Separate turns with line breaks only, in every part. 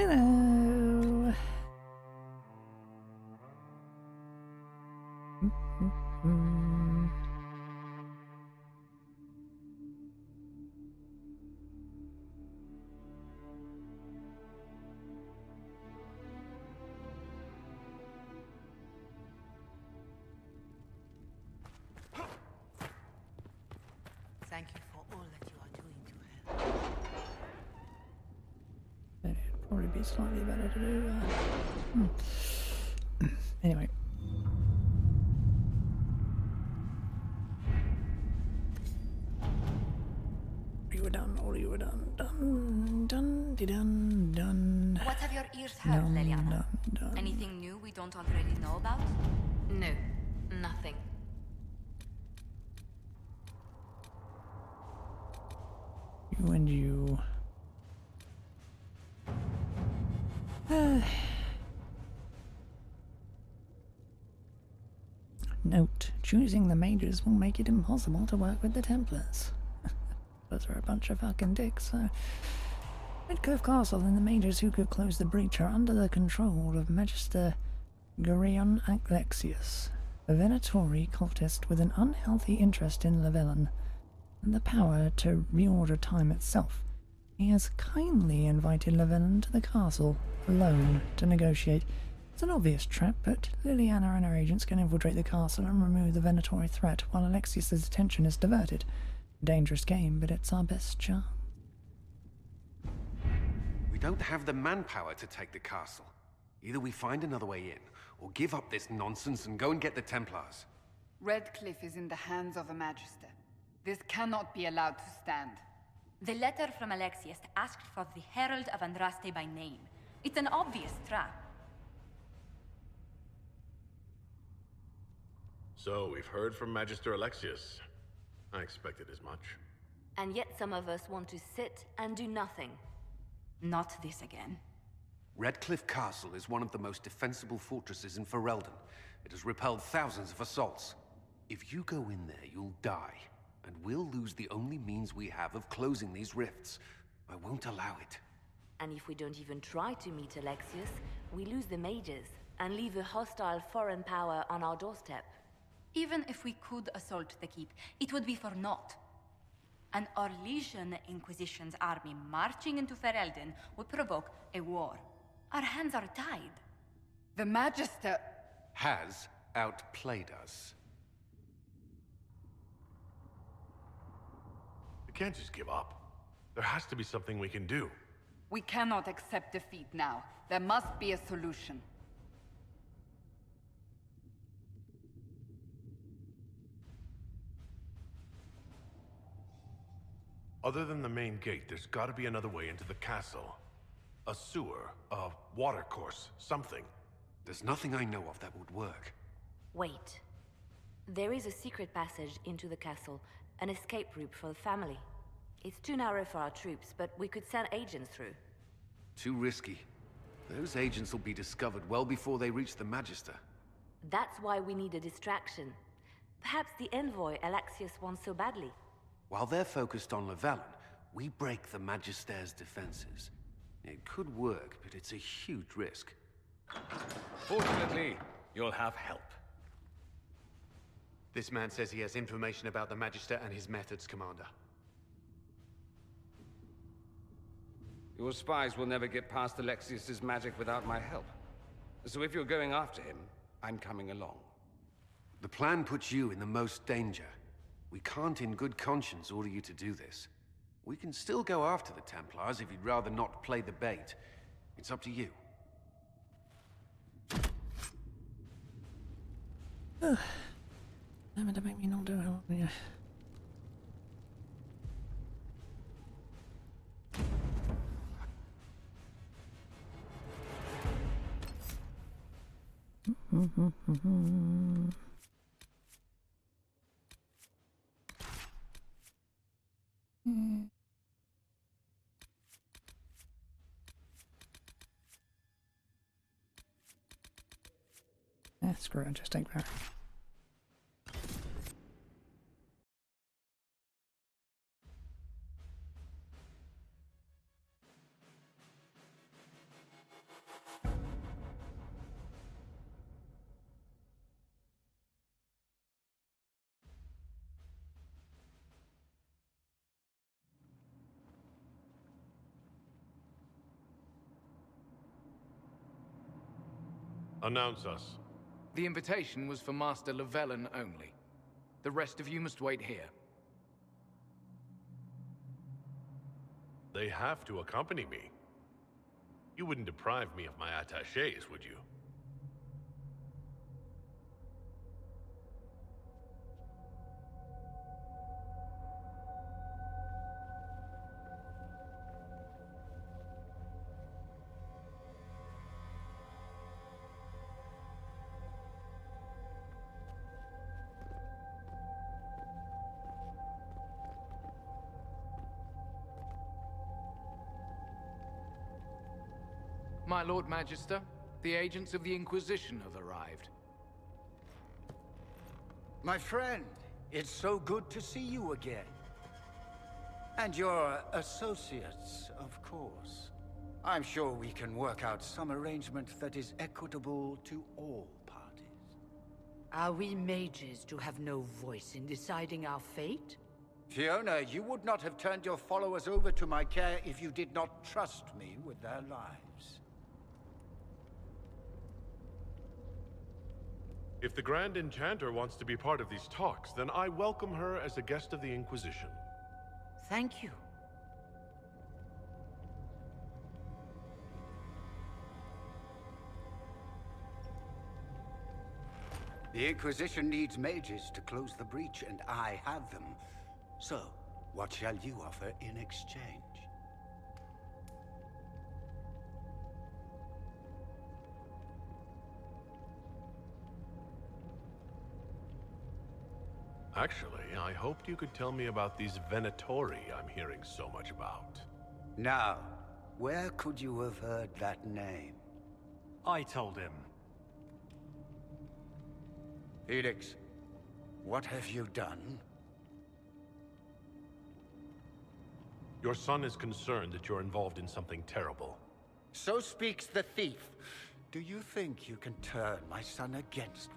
Hello.
Thank you for all that you are doing to help.
It'd probably be slightly better to do. Anyway. You were done, all you were done. Done.
What have your ears heard, Leliana?
Done.
Anything new we don't already know about?
No, nothing.
You and you. Note, choosing the mages will make it impossible to work with the Templars. Those are a bunch of fucking dicks, so... Redcliffe Castle and the mages who could close the breach are under the control of Magister Gurion Alexius, a Venatori cultist with an unhealthy interest in Lavellan and the power to reorder time itself. He has kindly invited Lavellan to the castle, alone, to negotiate. It's an obvious trap, but Liliana and her agents can infiltrate the castle and remove the Venatori threat while Alexius's attention is diverted. Dangerous game, but it's our best chance.
We don't have the manpower to take the castle. Either we find another way in, or give up this nonsense and go and get the Templars.
Redcliffe is in the hands of a Magister. This cannot be allowed to stand.
The letter from Alexius asked for the Herald of Andraste by name. It's an obvious trap.
So, we've heard from Magister Alexius. I expected as much.
And yet some of us want to sit and do nothing.
Not this again.
Redcliffe Castle is one of the most defensible fortresses in Ferelden. It has repelled thousands of assaults. If you go in there, you'll die. And we'll lose the only means we have of closing these rifts. I won't allow it.
And if we don't even try to meet Alexius, we lose the mages and leave a hostile foreign power on our doorstep.
Even if we could assault the keep, it would be for naught. An Orlesian Inquisition's army marching into Ferelden would provoke a war. Our hands are tied.
The Magister...
has outplayed us.
We can't just give up. There has to be something we can do.
We cannot accept defeat now. There must be a solution.
Other than the main gate, there's gotta be another way into the castle. A sewer, a water course, something.
There's nothing I know of that would work.
Wait. There is a secret passage into the castle, an escape route for the family. It's too narrow for our troops, but we could send agents through.
Too risky. Those agents will be discovered well before they reach the Magister.
That's why we need a distraction. Perhaps the envoy Alexius wants so badly.
While they're focused on Lavellan, we break the Magister's defenses. It could work, but it's a huge risk.
Fortunately, you'll have help.
This man says he has information about the Magister and his methods, Commander.
Your spies will never get past Alexius's magic without my help. So if you're going after him, I'm coming along.
The plan puts you in the most danger. We can't in good conscience order you to do this. We can still go after the Templars if you'd rather not play the bait. It's up to you.
Never to make me not do it. Yeah. Screw it, just take that.
Announce us.
The invitation was for Master Llewellyn only. The rest of you must wait here.
They have to accompany me. You wouldn't deprive me of my attachés, would you?
My Lord Magister, the agents of the Inquisition have arrived.
My friend, it's so good to see you again. And your associates, of course. I'm sure we can work out some arrangement that is equitable to all parties.
Are we mages to have no voice in deciding our fate?
Fiona, you would not have turned your followers over to my care if you did not trust me with their lives.
If the Grand Enchanter wants to be part of these talks, then I welcome her as a guest of the Inquisition.
Thank you.
The Inquisition needs mages to close the breach, and I have them. So, what shall you offer in exchange?
Actually, I hoped you could tell me about these Venatori I'm hearing so much about.
Now, where could you have heard that name?
I told him.
Felix, what have you done?
Your son is concerned that you're involved in something terrible.
So speaks the thief. Do you think you can turn my son against me?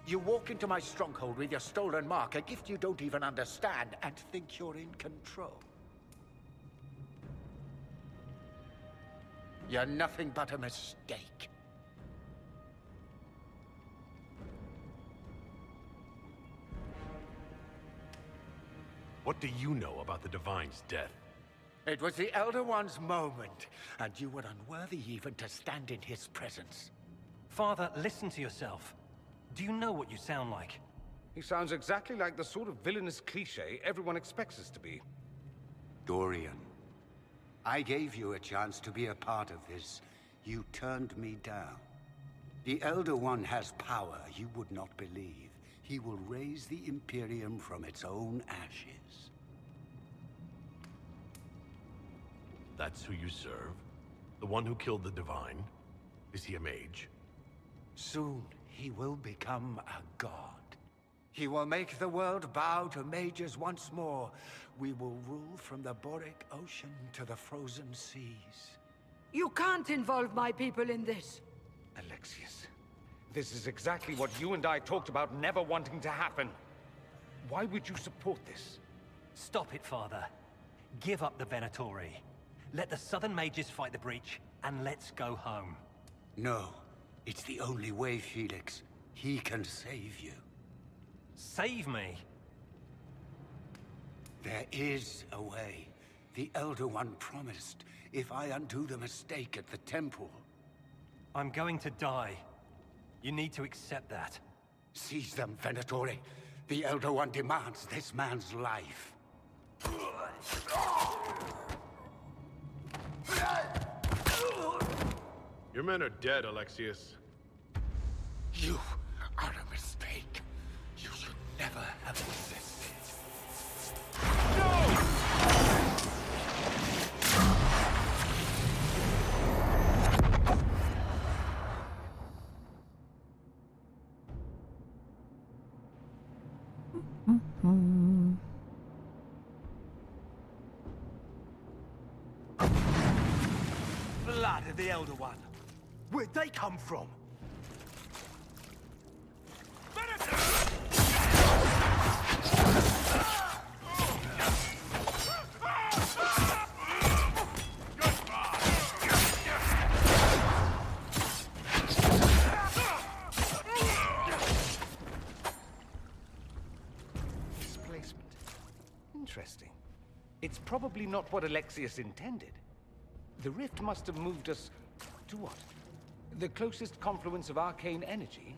You walk into my stronghold with your stolen mark, a gift you don't even understand, and think you're in control. You're nothing but a mistake.
What do you know about the Divine's death?
It was the Elder One's moment, and you were unworthy even to stand in his presence.
Father, listen to yourself. Do you know what you sound like?
He sounds exactly like the sort of villainous cliché everyone expects us to be.
Dorian, I gave you a chance to be a part of this. You turned me down. The Elder One has power you would not believe. He will raise the Imperium from its own ashes.
That's who you serve? The one who killed the Divine? Is he a mage?
Soon, he will become a god. He will make the world bow to mages once more. We will rule from the Boric Ocean to the frozen seas.
You can't involve my people in this.
Alexius, this is exactly what you and I talked about never wanting to happen. Why would you support this?
Stop it, Father. Give up the Venatori. Let the Southern Mages fight the breach, and let's go home.
No. It's the only way, Felix. He can save you.
Save me?
There is a way. The Elder One promised, if I undo the mistake at the temple.
I'm going to die. You need to accept that.
Seize them, Venatori. The Elder One demands this man's life.
Your men are dead, Alexius.
You are a mistake. You should never have existed.
Blood of the Elder One. Where'd they come from?
it's probably not what Alexius intended. The rift must have moved us to what? The closest confluence of arcane energy?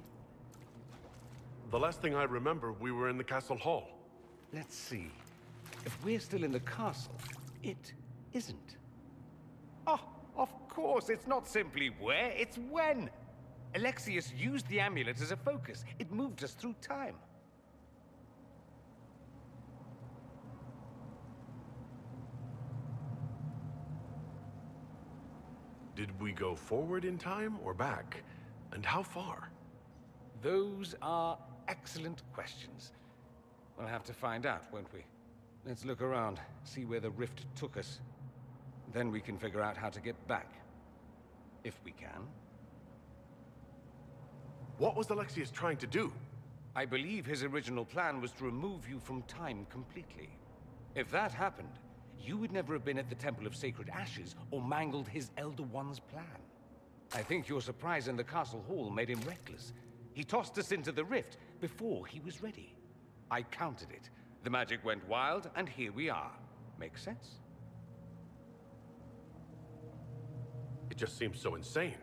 The last thing I remember, we were in the castle hall.
Let's see. If we're still in the castle, it isn't. Oh, of course, it's not simply where, it's when! Alexius used the amulet as a focus. It moved us through time.
Did we go forward in time or back? And how far?
Those are excellent questions. We'll have to find out, won't we? Let's look around, see where the rift took us. Then we can figure out how to get back. If we can.
What was Alexius trying to do?
I believe his original plan was to remove you from time completely. If that happened, you would never have been at the Temple of Sacred Ashes or mangled his Elder One's plan. I think your surprise in the castle hall made him reckless. He tossed us into the rift before he was ready. I counted it. The magic went wild, and here we are. Make sense?
It just seems so insane.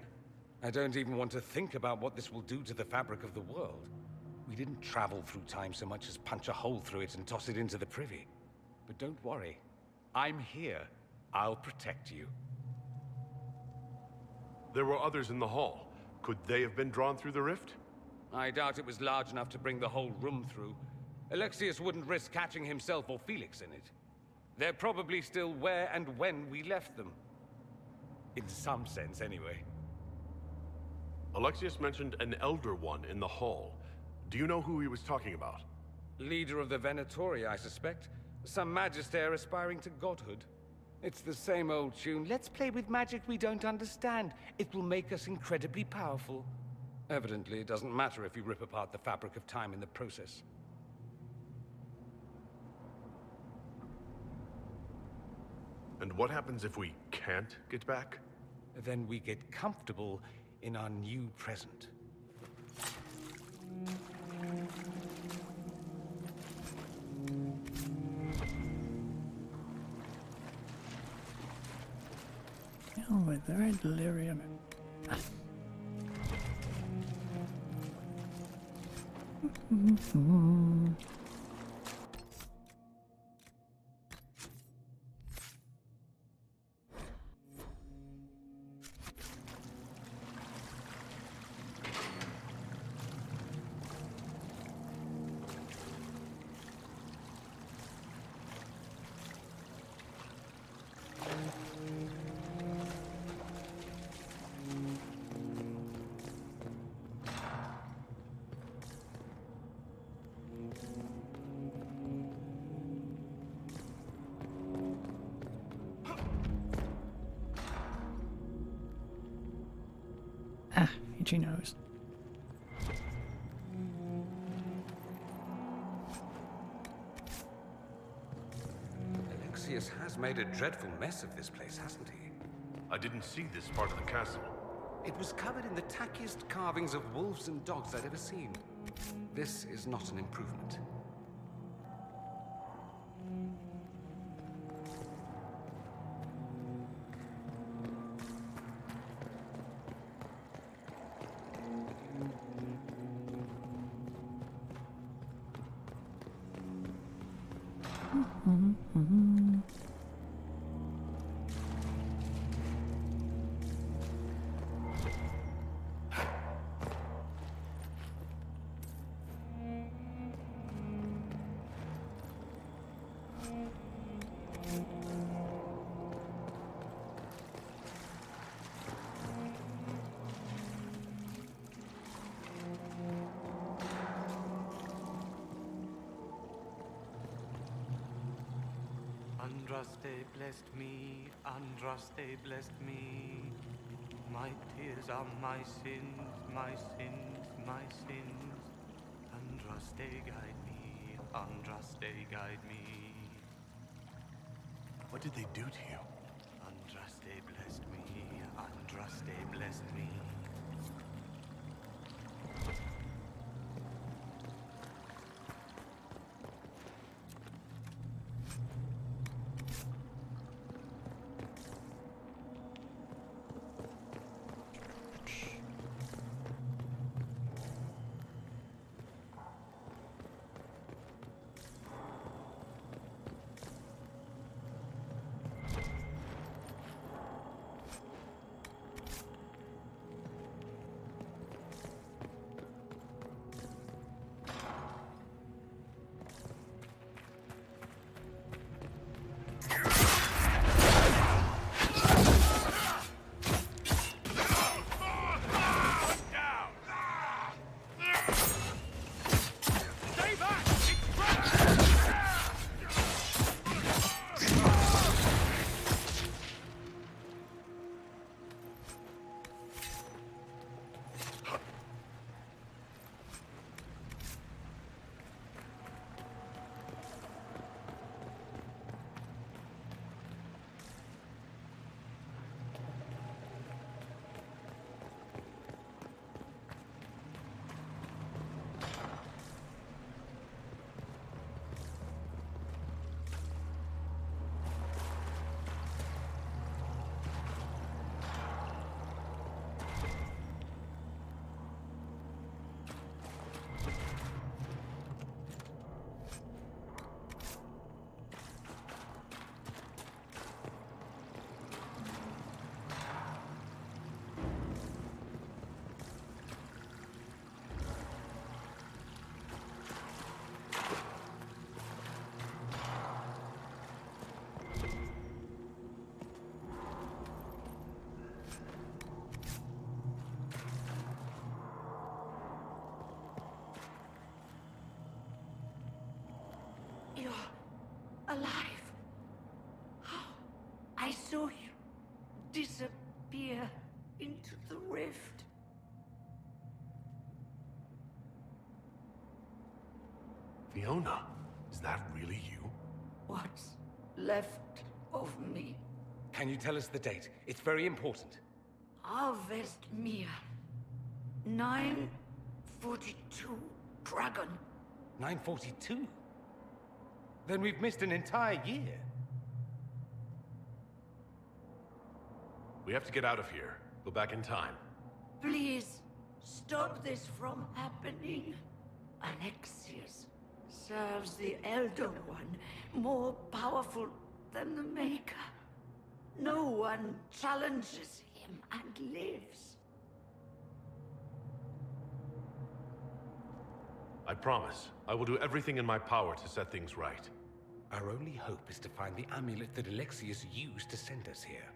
I don't even want to think about what this will do to the fabric of the world. We didn't travel through time so much as punch a hole through it and toss it into the privy. But don't worry. I'm here. I'll protect you.
There were others in the hall. Could they have been drawn through the rift?
I doubt it was large enough to bring the whole room through. Alexius wouldn't risk catching himself or Felix in it. They're probably still where and when we left them. In some sense, anyway.
Alexius mentioned an Elder One in the hall. Do you know who he was talking about?
Leader of the Venatori, I suspect. Some magister aspiring to godhood. It's the same old tune. Let's play with magic we don't understand. It will make us incredibly powerful. Evidently, it doesn't matter if you rip apart the fabric of time in the process.
And what happens if we can't get back?
Then we get comfortable in our new present.
Oh, with the red delirium. Ah, itchy nose.
Alexius has made a dreadful mess of this place, hasn't he?
I didn't see this part of the castle.
It was covered in the tackiest carvings of wolves and dogs I'd ever seen. This is not an improvement.
Andraste blessed me, Andraste blessed me. My tears are my sins, my sins, my sins. Andraste guide me, Andraste guide me.
What did they do to you?
Andraste blessed me, Andraste blessed me.
alive. How? I saw you disappear into the rift.
Fiona, is that really you?
What's left of me?
Can you tell us the date? It's very important.
Harvest Mia. 942 Dragon.
942? Then we've missed an entire year.
We have to get out of here. Go back in time.
Please, stop this from happening. Alexius serves the Elder One, more powerful than the Maker. No one challenges him and lives.
I promise. I will do everything in my power to set things right.
Our only hope is to find the amulet that Alexius used to send us here.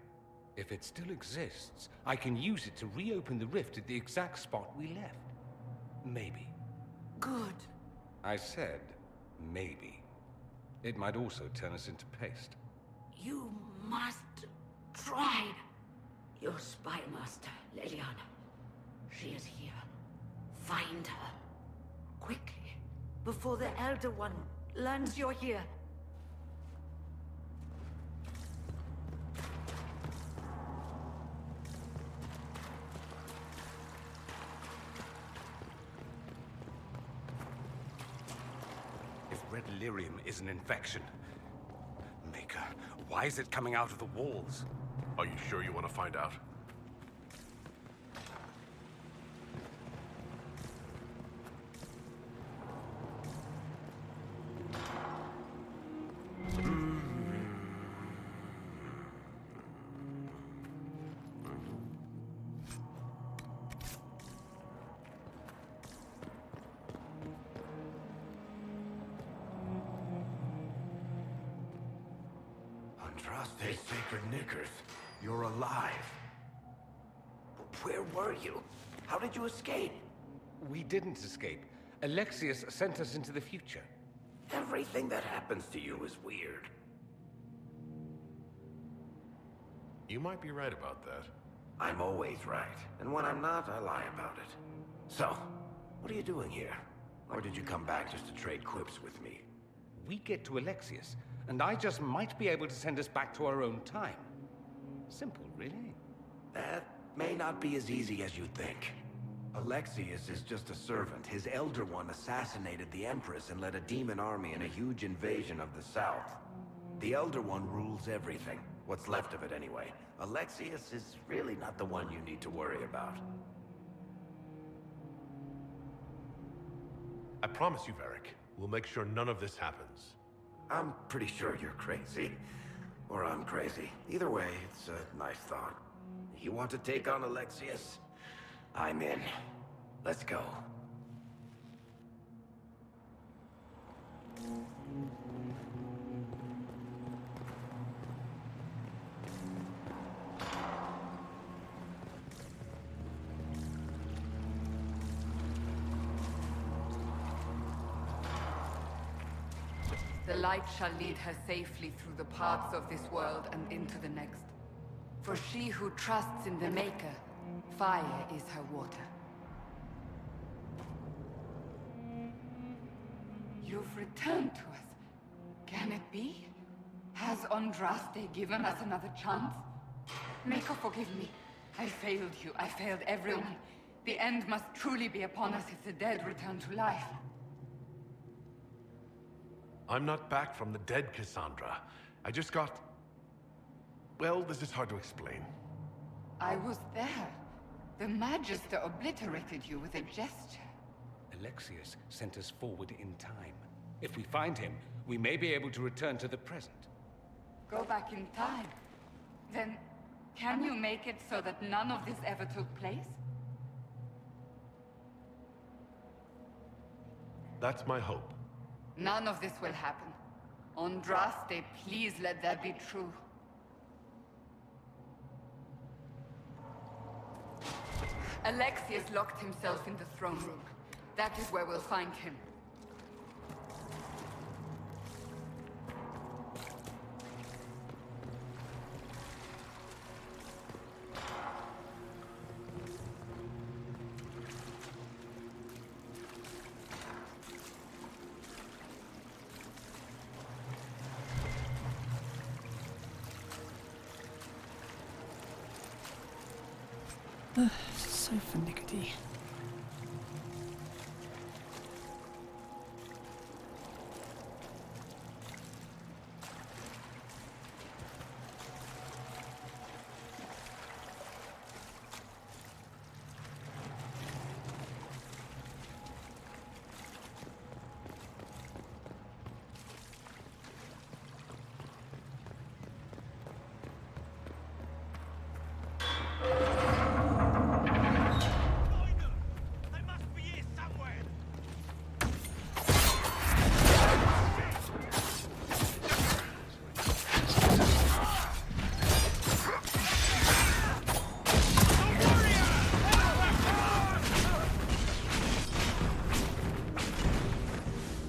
If it still exists, I can use it to reopen the rift at the exact spot we left. Maybe.
Good.
I said, maybe. It might also turn us into paste.
You must try. Your spy master, Leliana. She is here. Find her. Quickly. Before the Elder One learns you're here.
If red lyrium is an infection... Maker, why is it coming out of the walls?
Are you sure you want to find out?
Andraste Sacred Knickers, you're alive. Where were you? How did you escape?
We didn't escape. Alexius sent us into the future.
Everything that happens to you is weird.
You might be right about that.
I'm always right, and when I'm not, I lie about it. So, what are you doing here? Or did you come back just to trade quips with me?
We get to Alexius, and I just might be able to send us back to our own time. Simple, really.
That may not be as easy as you think. Alexius is just a servant. His Elder One assassinated the Empress and led a demon army in a huge invasion of the South. The Elder One rules everything. What's left of it, anyway. Alexius is really not the one you need to worry about.
I promise you, Varric, we'll make sure none of this happens.
I'm pretty sure you're crazy. Or I'm crazy. Either way, it's a nice thought. You want to take on Alexius? I'm in. Let's go.
The light shall lead her safely through the paths of this world and into the next. For she who trusts in the Maker, fire is her water. You've returned to us. Can it be? Has Andraste given us another chance? Maker, forgive me. I failed you. I failed everyone. The end must truly be upon us if the dead return to life.
I'm not back from the dead, Cassandra. I just got... Well, this is hard to explain.
I was there. The Magister obliterated you with a gesture.
Alexius sent us forward in time. If we find him, we may be able to return to the present.
Go back in time. Then, can you make it so that none of this ever took place?
That's my hope.
None of this will happen. Andraste, please let that be true. Alexius locked himself in the throne room. That is where we'll find him.
So finicky.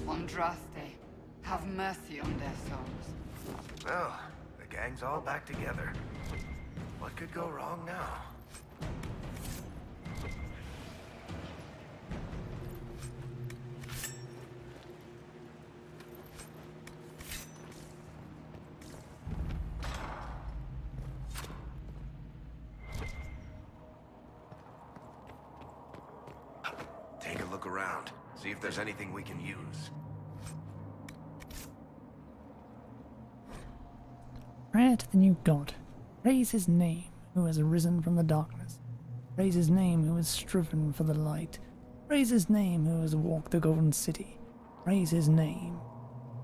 Andraste, have mercy on their souls.
Well, the gang's all back together. What could go wrong now? Take a look around. See if there's anything we can use.
Prayer to the new god. Praise his name, who has arisen from the darkness. Praise his name, who has striven for the light. Praise his name, who has walked the golden city. Praise his name.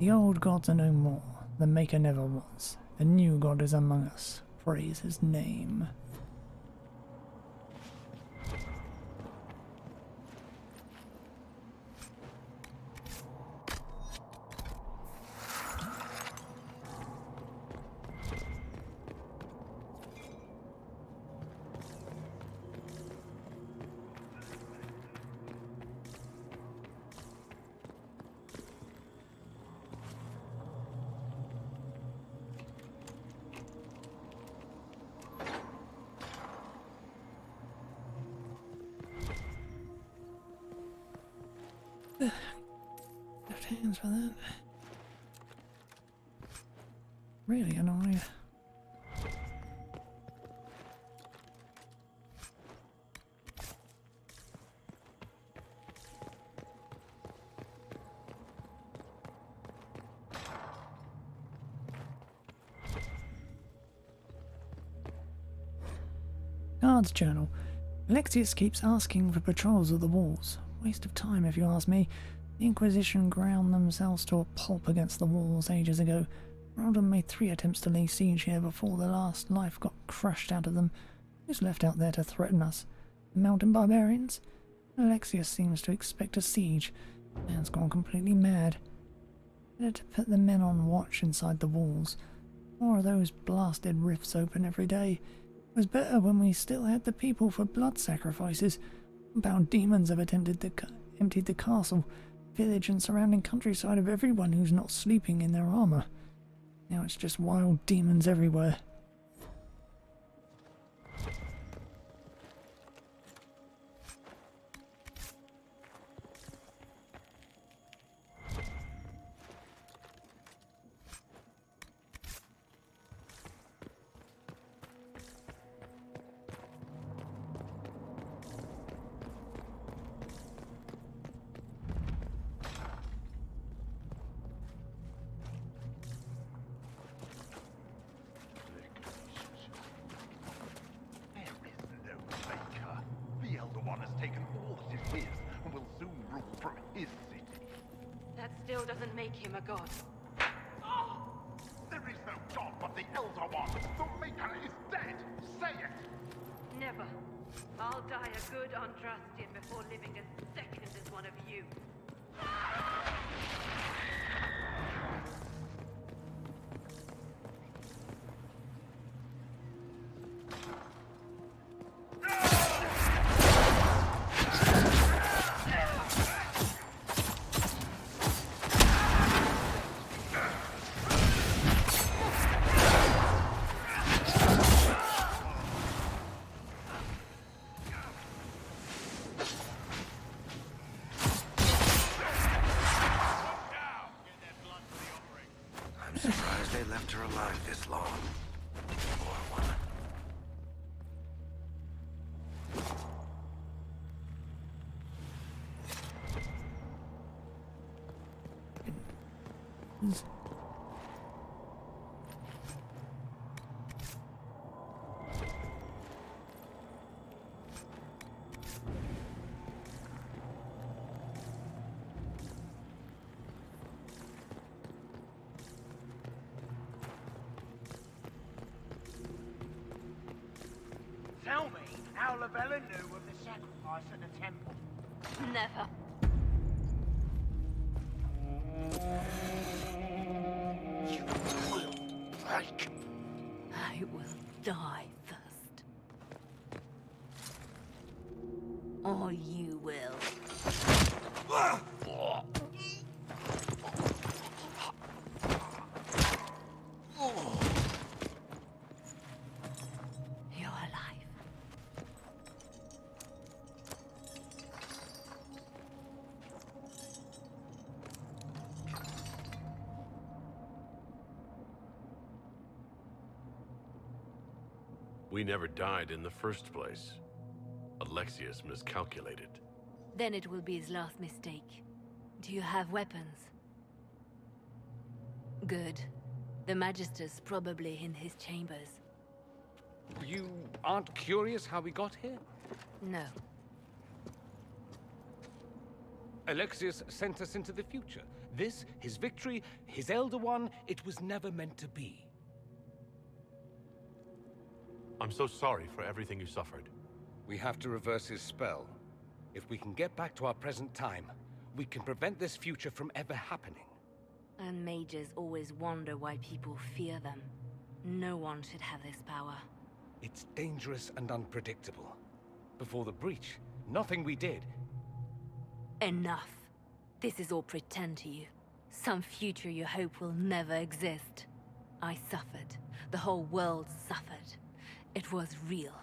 The old gods are no more. The maker never was. A new god is among us. Praise his name. Left hands for that. Really annoying. Guard's journal. Alexius keeps asking for patrols of the walls. Waste of time if you ask me. The Inquisition ground themselves to a pulp against the walls ages ago. Roldon made 3 attempts to lay siege here before the last life got crushed out of them. Who's left out there to threaten us? The mountain barbarians? Alexius seems to expect a siege. Man's gone completely mad. Better to put the men on watch inside the walls. More of those blasted rifts open every day. It was better when we still had the people for blood sacrifices. Bound demons have emptied the castle, village and surrounding countryside of everyone who's not sleeping in their armor. Now it's just wild demons everywhere.
Still doesn't make him a god.
There is no god but the Elder One. The Maker is dead. Say it.
Never. I'll die a good Andrastian before living a second as one of you.
is.
Tell me how Lavella knew of the sacrifice at the temple.
Never.
You will break.
I will die first. Or you will. You're alive.
We never died in the first place. Alexius miscalculated.
Then it will be his last mistake. Do you have weapons? Good. The Magister's probably in his chambers.
You aren't curious how we got here?
No.
Alexius sent us into the future. This, his victory, his Elder One, it was never meant to be.
I'm so sorry for everything you suffered.
We have to reverse his spell. If we can get back to our present time, we can prevent this future from ever happening.
And mages always wonder why people fear them. No one should have this power.
It's dangerous and unpredictable. Before the breach, nothing we did.
Enough. This is all pretend to you. Some future you hope will never exist. I suffered. The whole world suffered. It was real.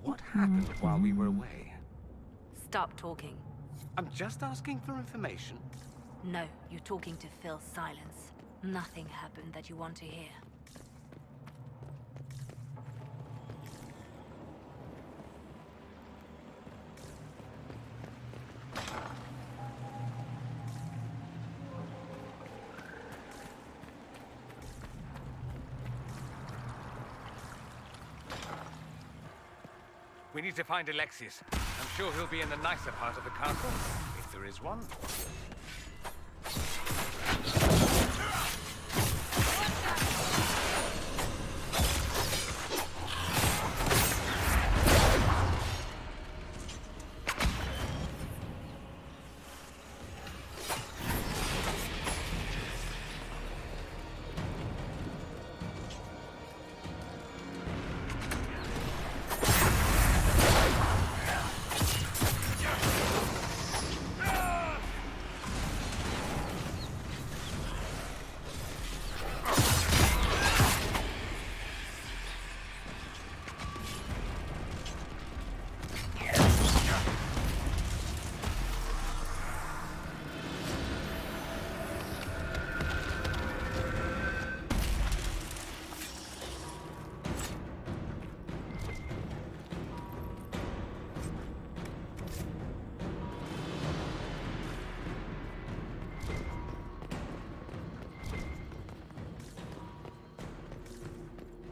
What happened while we were away?
Stop talking.
I'm just asking for information.
No, you're talking to fill silence. Nothing happened that you want to hear.
We need to find Alexius. I'm sure he'll be in the nicer part of the castle, if there is one.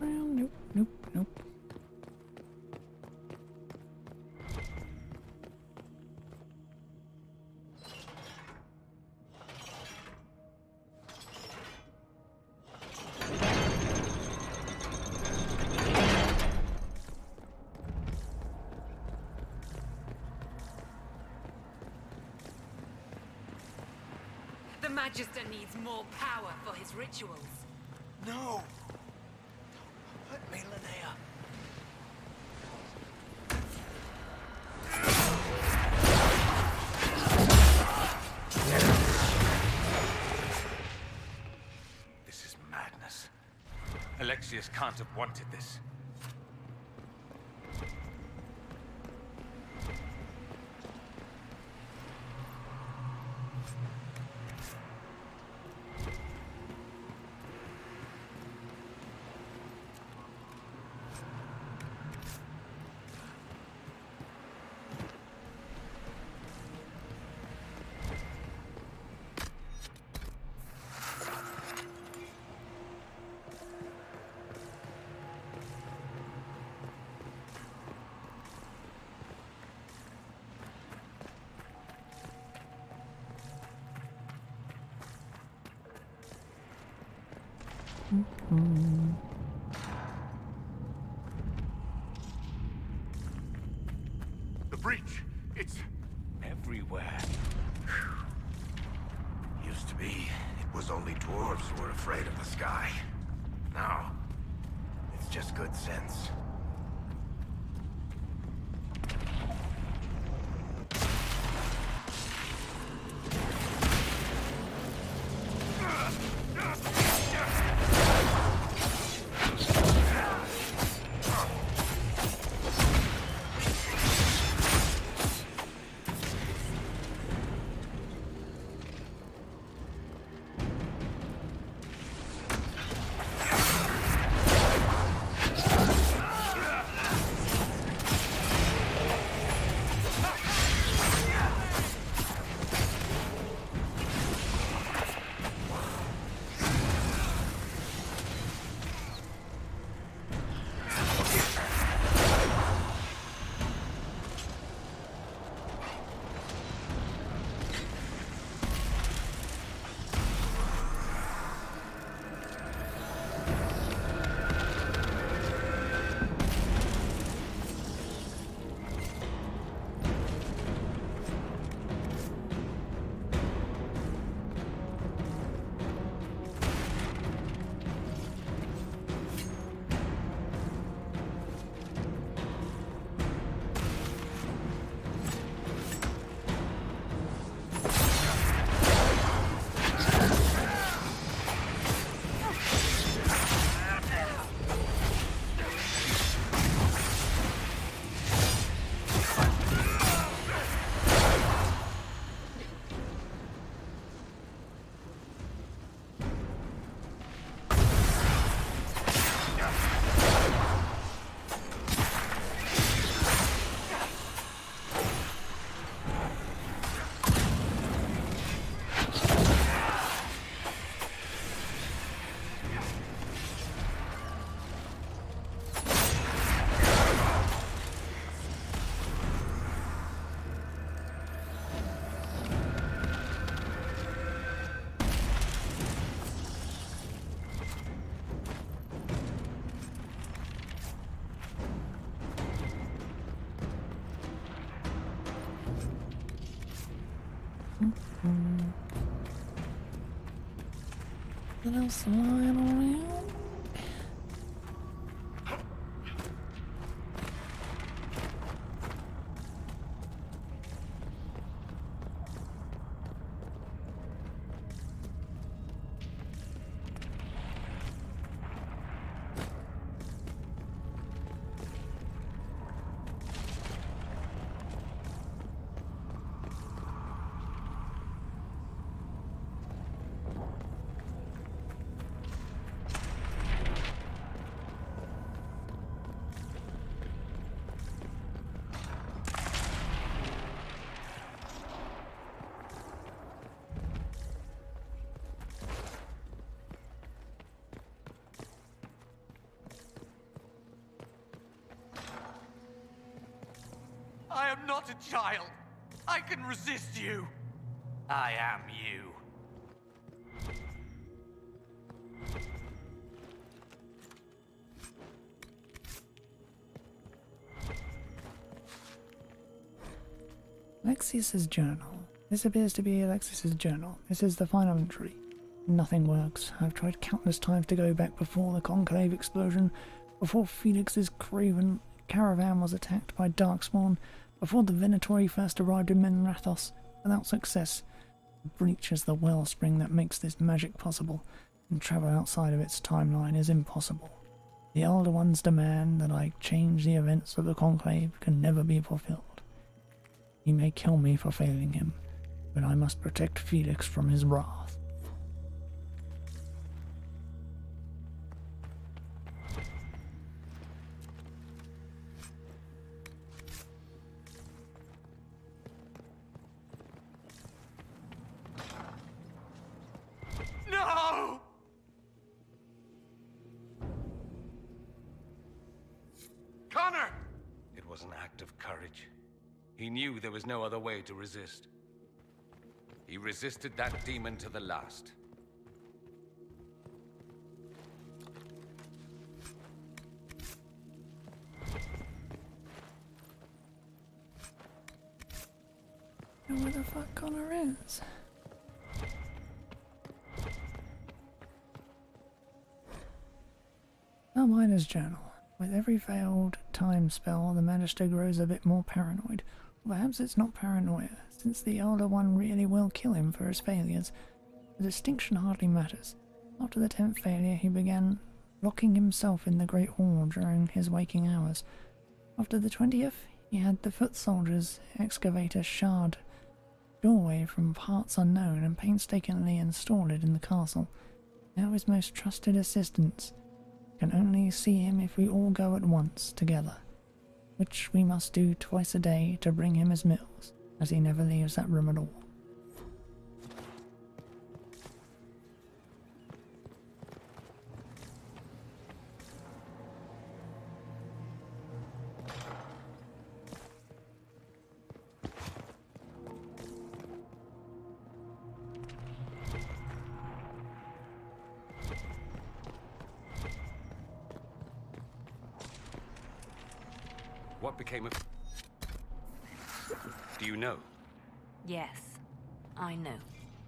Well, nope, nope, nope.
The Magister needs more power for his rituals.
No! Don't hurt me, Linnea.
This is madness. Alexius can't have wanted this.
The breach, it's
everywhere. Used to be, it was only dwarves who were afraid of the sky. Now, it's just good sense.
What else lying around?
I am not a child. I can resist you. I am you.
Alexius's journal. This appears to be Alexius's journal. This is the final entry. Nothing works. I've tried countless times to go back before the Conclave explosion, before Felix's craven caravan was attacked by Darkspawn, before the Venatori first arrived in Menrathos, without success. The breach is the wellspring that makes this magic possible, and travel outside of its timeline is impossible. The Elder One's demand that I change the events of the Conclave can never be fulfilled. He may kill me for failing him, but I must protect Felix from his wrath.
No!
Connor! It was an act of courage. He knew there was no other way to resist. He resisted that demon to the last.
know where the fuck Connor is. A miner's journal. With every failed time spell, the Magister grows a bit more paranoid. Perhaps it's not paranoia, since the Elder One really will kill him for his failures. The distinction hardly matters. After the 10th failure, he began locking himself in the Great Hall during his waking hours. After the 20th, he had the foot soldiers excavate a shard doorway from parts unknown and painstakingly install it in the castle. Now his most trusted assistants can only see him if we all go at once together, which we must do twice a day to bring him his meals, as he never leaves that room at all.
What became of... Do you know?
Yes, I know.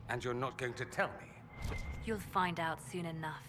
And you're not going to tell me?
You'll find out soon enough.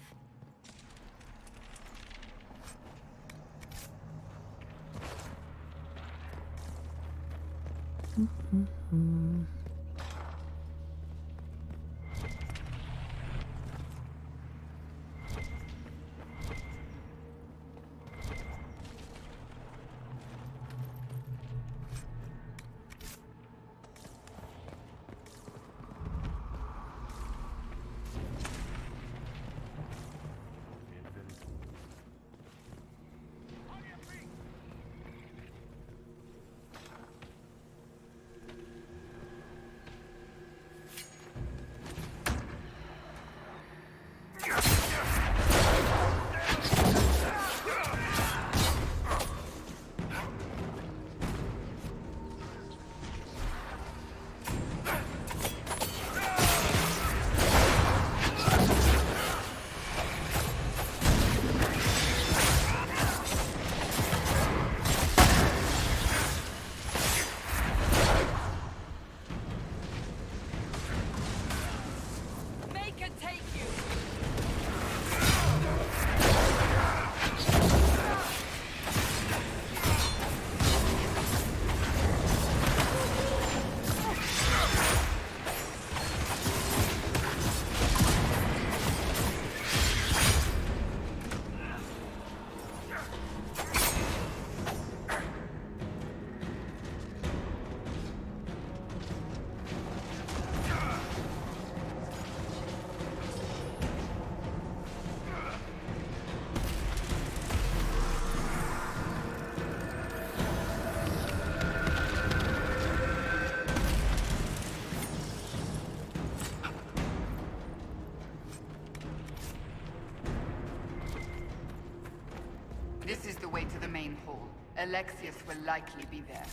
This is the way to the main hall. Alexius will likely be there.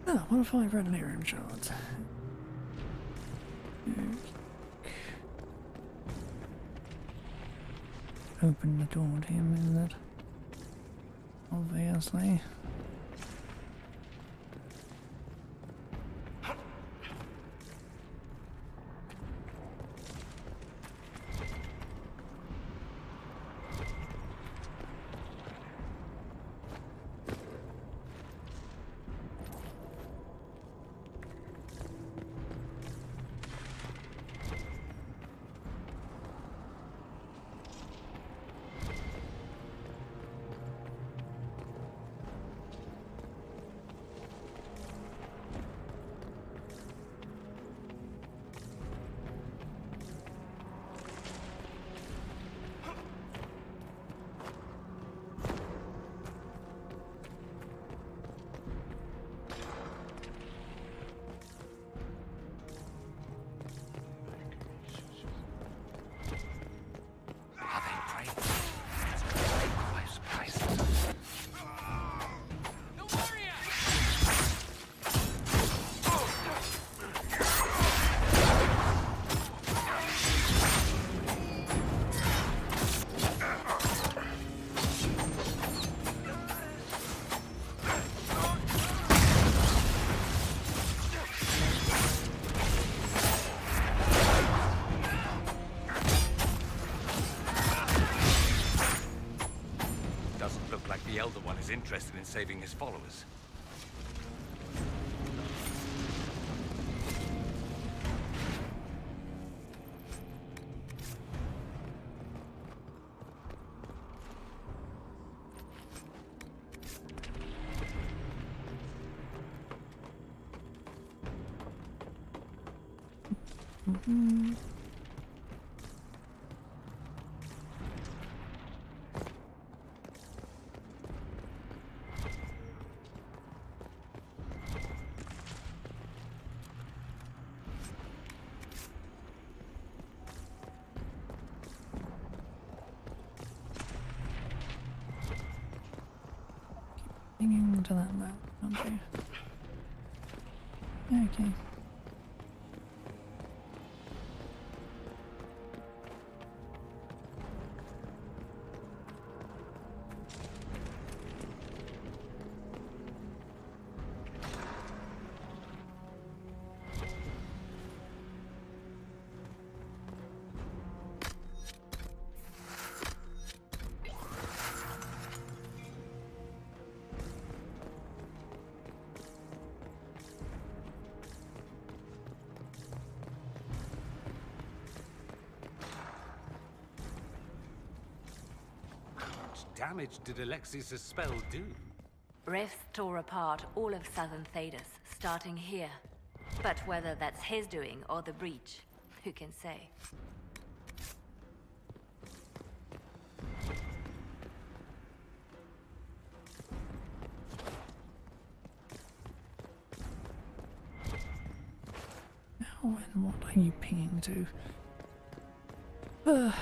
Ah, 1 of 5 Redenarium shards. Open the door to him, isn't it? Obviously.
was interested in saving his followers.
Hanging to that map, aren't you? Okay.
Damage did Alexius' spell do?
Rifts tore apart all of southern Thedas, starting here. But whether that's his doing or the breach, who can say?
How and what are you pinging to? Ow.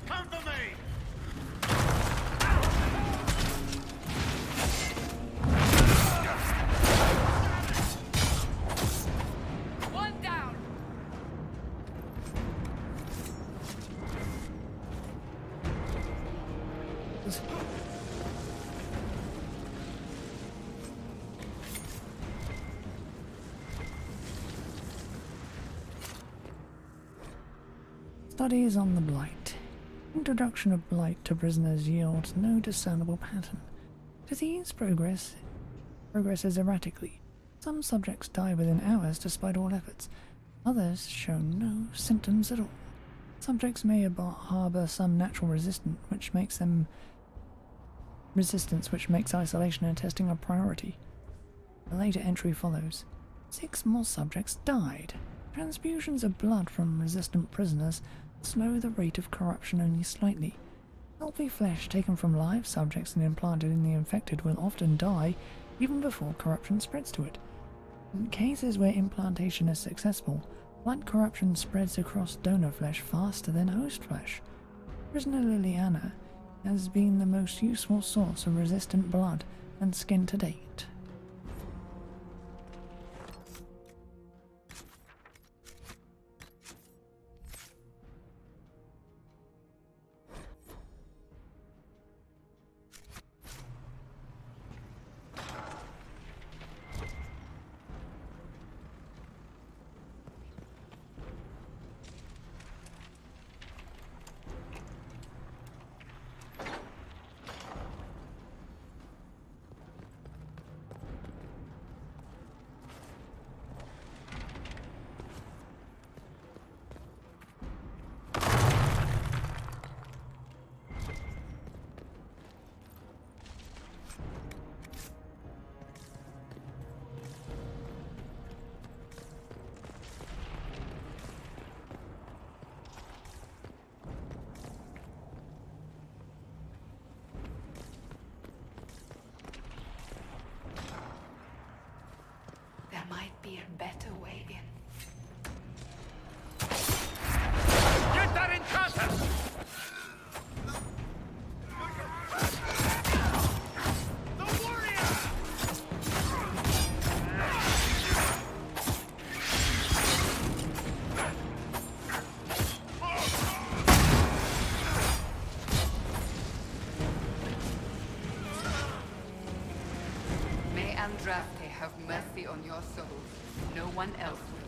Come to me!
One down!
Studies on the Blight. Introduction of Blight to prisoners yields no discernible pattern. Disease progresses erratically. Some subjects die within hours despite all efforts. Others show no symptoms at all. Subjects may harbour some natural resistance which makes isolation and testing a priority. A later entry follows. 6 more subjects died. Transfusions of blood from resistant prisoners slow the rate of corruption only slightly. Healthy flesh taken from live subjects and implanted in the infected will often die even before corruption spreads to it. In cases where implantation is successful, blood corruption spreads across donor flesh faster than host flesh. Prisoner Liliana has been the most useful source of resistant blood and skin to date.
on your souls. No one else will.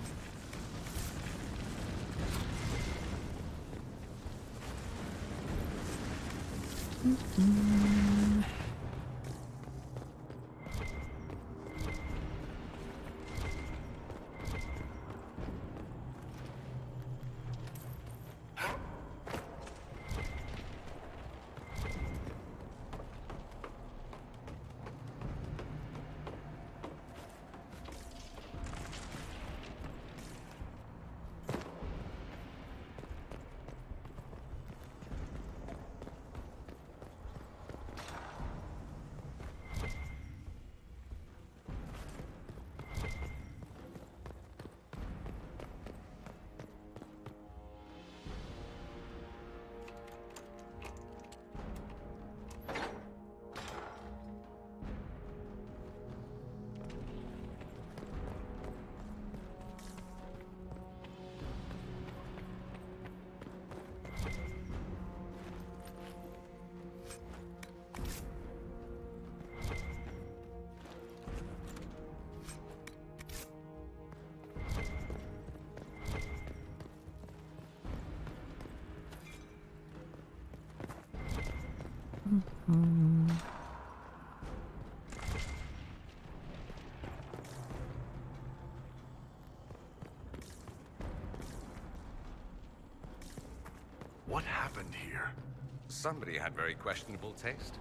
What happened here?
Somebody had very questionable taste.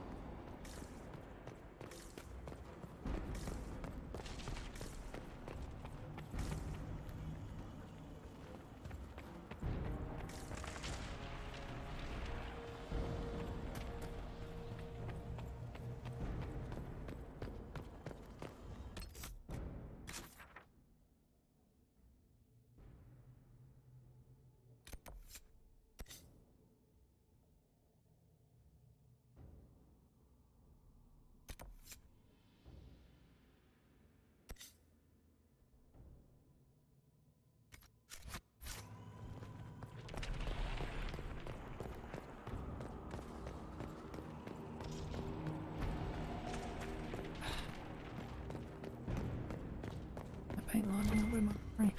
Paint lining up with my brain.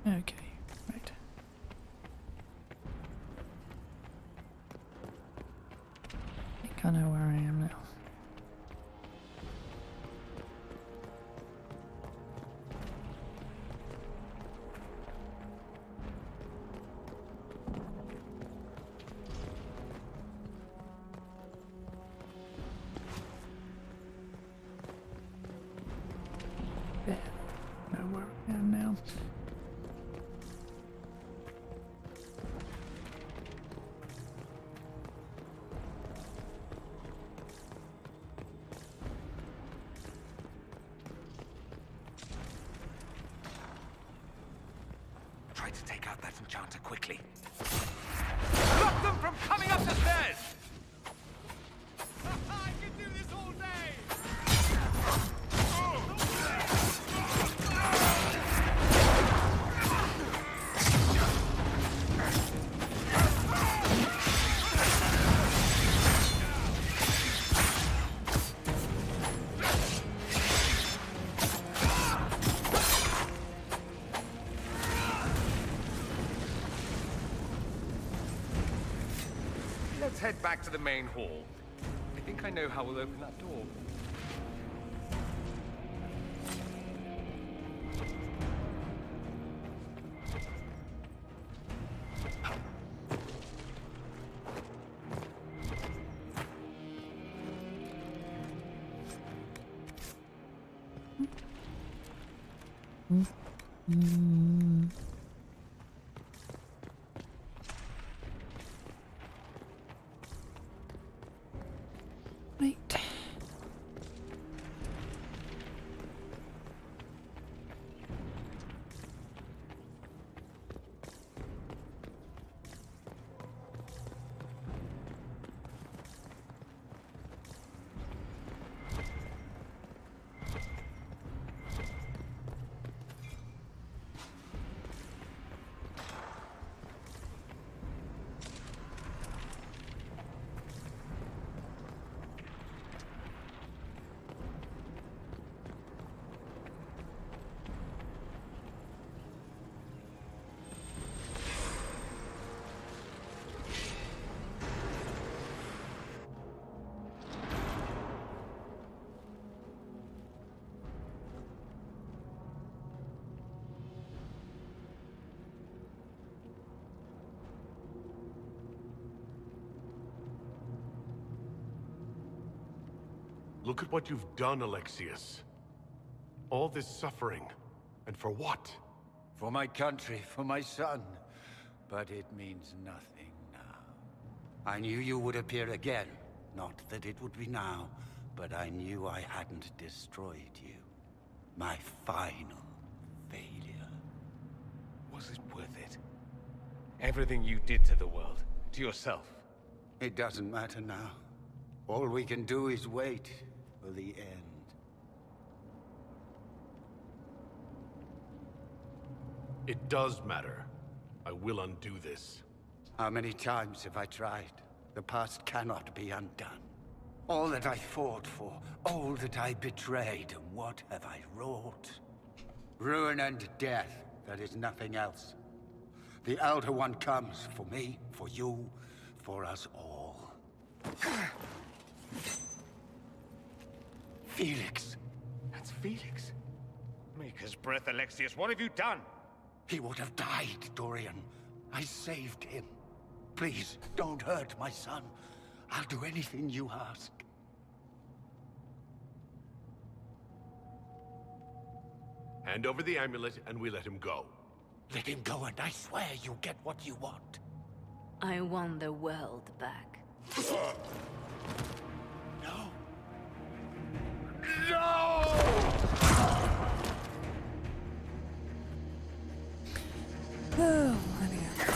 Okay, right. I think I know where I am now. Yeah, know where I am now.
Try to take out that enchanter quickly. Stop them from coming up the stairs! I can do this all day! Let's head back to the main hall. I think I know how we'll open that door.
Right.
Look at what you've done, Alexius. All this suffering. And for what?
For my country, for my son. But it means nothing now. I knew you would appear again. Not that it would be now, but I knew I hadn't destroyed you. My final failure.
Was it worth it? Everything you did to the world, to yourself.
It doesn't matter now. All we can do is wait for the end.
It does matter. I will undo this.
How many times have I tried? The past cannot be undone. All that I fought for, all that I betrayed, and what have I wrought? Ruin and death, there is nothing else. The Elder One comes for me, for you, for us all. Felix.
That's Felix. Maker's breath, Alexius, what have you done?
He would have died, Dorian. I saved him. Please, don't hurt my son. I'll do anything you ask.
Hand over the amulet and we let him go.
Let him go and I swear you get what you want.
I want the world back.
No.
Oh, bloody hell.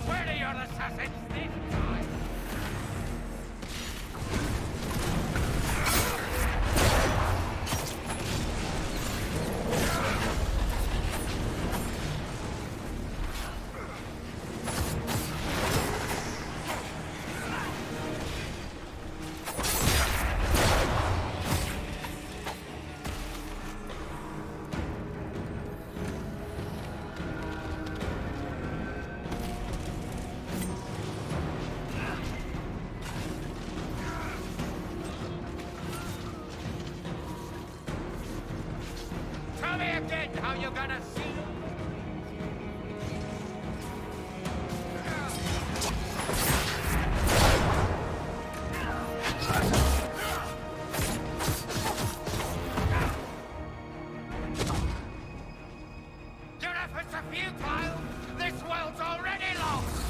Where are your assassins this time? Tell me again how you're gonna see. Your efforts are futile. This world's already lost.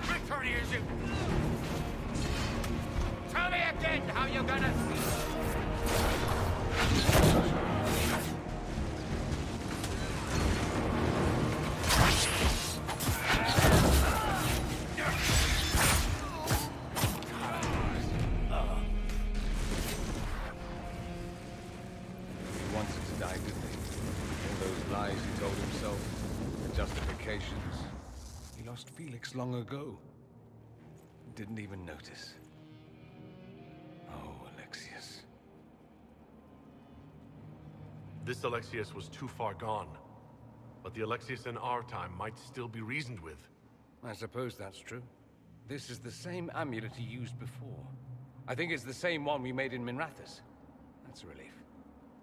Victory is in. Tell me again how you're gonna see.
He wanted to die, didn't he? All those lies he told himself, the justifications. He lost Felix long ago. Didn't even notice. Oh, Alexius.
This Alexius was too far gone. But the Alexius in our time might still be reasoned with.
I suppose that's true. This is the same amulet he used before. I think it's the same one we made in Minrathous. That's a relief.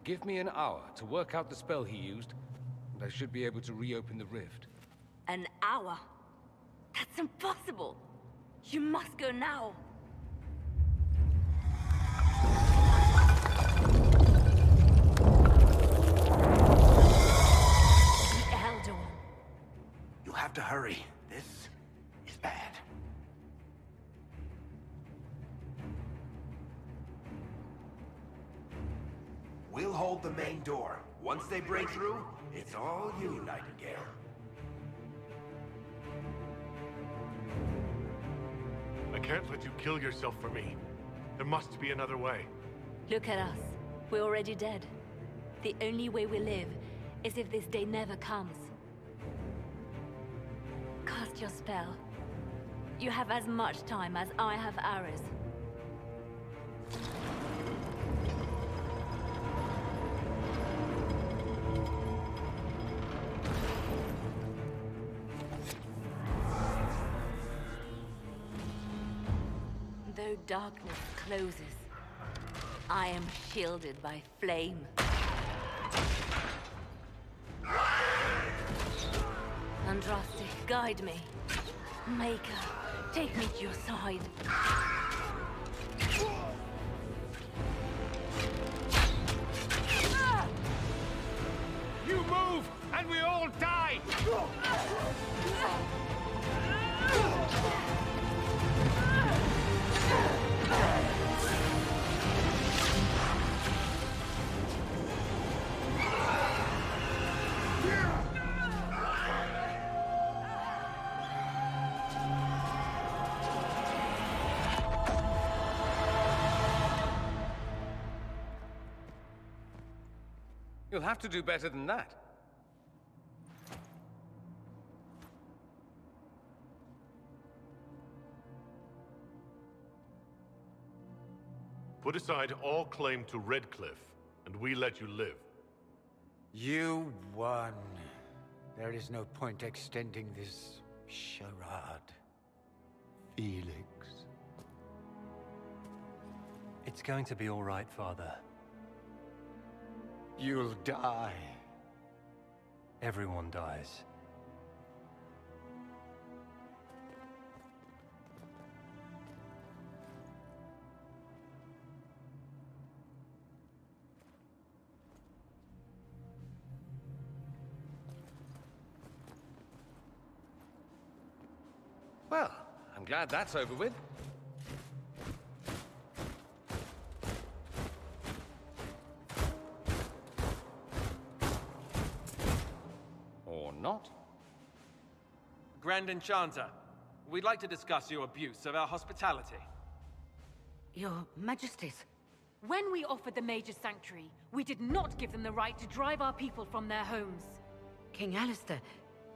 Give me an hour to work out the spell he used, and I should be able to reopen the rift.
An hour? That's impossible! You must go now! The Elder One.
You have to hurry. This is bad. We'll hold the main door. Once they break through, it's all you, Nightingale.
I can't let you kill yourself for me. There must be another way.
Look at us. We're already dead. The only way we live is if this day never comes. Cast your spell. You have as much time as I have arrows. Though darkness closes, I am shielded by flame. Andraste, guide me. Maker, take me to your side.
You move, and we all die! You'll have to do better than that.
Put aside all claim to Redcliffe, and we let you live.
You won. There is no point extending this charade. Felix.
It's going to be all right, Father.
You'll die.
Everyone dies.
Well, I'm glad that's over with. Or not.
Grand Enchanter, we'd like to discuss your abuse of our hospitality.
Your Majesties.
When we offered the Mage's Sanctuary, we did not give them the right to drive our people from their homes.
King Alistair,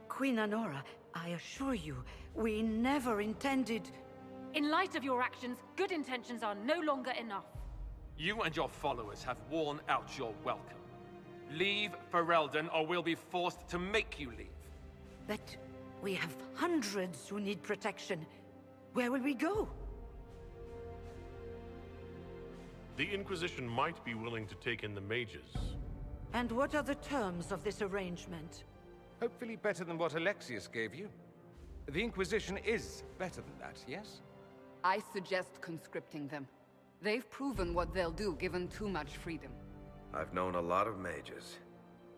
Queen Anora, I assure you, we never intended...
In light of your actions, good intentions are no longer enough.
You and your followers have worn out your welcome. Leave Ferelden, or we'll be forced to make you leave.
But we have hundreds who need protection. Where will we go?
The Inquisition might be willing to take in the mages.
And what are the terms of this arrangement?
Hopefully better than what Alexius gave you. The Inquisition is better than that, yes?
I suggest conscripting them. They've proven what they'll do given too much freedom.
I've known a lot of mages.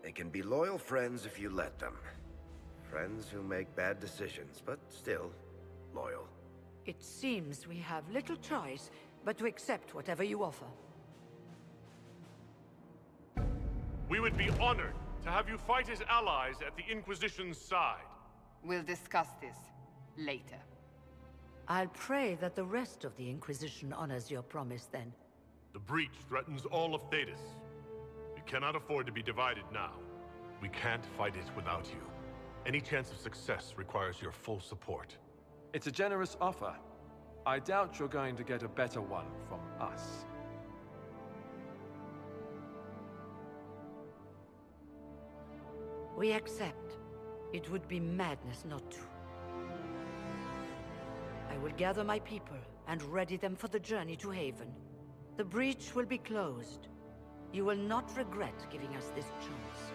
They can be loyal friends if you let them. Friends who make bad decisions, but still loyal.
It seems we have little choice but to accept whatever you offer.
We would be honored to have you fight as allies at the Inquisition's side.
We'll discuss this later.
I'll pray that the rest of the Inquisition honors your promise then.
The breach threatens all of Thedas. We cannot afford to be divided now. We can't fight it without you. Any chance of success requires your full support.
It's a generous offer. I doubt you're going to get a better one from us.
We accept. It would be madness not to. I will gather my people and ready them for the journey to Haven. The breach will be closed. You will not regret giving us this chance.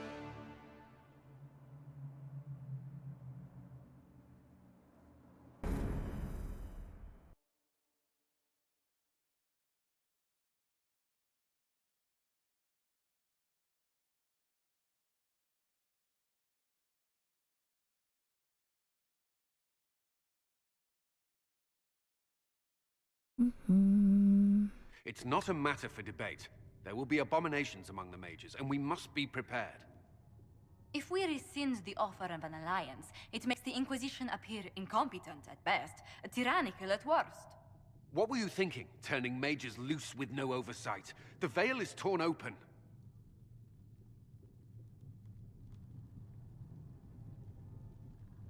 It's not a matter for debate. There will be abominations among the mages, and we must be prepared.
If we rescind the offer of an alliance, it makes the Inquisition appear incompetent at best, tyrannical at worst.
What were you thinking, turning mages loose with no oversight? The veil is torn open.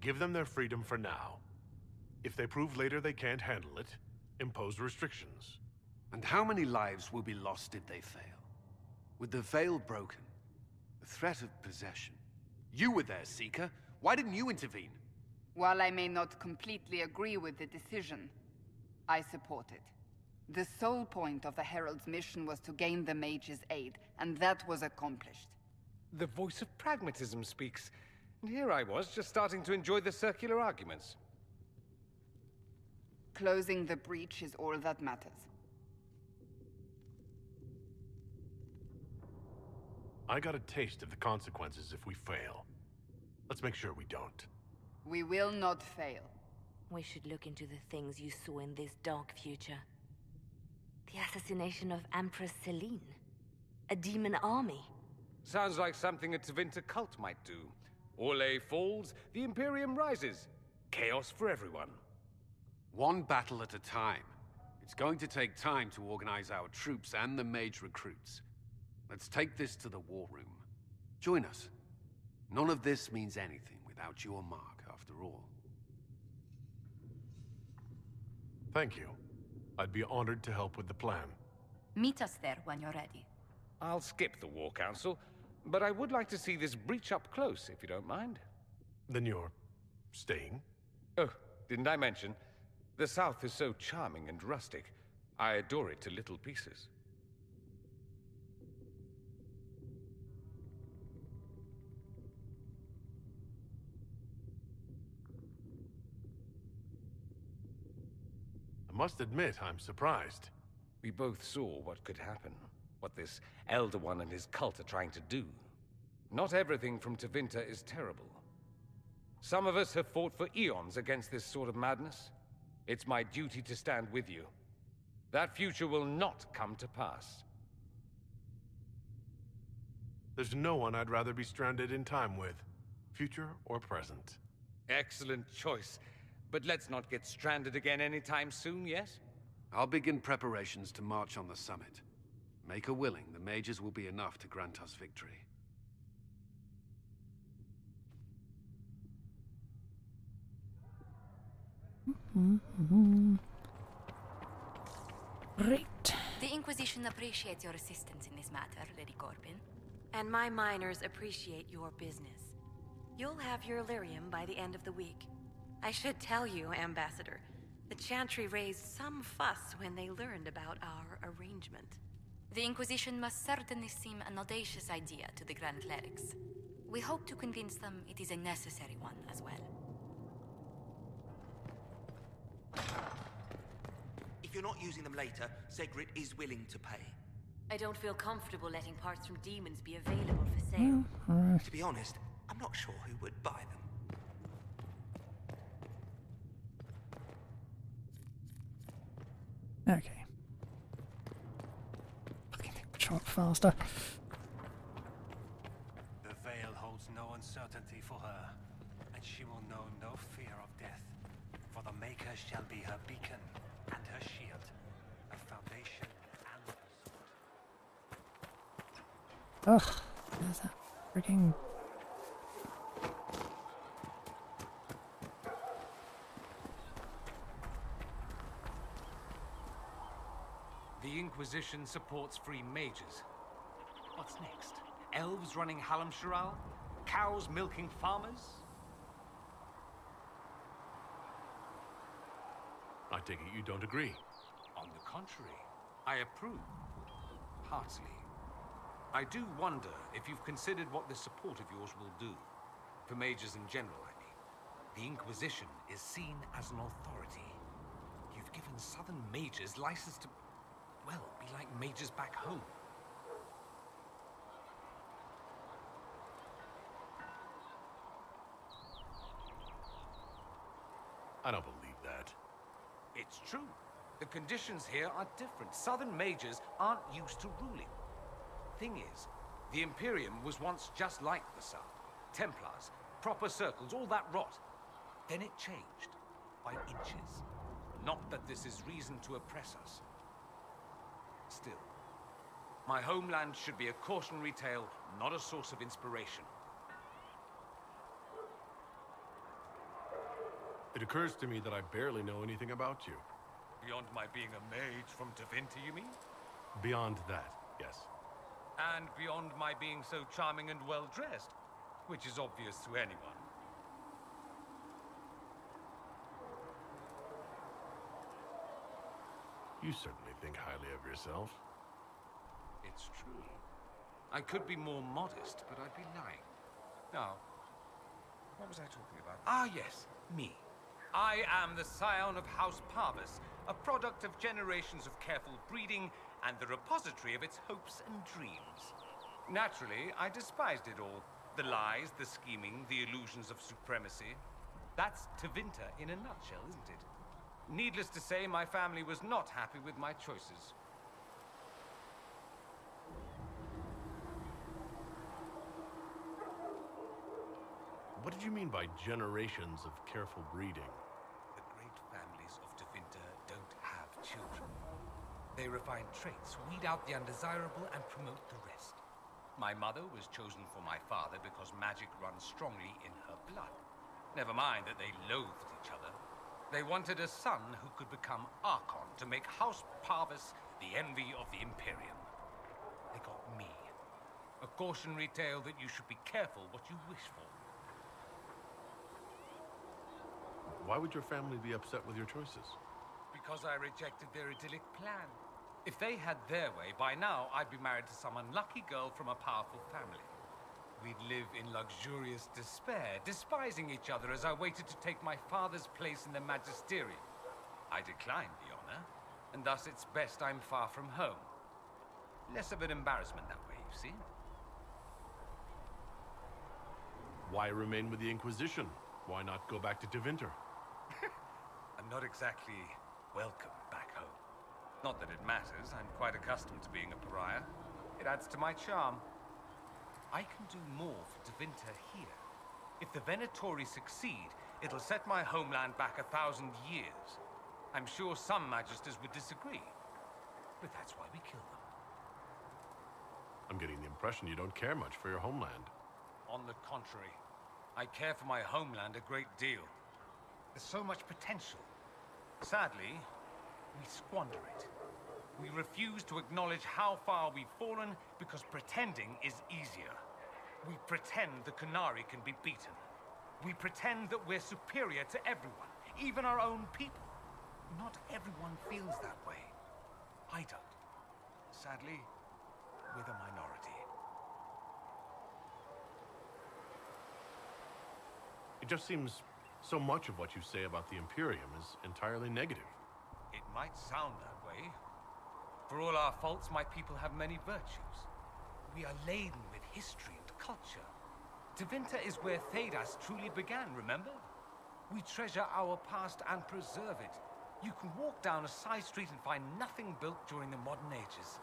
Give them their freedom for now. If they prove later they can't handle it, impose restrictions.
And how many lives will be lost if they fail? With the veil broken, the threat of possession. You were there, Seeker. Why didn't you intervene?
While I may not completely agree with the decision, I support it. The sole point of the Herald's mission was to gain the mage's aid, and that was accomplished.
The voice of pragmatism speaks. And here I was, just starting to enjoy the circular arguments.
Closing the breach is all that matters.
I got a taste of the consequences if we fail. Let's make sure we don't.
We will not fail.
We should look into the things you saw in this dark future. The assassination of Empress Celine. A demon army.
Sounds like something a Tevinter cult might do. Orlais falls, the Imperium rises. Chaos for everyone.
One battle at a time. It's going to take time to organize our troops and the mage recruits. Let's take this to the war room. Join us. None of this means anything without your mark, after all.
Thank you. I'd be honored to help with the plan.
Meet us there when you're ready.
I'll skip the War Council, but I would like to see this breach up close, if you don't mind.
Then you're staying?
Oh, didn't I mention? The South is so charming and rustic. I adore it to little pieces.
I must admit, I'm surprised.
We both saw what could happen. What this Elder One and his cult are trying to do. Not everything from Tevinter is terrible. Some of us have fought for eons against this sort of madness. It's my duty to stand with you. That future will not come to pass.
There's no one I'd rather be stranded in time with, future or present.
Excellent choice. But let's not get stranded again anytime soon, yes?
I'll begin preparations to march on the summit. Make her willing, the mages will be enough to grant us victory.
Great.
The Inquisition appreciates your assistance in this matter, Lady Corbin.
And my miners appreciate your business. You'll have your Illyrium by the end of the week. I should tell you, Ambassador, the Chantry raised some fuss when they learned about our arrangement.
The Inquisition must certainly seem an audacious idea to the Grand Clerics. We hope to convince them it is a necessary one as well.
If you're not using them later, Segrit is willing to pay.
I don't feel comfortable letting parts from demons be available for sale.
To be honest, I'm not sure who would buy them.
Okay. Fucking chop faster.
The veil holds no uncertainty for her, and she will know no fear of death. For the Maker shall be her beacon and her shield, her foundation and her sword.
Ugh. There's that freaking.
The Inquisition supports free mages. What's next? Elves running Halamsharal? Cows milking farmers?
I take it you don't agree.
On the contrary, I approve. Heartily. I do wonder if you've considered what this support of yours will do. For mages in general, I mean. The Inquisition is seen as an authority. You've given Southern mages license to, well, be like mages back home.
I don't believe that.
It's true. The conditions here are different. Southern mages aren't used to ruling. Thing is, the Imperium was once just like the South. Templars, proper circles, all that rot. Then it changed. By inches. Not that this is reason to oppress us. Still, my homeland should be a cautionary tale, not a source of inspiration.
It occurs to me that I barely know anything about you.
Beyond my being a mage from Tevinter, you mean?
Beyond that, yes.
And beyond my being so charming and well-dressed, which is obvious to anyone.
You certainly think highly of yourself.
It's true. I could be more modest, but I'd be lying. Now, what was I talking about? Ah, yes, me. I am the scion of House Parvis, a product of generations of careful breeding and the repository of its hopes and dreams. Naturally, I despised it all. The lies, the scheming, the illusions of supremacy. That's Tevinter in a nutshell, isn't it? Needless to say, my family was not happy with my choices.
What did you mean by generations of careful breeding?
The great families of Tevinter don't have children. They refine traits, weed out the undesirable, and promote the rest. My mother was chosen for my father because magic runs strongly in her blood. Never mind that they loathed each other. They wanted a son who could become Archon to make House Parvis the envy of the Imperium. They got me. A cautionary tale that you should be careful what you wish for.
Why would your family be upset with your choices?
Because I rejected their idyllic plan. If they had their way, by now I'd be married to some unlucky girl from a powerful family. We'd live in luxurious despair, despising each other as I waited to take my father's place in the magisterium. I declined the honor, and thus it's best I'm far from home. Less of an embarrassment that way, you see?
Why remain with the Inquisition? Why not go back to Tevinter?
I'm not exactly welcome back home. Not that it matters, I'm quite accustomed to being a pariah. It adds to my charm. I can do more for Tevinter here. If the Venatori succeed, it'll set my homeland back 1,000 years. I'm sure some magisters would disagree, but that's why we kill them.
I'm getting the impression you don't care much for your homeland.
On the contrary, I care for my homeland a great deal. There's so much potential. Sadly, we squander it. We refuse to acknowledge how far we've fallen because pretending is easier. We pretend the Qunari can be beaten. We pretend that we're superior to everyone, even our own people. Not everyone feels that way. I don't. Sadly, we're the minority.
It just seems so much of what you say about the Imperium is entirely negative.
It might sound that way. For all our faults, my people have many virtues. We are laden with history and culture. Tevinter is where Thedas truly began, remember? We treasure our past and preserve it. You can walk down a side street and find nothing built during the modern ages.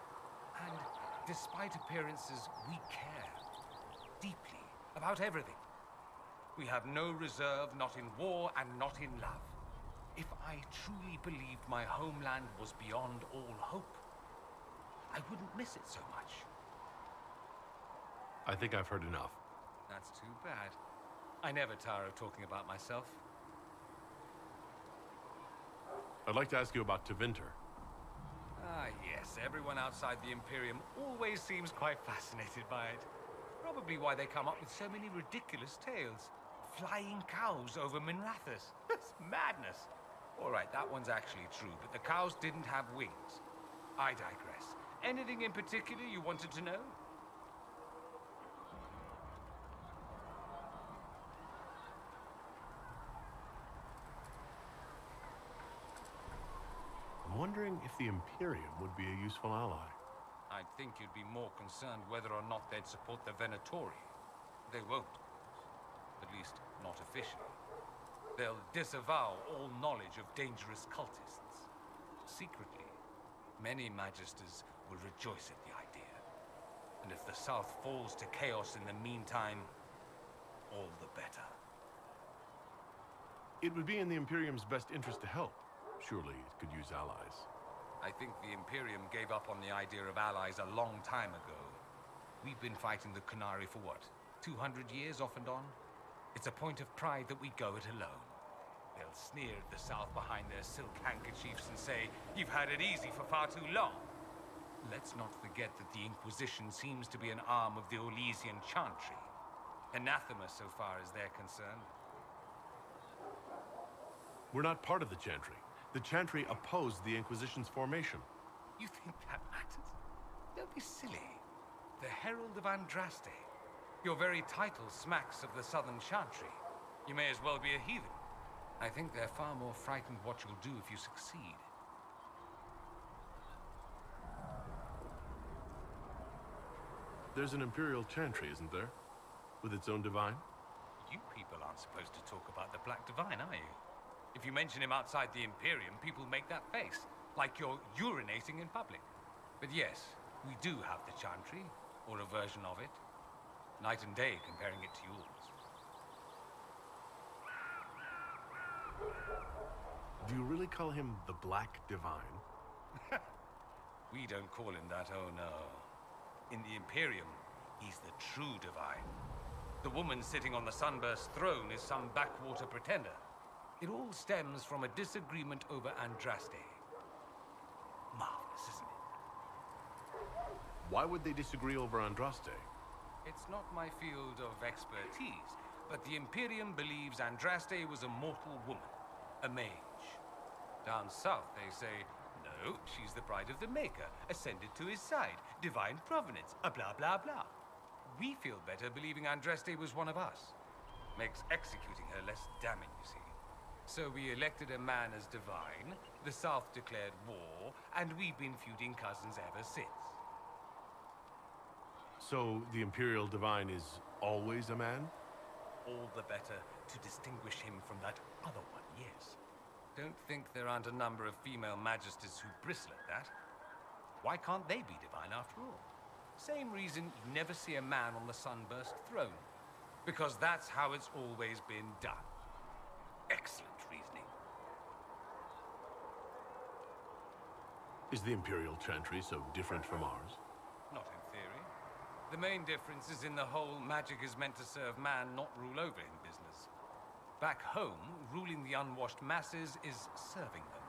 And despite appearances, we care deeply about everything. We have no reserve, not in war and not in love. If I truly believed my homeland was beyond all hope, I wouldn't miss it so much.
I think I've heard enough.
That's too bad. I never tire of talking about myself.
I'd like to ask you about Tevinter.
Ah, yes. Everyone outside the Imperium always seems quite fascinated by it. Probably why they come up with so many ridiculous tales. Flying cows over Minrathous. That's madness. All right, that one's actually true, but the cows didn't have wings. I digress. Anything in particular you wanted to know?
I'm wondering if the Imperium would be a useful ally.
I'd think you'd be more concerned whether or not they'd support the Venatori. They won't. At least, not officially. They'll disavow all knowledge of dangerous cultists. Secretly, many magisters will rejoice at the idea. And if the South falls to chaos in the meantime, all the better.
It would be in the Imperium's best interest to help. Surely it could use allies.
I think the Imperium gave up on the idea of allies a long time ago. We've been fighting the Qunari for what, 200 years off and on? It's a point of pride that we go it alone. They'll sneer at the South behind their silk handkerchiefs and say, "You've had it easy for far too long." Let's not forget that the Inquisition seems to be an arm of the Orlesian Chantry. Anathema so far as they're concerned.
We're not part of the Chantry. The Chantry opposed the Inquisition's formation.
You think that matters? Don't be silly. The Herald of Andraste. Your very title smacks of the Southern Chantry. You may as well be a heathen. I think they're far more frightened what you'll do if you succeed.
There's an Imperial Chantry, isn't there? With its own divine?
You people aren't supposed to talk about the Black Divine, are you? If you mention him outside the Imperium, people make that face, like you're urinating in public. But yes, we do have the Chantry, or a version of it. Night and day comparing it to yours.
Do you really call him the Black Divine?
We don't call him that, oh no. In the Imperium, he's the true divine. The woman sitting on the Sunburst throne is some backwater pretender. It all stems from a disagreement over Andraste. Marvelous, isn't it?
Why would they disagree over Andraste?
It's not my field of expertise, but the Imperium believes Andraste was a mortal woman, a mage. Down south, they say, no, she's the bride of the Maker, ascended to his side, divine provenance, a blah blah blah. We feel better believing Andraste was one of us. Makes executing her less damning, you see. So we elected a man as divine, the South declared war, and we've been feuding cousins ever since.
So the Imperial Divine is always a man?
All the better to distinguish him from that other one, yes. Don't think there aren't a number of female magisters who bristle at that. Why can't they be divine after all? Same reason you never see a man on the Sunburst throne. Because that's how it's always been done. Excellent reasoning.
Is the Imperial Chantry so different from ours?
Not in theory. The main difference is in the whole magic is meant to serve man, not rule over him business. Back home, ruling the unwashed masses is serving them,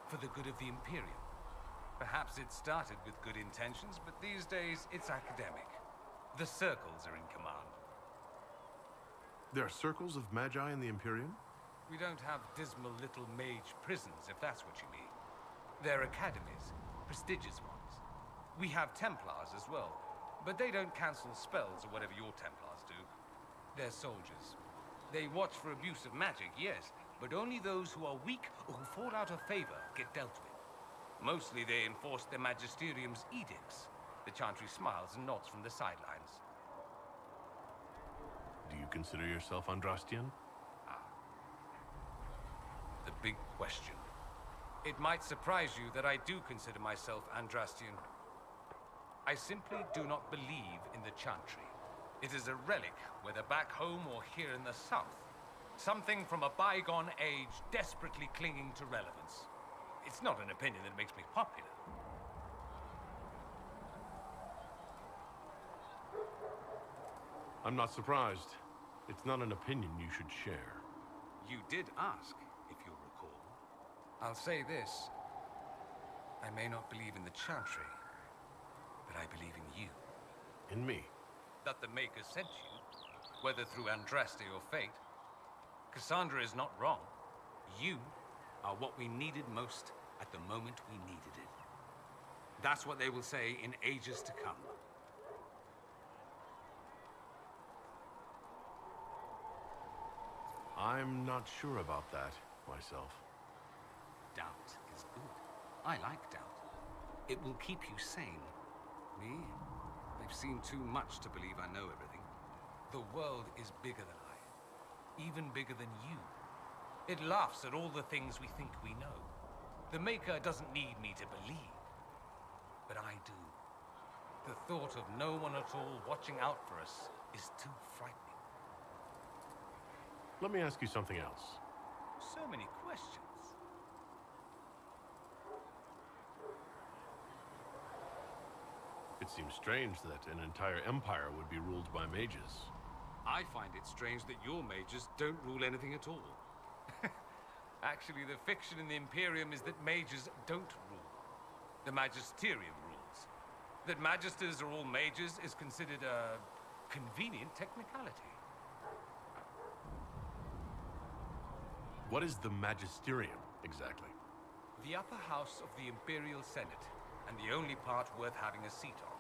for the good of the Imperium. Perhaps it started with good intentions, but these days it's academic. The circles are in command.
There are circles of magi in the Imperium?
We don't have dismal little mage prisons, if that's what you mean. They're academies, prestigious ones. We have Templars as well, but they don't cancel spells or whatever your Templars do. They're soldiers. They watch for abuse of magic, yes, but only those who are weak or who fall out of favor get dealt with. Mostly they enforce their magisterium's edicts. The Chantry smiles and nods from the sidelines.
Do you consider yourself Andrastian?
The big question. It might surprise you that I do consider myself Andrastian. I simply do not believe in the Chantry. It is a relic, whether back home or here in the south. Something from a bygone age desperately clinging to relevance. It's not an opinion that makes me popular.
I'm not surprised. It's not an opinion you should share.
You did ask, if you'll recall. I'll say this. I may not believe in the Chantry, but I believe in you.
In me?
That the Maker sent you, whether through Andraste or fate. Cassandra is not wrong. You are what we needed most at the moment we needed it. That's what they will say in ages to come.
I'm not sure about that, myself.
Doubt is good. I like doubt. It will keep you sane. Me? I've seen too much to believe I know everything. The world is bigger than I. Even bigger than you. It laughs at all the things we think we know. The Maker doesn't need me to believe. But I do. The thought of no one at all watching out for us is too frightening.
Let me ask you something else.
So many questions.
It seems strange that an entire empire would be ruled by mages.
I find it strange that your mages don't rule anything at all. Actually, the fiction in the Imperium is that mages don't rule. The Magisterium rules. That magisters are all mages is considered a convenient technicality.
What is the Magisterium, exactly?
The upper house of the Imperial Senate, and the only part worth having a seat on.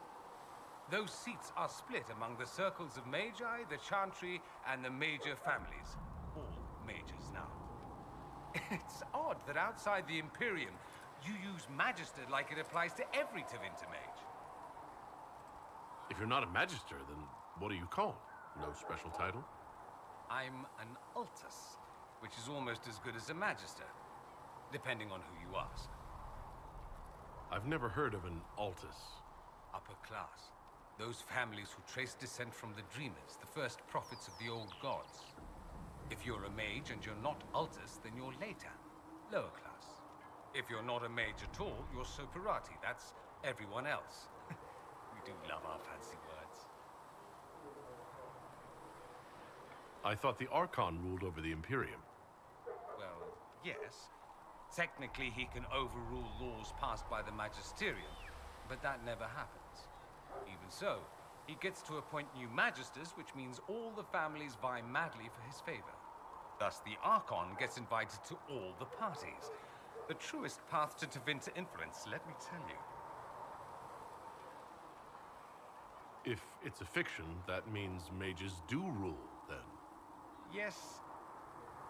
Those seats are split among the circles of Magi, the Chantry, and the major families. All mages now. It's odd that outside the Imperium, you use Magister like it applies to every Tevinter mage.
If you're not a Magister, then what are you called? No special title?
I'm an Altus, which is almost as good as a Magister, depending on who you ask.
I've never heard of an Altus.
Upper class. Those families who trace descent from the Dreamers, the first prophets of the old gods. If you're a mage and you're not Altus, then you're later, lower class. If you're not a mage at all, you're Soperati. That's everyone else. We do love our fancy words.
I thought the Archon ruled over the Imperium.
Well, yes. Technically, he can overrule laws passed by the Magisterium, but that never happens. Even so, he gets to appoint new Magisters, which means all the families vie madly for his favor. Thus, the Archon gets invited to all the parties. The truest path to Tevinter influence, let me tell you.
If it's a fiction, that means mages do rule, then.
Yes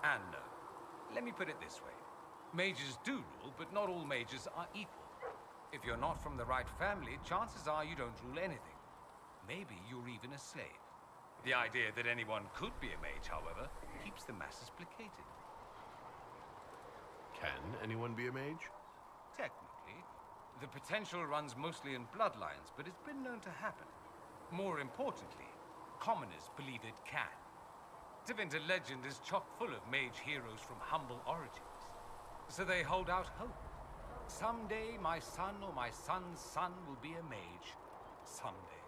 and no. Let me put it this way. Mages do rule, but not all mages are equal. If you're not from the right family, chances are you don't rule anything. Maybe you're even a slave. The idea that anyone could be a mage, however, keeps the masses placated.
Can anyone be a mage?
Technically. The potential runs mostly in bloodlines, but it's been known to happen. More importantly, commoners believe it can. Tevinter legend is chock full of mage heroes from humble origins. So they hold out hope. Someday my son or my son's son will be a mage. Someday.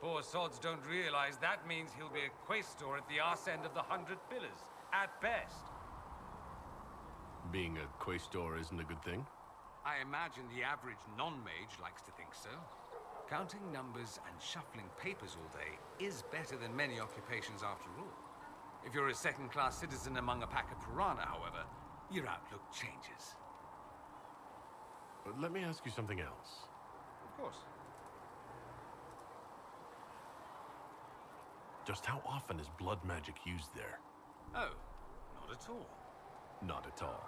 Poor sods don't realize that means he'll be a quaestor at the arse end of the 100 Pillars, at best.
Being a quaestor isn't a good thing?
I imagine the average non-mage likes to think so. Counting numbers and shuffling papers all day is better than many occupations after all. If you're a second-class citizen among a pack of piranha, however, your outlook changes.
But let me ask you something else.
Of course.
Just how often is blood magic used there?
Oh, not at all.
Not at all.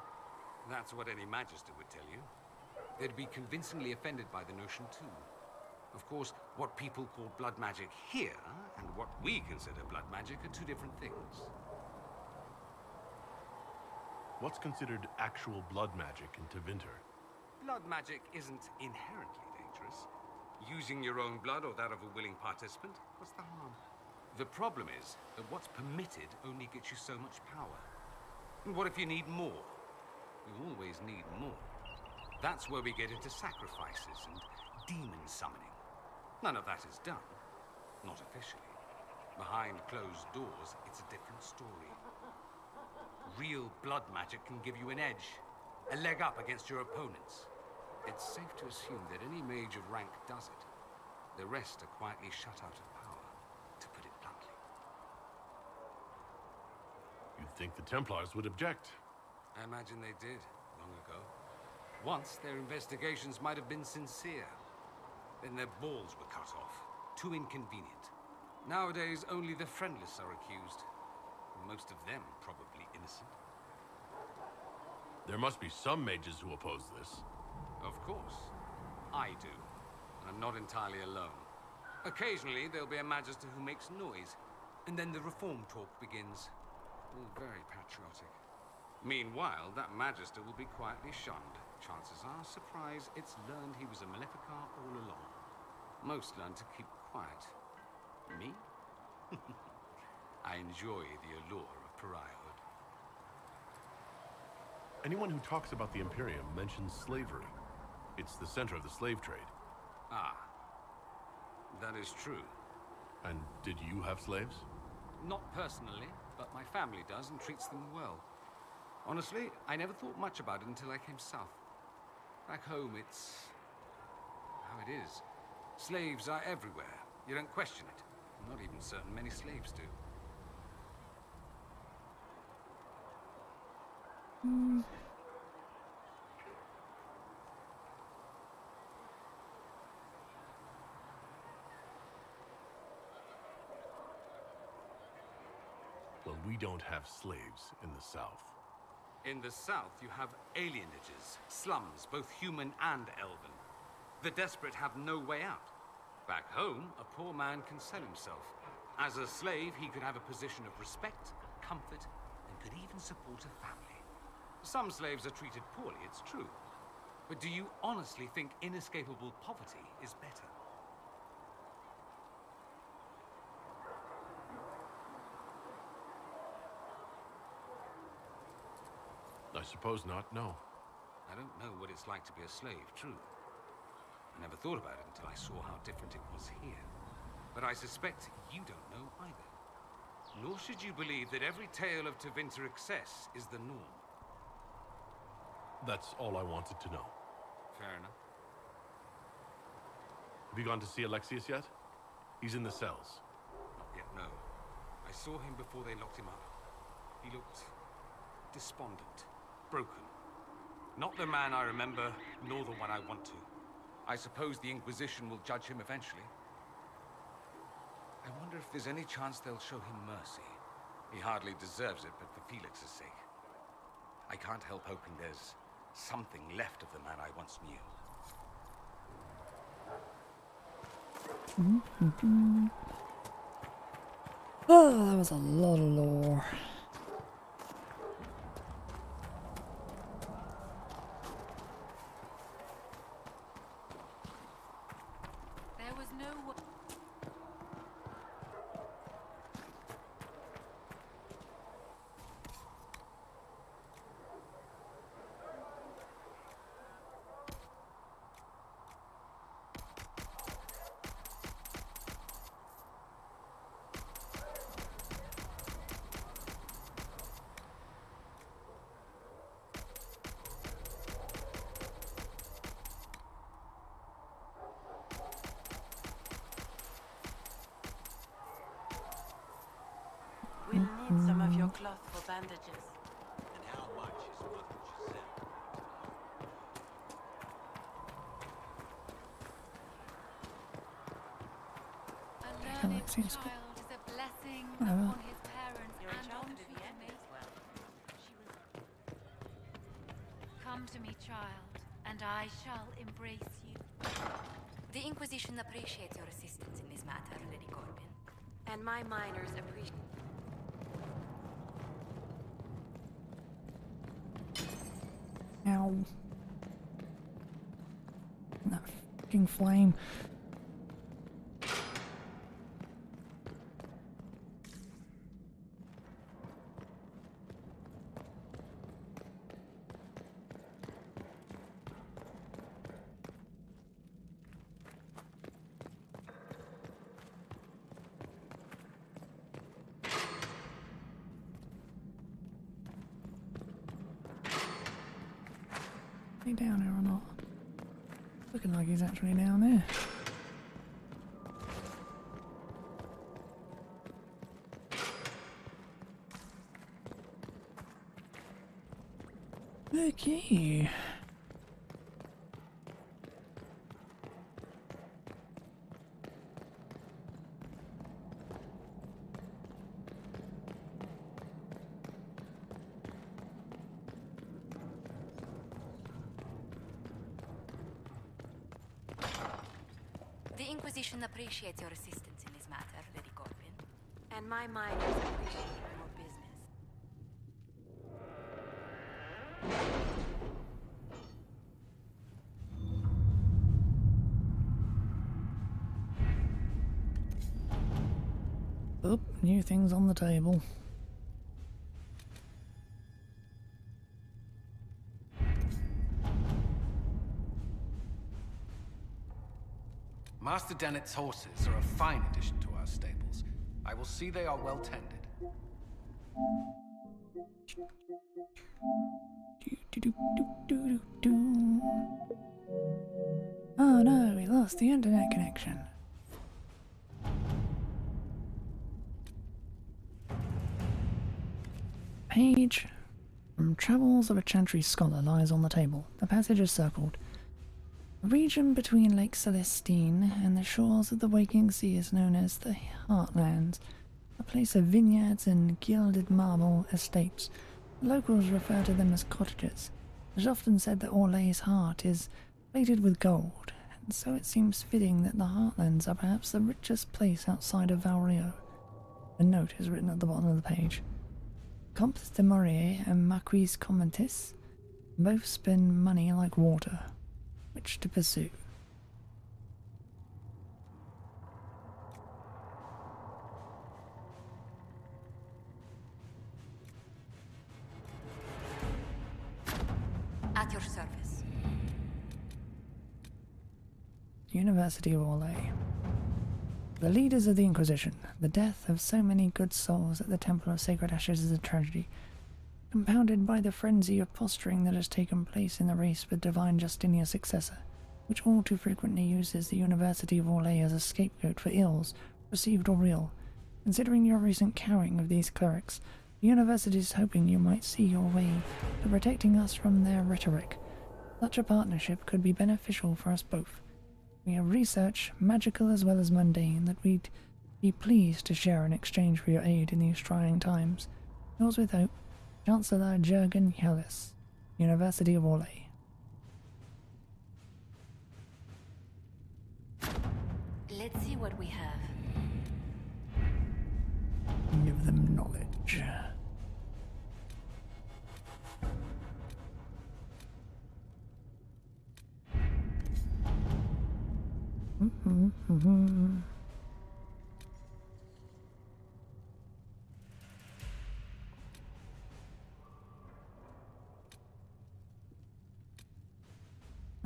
That's what any Magister would tell you. They'd be convincingly offended by the notion too. Of course, what people call blood magic here, and what we consider blood magic, are two different things.
What's considered actual blood magic in Tevinter?
Blood magic isn't inherently dangerous. Using your own blood or that of a willing participant, what's the harm? The problem is that what's permitted only gets you so much power. And what if you need more? You always need more. That's where we get into sacrifices and demon summoning. None of that is done. Not officially. Behind closed doors, it's a different story. Real blood magic can give you an edge, a leg up against your opponents. It's safe to assume that any mage of rank does it. The rest are quietly shut out of power, to put it bluntly.
You'd think the Templars would object.
I imagine they did, long ago. Once, their investigations might have been sincere. Then their balls were cut off. Too inconvenient. Nowadays, only the friendless are accused. Most of them probably innocent.
There must be some mages who oppose this.
Of course. I do. And I'm not entirely alone. Occasionally, there'll be a Magister who makes noise. And then the reform talk begins. All very patriotic. Meanwhile, that Magister will be quietly shunned. Chances are, surprise, it's learned he was a Maleficar all along. Most learn to keep quiet. Me? I enjoy the allure of pariahhood.
Anyone who talks about the Imperium mentions slavery. It's the center of the slave trade.
Ah. That is true.
And did you have slaves?
Not personally, but my family does and treats them well. Honestly, I never thought much about it until I came south. Back home, it's how it is. Slaves are everywhere. You don't question it. I'm not even certain many slaves do.
Well, we don't have slaves in the South.
In the south, you have alienages, slums, both human and elven. The desperate have no way out. Back home, a poor man can sell himself. As a slave, he could have a position of respect, comfort, and could even support a family. Some slaves are treated poorly, it's true. But do you honestly think inescapable poverty is better?
I suppose not, no.
I don't know what it's like to be a slave, true. I never thought about it until I saw how different it was here. But I suspect you don't know either. Nor should you believe that every tale of Tevinter excess is the norm.
That's all I wanted to know.
Fair enough.
Have you gone to see Alexius yet? He's in the cells.
Not yet, no. I saw him before they locked him up. He looked despondent, broken. Not the man I remember, nor the one I want to. I suppose the Inquisition will judge him eventually. I wonder if there's any chance they'll show him mercy. He hardly deserves it, but for Felix's sake. I can't help hoping there's something left of the man I once knew.
Oh, that was a lot of lore.
There was no
We'll need some of your cloth for bandages.
And how much is Mother Giselle?
A learned child is a blessing
Whatever.
upon his parents
You're a
and
child
on
of
to
the
the
end
mate.
as well.
Come to me, child, and I shall embrace you. The Inquisition appreciates your assistance in this matter, Lady Corbin.
And my miners appreciate.
Ow. That fucking flame. Is he down there or not? Looking like he's actually down there. Okay.
The Inquisition appreciates your assistance in this matter, Lady Corbin.
And my miners appreciate your business.
Oh, new things on the table.
Master Dennett's horses are a fine addition to our stables. I will see they are well tended.
Oh no, we lost the internet connection. Page from Travels of a Chantry Scholar lies on the table. The passage is circled. The region between Lake Celestine and the shores of the Waking Sea is known as the Heartlands, a place of vineyards and gilded marble estates. The locals refer to them as cottages. It is often said that Orlay's heart is plated with gold, and so it seems fitting that the Heartlands are perhaps the richest place outside of Valrio. A note is written at the bottom of the page. Comtes de Maurier and Marquis Commentis both spend money like water. Which to pursue?
At your service.
University of Orlais. The leaders of the Inquisition. The death of so many good souls at the Temple of Sacred Ashes is a tragedy, compounded by the frenzy of posturing that has taken place in the race with Divine Justinian's successor, which all too frequently uses the University of Orlais as a scapegoat for ills, perceived or real. Considering your recent cowing of these clerics, the university is hoping you might see your way to protecting us from their rhetoric. Such a partnership could be beneficial for us both. We have research, magical as well as mundane, that we'd be pleased to share in exchange for your aid in these trying times. Yours with hope, Chancellor Jurgen Hellis, University of Orlais.
Let's see what we have.
Give them knowledge.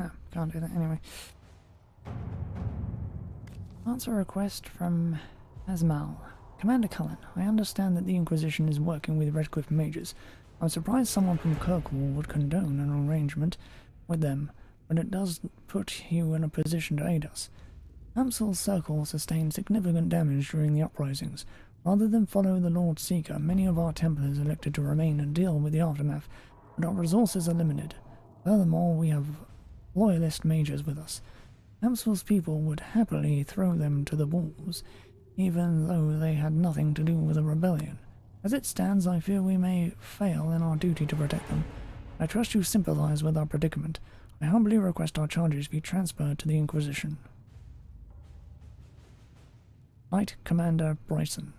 Oh, can't do that anyway. Answer a request from Asmal. Commander Cullen, I understand that the Inquisition is working with Redcliffe mages. I'm surprised someone from Kirkwall would condone an arrangement with them, but it does put you in a position to aid us. Amsel's Circle sustained significant damage during the uprisings. Rather than follow the Lord Seeker, many of our Templars elected to remain and deal with the aftermath, but our resources are limited. Furthermore, we have loyalist mages with us. Amsel's people would happily throw them to the wolves, even though they had nothing to do with the rebellion. As it stands, I fear we may fail in our duty to protect them. I trust you sympathize with our predicament. I humbly request our charges be transferred to the Inquisition. Knight Commander Bryson.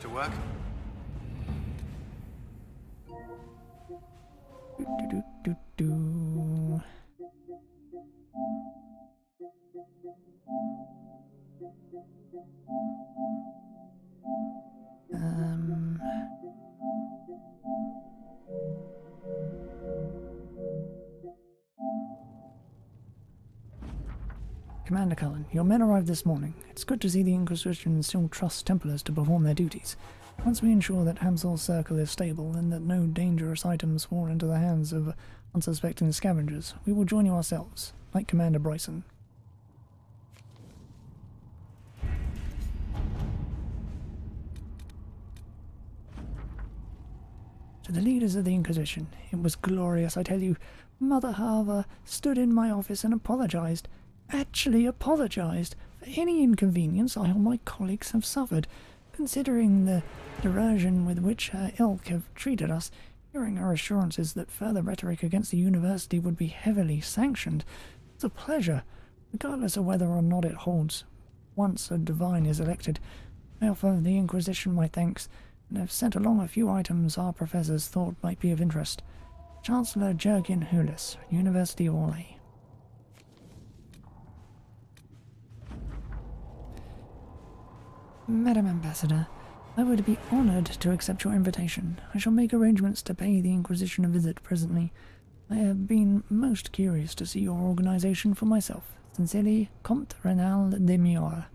To work?
Commander Cullen, your men arrived this morning. It's good to see the Inquisition still trusts Templars to perform their duties. Once we ensure that Hamsel's Circle is stable and that no dangerous items fall into the hands of unsuspecting scavengers, we will join you ourselves, like Commander Bryson. To the leaders of the Inquisition, it was glorious, I tell you. Mother Harver stood in my office and apologized. Actually apologized for any inconvenience I or my colleagues have suffered. Considering the derision with which her ilk have treated us, hearing her assurances that further rhetoric against the university would be heavily sanctioned, it's a pleasure, regardless of whether or not it holds. Once a divine is elected, I offer the Inquisition my thanks, and have sent along a few items our professors thought might be of interest. Chancellor Jurgen Hulis, University of Orlais. Madam Ambassador, I would be honored to accept your invitation. I shall make arrangements to pay the Inquisition a visit presently. I have been most curious to see your organization for myself. Sincerely, Comte Renal de Mior.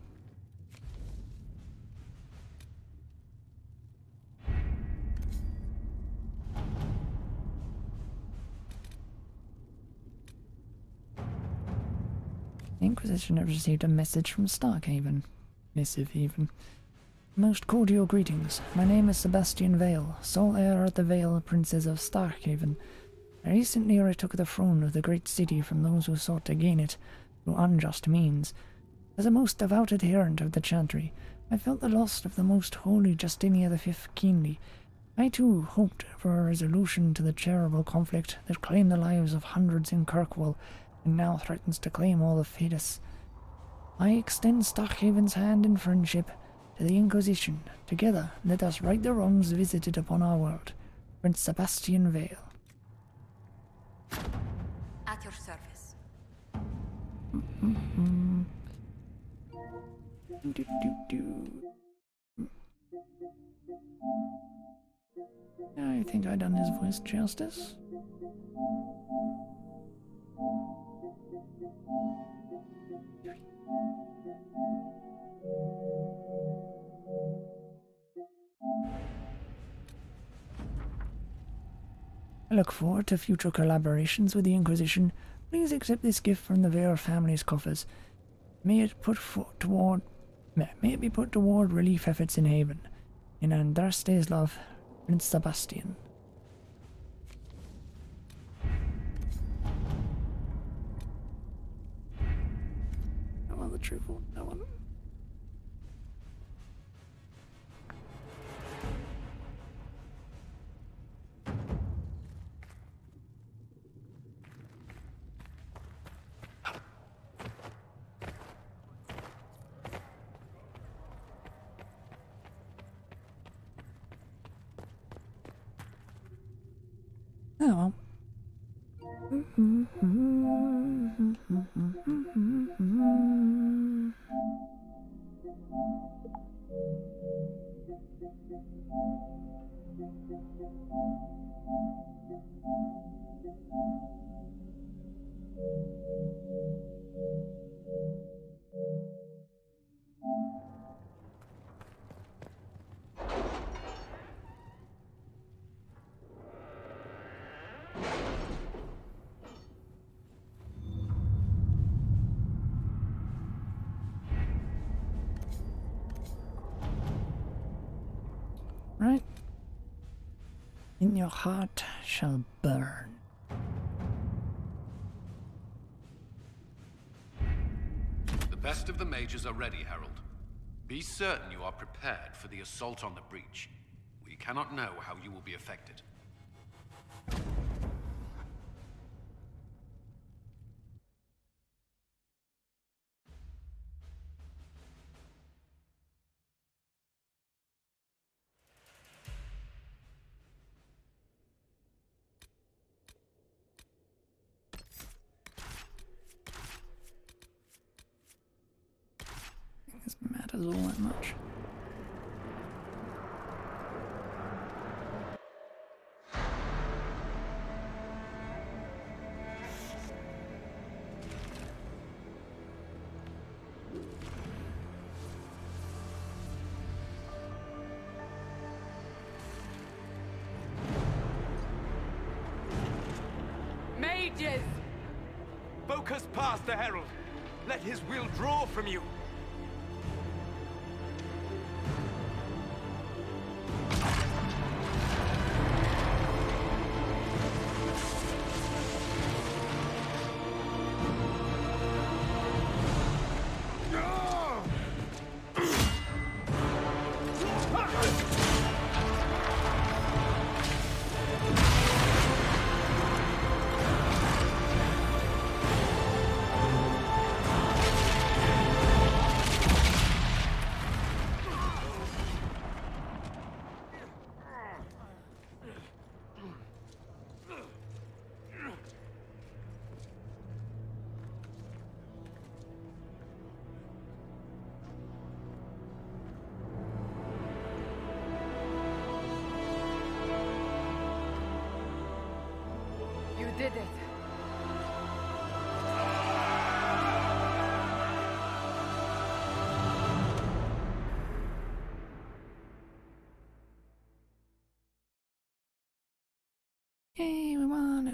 The Inquisition has received a message from Starkhaven. Missive, even. Most cordial greetings. My name is Sebastian Vale, sole heir of the Vale Princes of Starkhaven. I recently retook the throne of the great city from those who sought to gain it through unjust means. As a most devout adherent of the Chantry, I felt the loss of the most holy Justinia V keenly. I too hoped for a resolution to the terrible conflict that claimed the lives of hundreds in Kirkwall and now threatens to claim all of Thedas. I extend Starkhaven's hand in friendship to the Inquisition. Together, let us right the wrongs visited upon our world. Prince Sebastian Vale.
At your service.
I think I done his voice justice. I look forward to future collaborations with the Inquisition. Please accept this gift from the Vale family's coffers. May it be put toward relief efforts in Haven. In Andraste's love, Prince Sebastian. I want the truthful. I want it. Oh well. Right? In your heart shall burn.
The best of the mages are ready, Herald. Be certain you are prepared for the assault on the breach. We cannot know how you will be affected.
This matters all that much.
Mages!
Focus past the Herald. Let his will draw from you.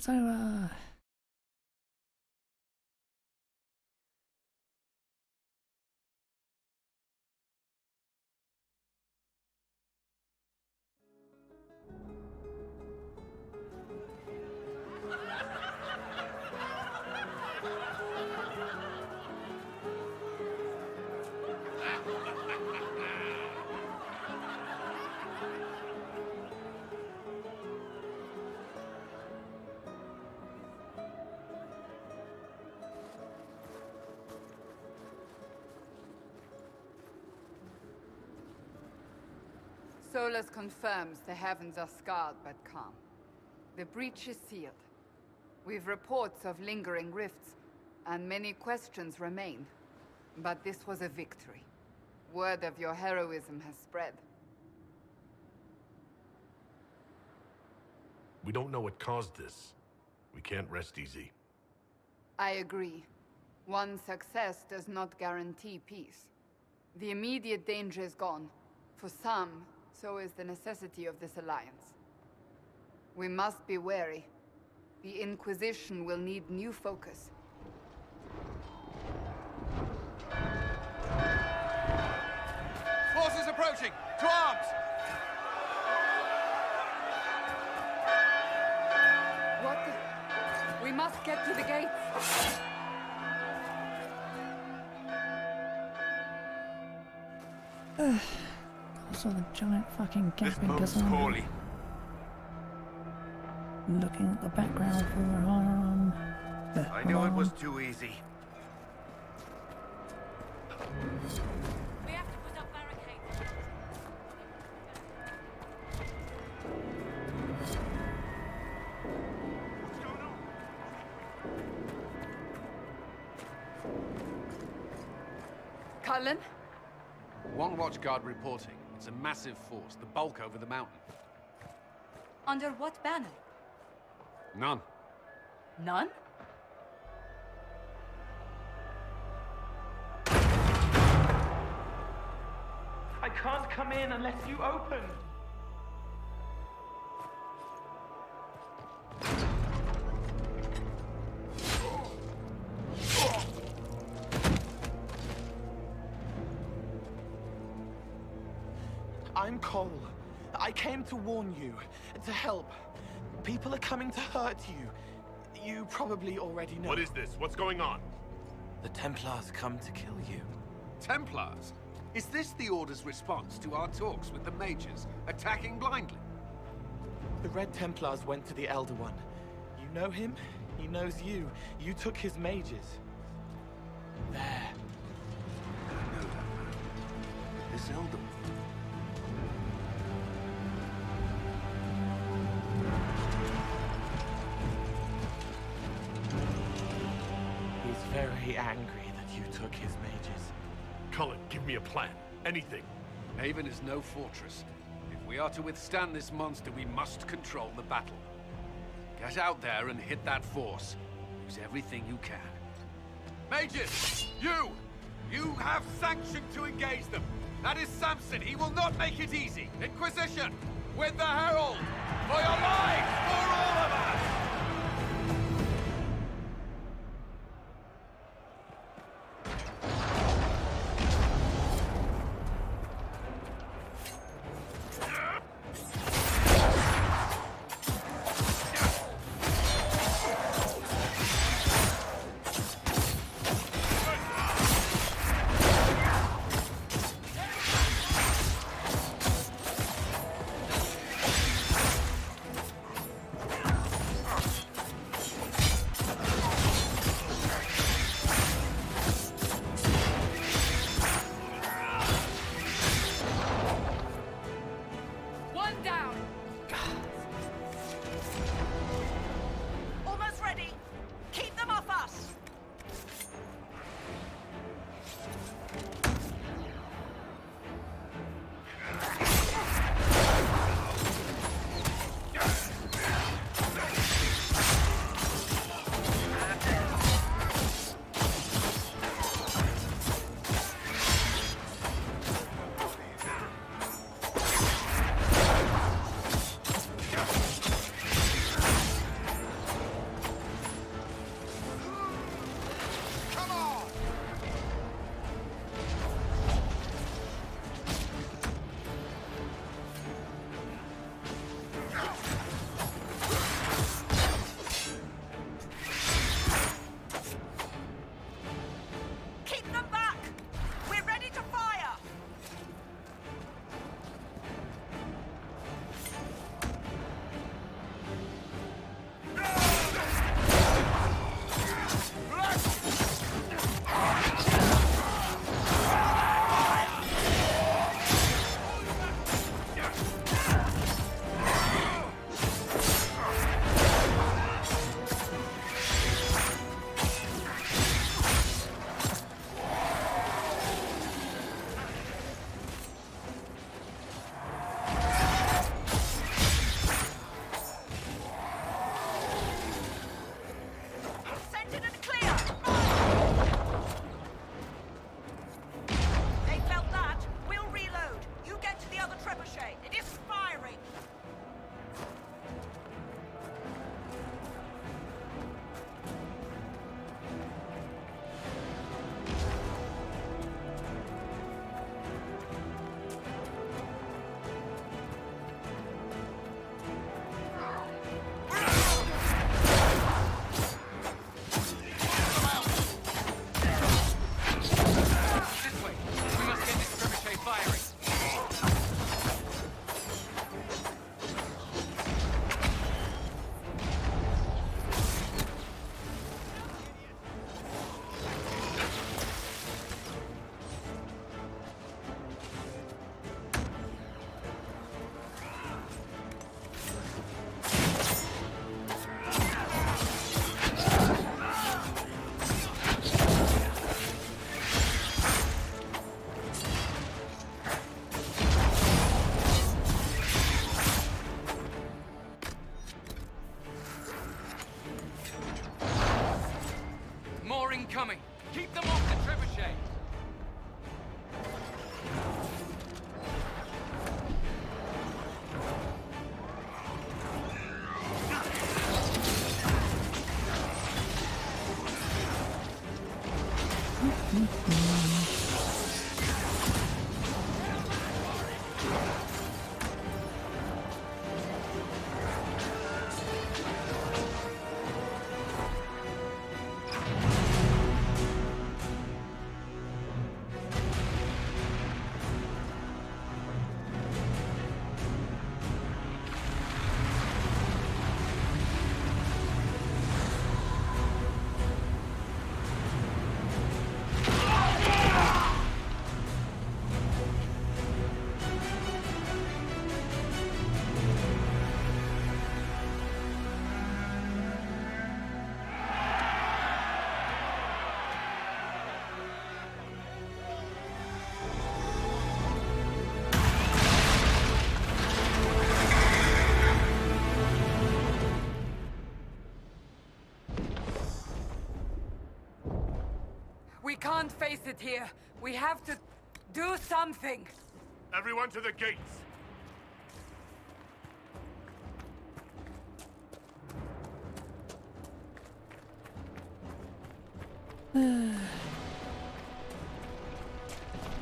Alright, so,
Solus confirms the heavens are scarred but calm. The breach is sealed. We've reports of lingering rifts, and many questions remain. But this was a victory. Word of your heroism has spread.
We don't know what caused this. We can't rest easy.
I agree. One success does not guarantee peace. The immediate danger is gone. For some, so is the necessity of this alliance. We must be wary. The Inquisition will need new focus.
Forces approaching! To arms!
What the... We must get to the gates!
Also the giant fucking gaping
boat's
design.
poorly.
Looking at the background for
I knew it was too easy.
We have to put up barricades.
Cullen?
One watchguard reporting. It's a massive force, the bulk over the mountain.
Under what banner?
None.
None?
I can't come in unless you open. I'm Cole. I came to warn you, to help. People are coming to hurt you. You probably already know.
What is this? What's going on?
The Templars come to kill you.
Templars? Is this the Order's response to our talks with the mages, attacking blindly?
The Red Templars went to the Elder One. You know him? He knows you. You took his mages. There.
I know that man. This Elder One.
He's very angry that you took his mages.
Cullen, give me a plan. Anything.
Haven is no fortress. If we are to withstand this monster, we must control the battle. Get out there and hit that force. Use everything you can. Mages! You! You have sanction to engage them! That is Samson! He will not make it easy! Inquisition! With the Herald! For your lives! For all of us!
Keep them off the trebuchet!
We can't face it here. We have to do something.
Everyone to the gates!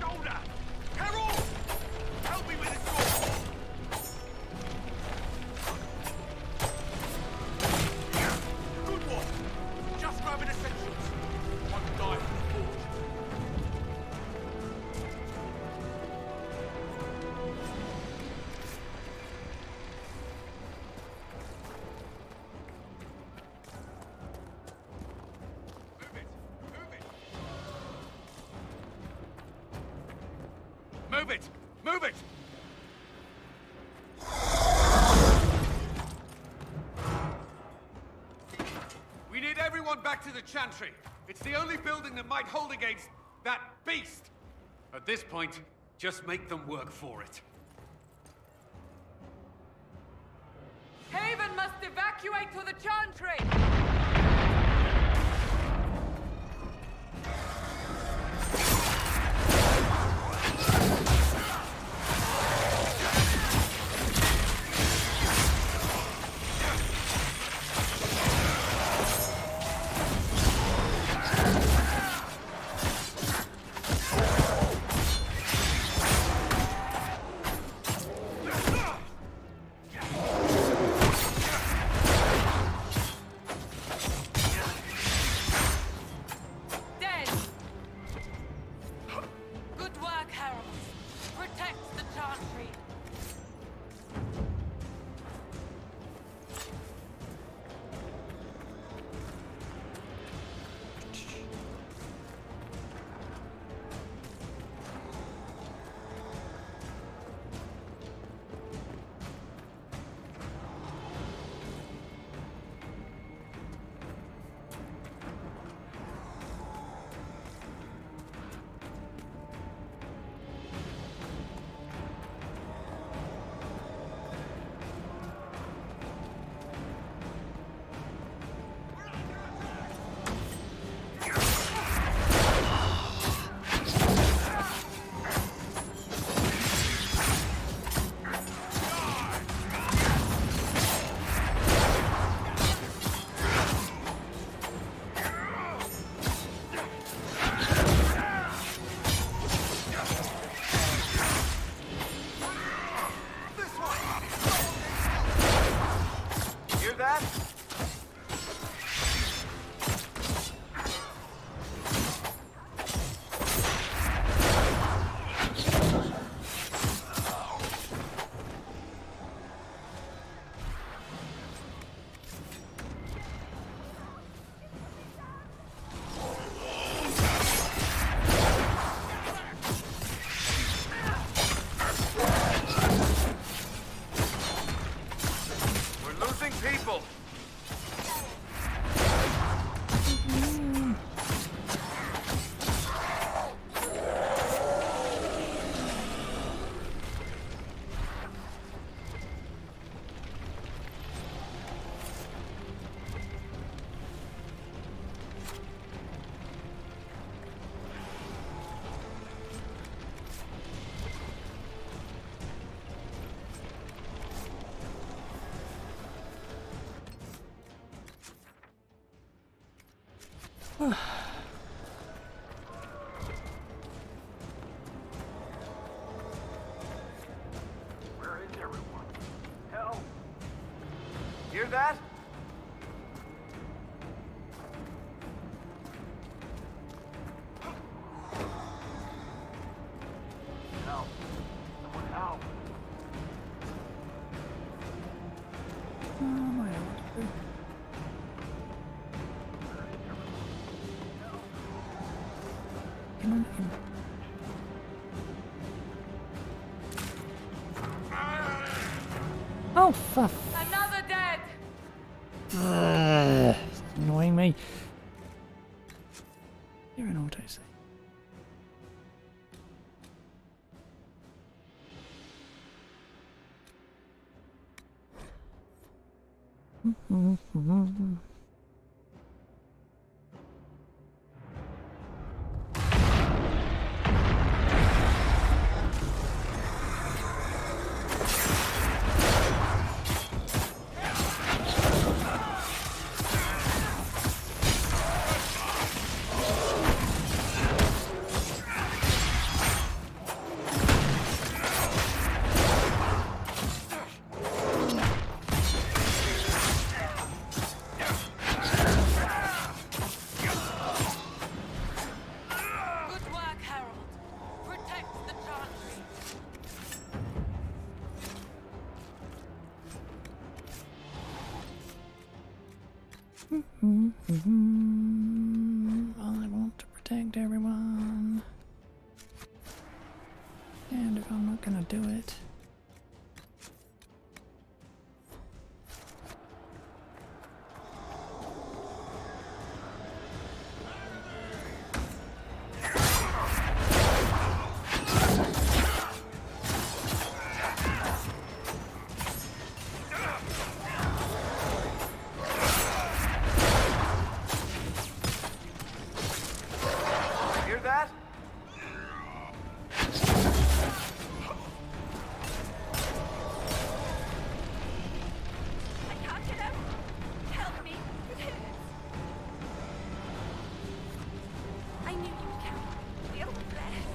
Shoulder! Herald! Help me with this door! Good one! Just grabbing essentials. One die for the forge. Move it! Move it!
We need everyone back to the Chantry. It's the only building that might hold against that beast. At this point, just make them work for it.
Haven must evacuate to the Chantry!
Where is everyone? Help! Hear that? Help! Someone help!
Oh my God. Come on, come on. Oh, fuck.
Another dead!
It's annoying me. You're an autosave.
Good work, Harold. Protect the Chantry.
I want to protect everyone. And if I'm not gonna do it,
Hear that?
I can't get out. Help me. I knew you'd come. Feel blessed.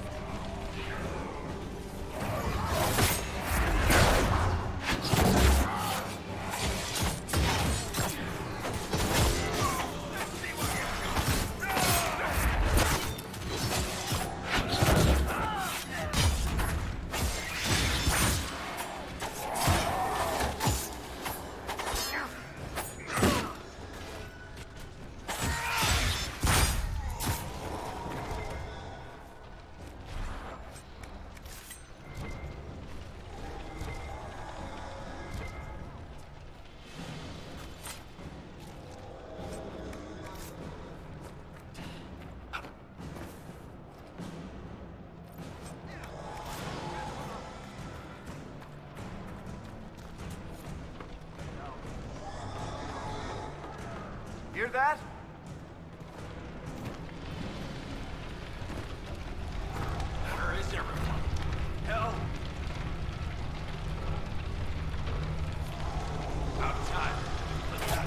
Hear that? Where is everyone? Help! Out of time. Let's out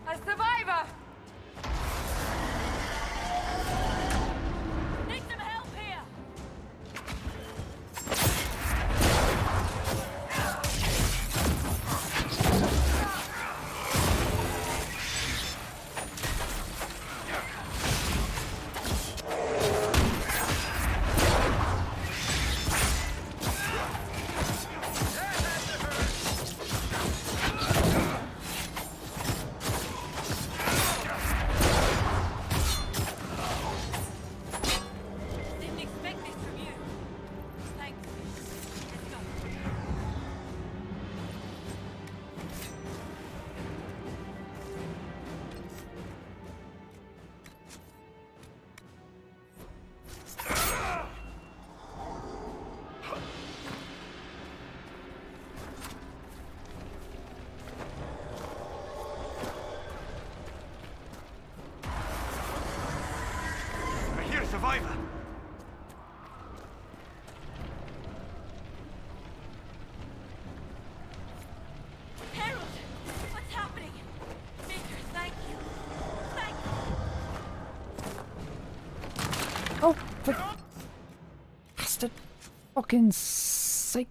A survivor! Need some help here!
survivor!
Harold! What's happening? Maker, thank you. Thank you.
Oh, for bastard fucking sake.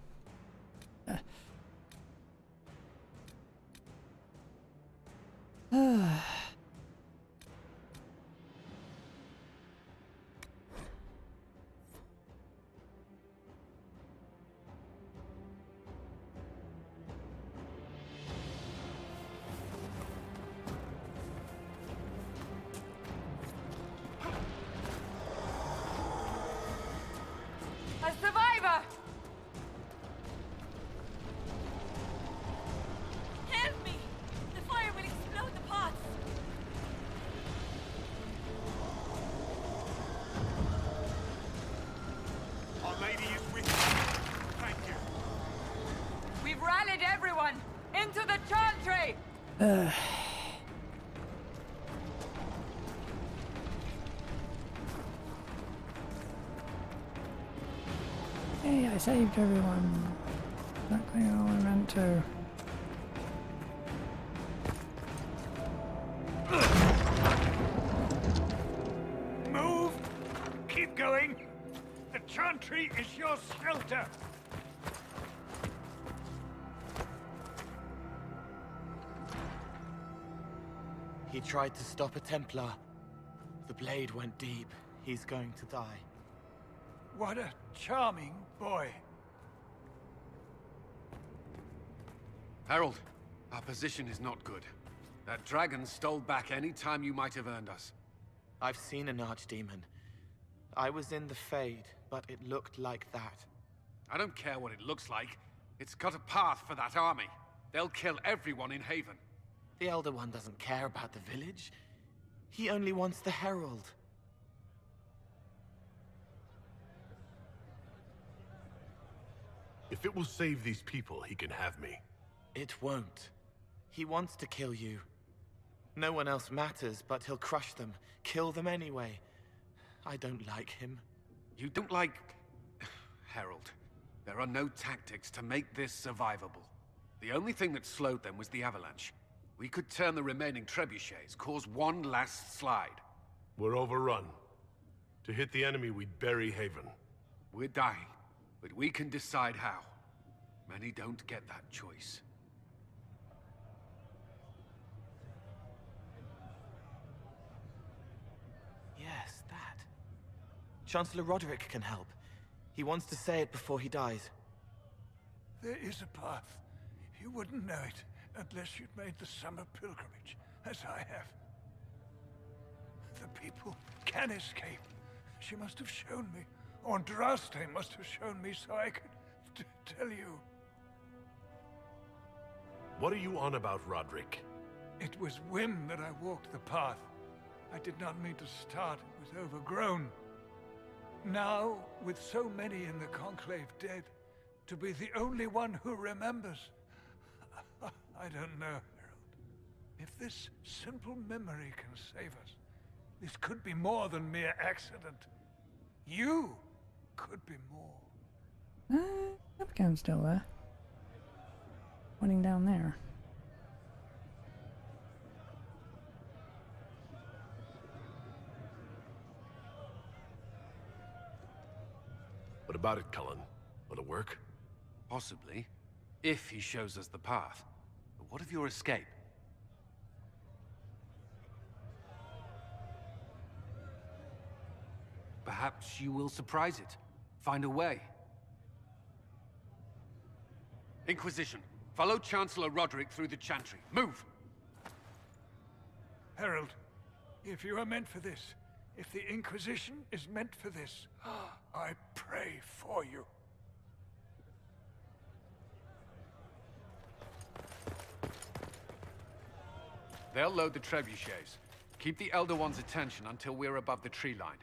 A survivor!
Help me! The fire will explode the pots!
Our Lady is with you. Thank you.
We've rallied everyone! Into the chantry!
Hey, I saved everyone. Exactly how I meant to.
Move! Keep going! The chantry is your shelter!
He tried to stop a Templar. The blade went deep. He's going to die.
What a charming boy.
Harold, our position is not good. That dragon stole back any time you might have earned us.
I've seen an archdemon. I was in the Fade, but it looked like that.
I don't care what it looks like. It's got a path for that army. They'll kill everyone in Haven.
The Elder One doesn't care about the village. He only wants the Herald.
If it will save these people, he can have me.
It won't. He wants to kill you. No one else matters, but he'll crush them, kill them anyway. I don't like him.
You don't like... Harold, there are no tactics to make this survivable. The only thing that slowed them was the avalanche. We could turn the remaining trebuchets, cause one last slide.
We're overrun. To hit the enemy, we'd bury Haven.
We're dying, but we can decide how. Many don't get that choice.
Yes, that. Chancellor Roderick can help. He wants to say it before he dies.
There is a path. You wouldn't know it unless you'd made the summer pilgrimage, as I have. The people can escape. She must have shown me. Or Andraste must have shown me so I could tell you.
What are you on about, Roderick?
It was whim that I walked the path. I did not mean to start. It was overgrown. Now, with so many in the Conclave dead, to be the only one who remembers... I don't know, Harold. If this simple memory can save us, this could be more than mere accident. You could be more.
Abigail's still there. Pointing down there.
What about it, Cullen? Will it work?
Possibly, if he shows us the path. But what of your escape? Perhaps you will surprise it. Find a way. Inquisition, follow Chancellor Roderick through the Chantry. Move!
Harold, if you are meant for this, if the Inquisition is meant for this, I pray for you.
They'll load the trebuchets. Keep the Elder One's attention until we're above the tree line.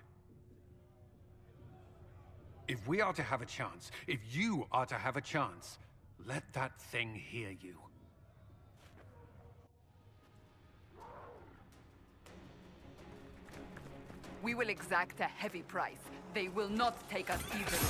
If we are to have a chance, if you are to have a chance, let that thing hear you.
We will exact a heavy price. They will not take us easily.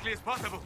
As possible.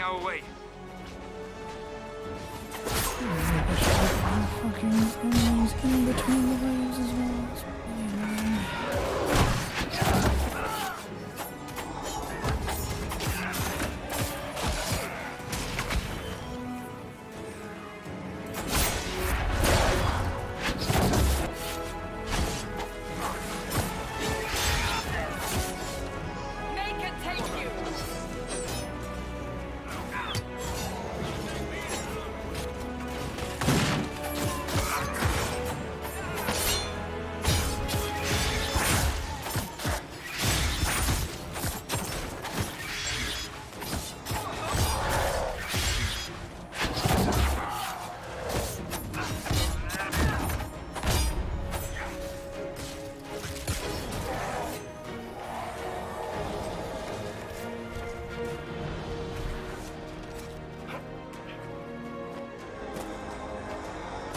our way.
Fucking enemies in between the waves as well. It's really annoying.
Make it take you!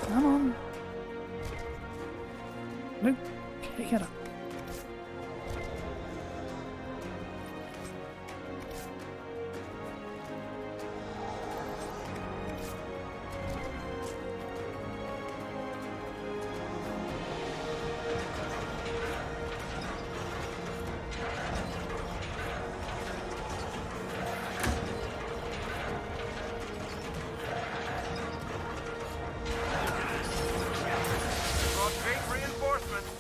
Come on. Luke, pick it up.
Brought great reinforcements.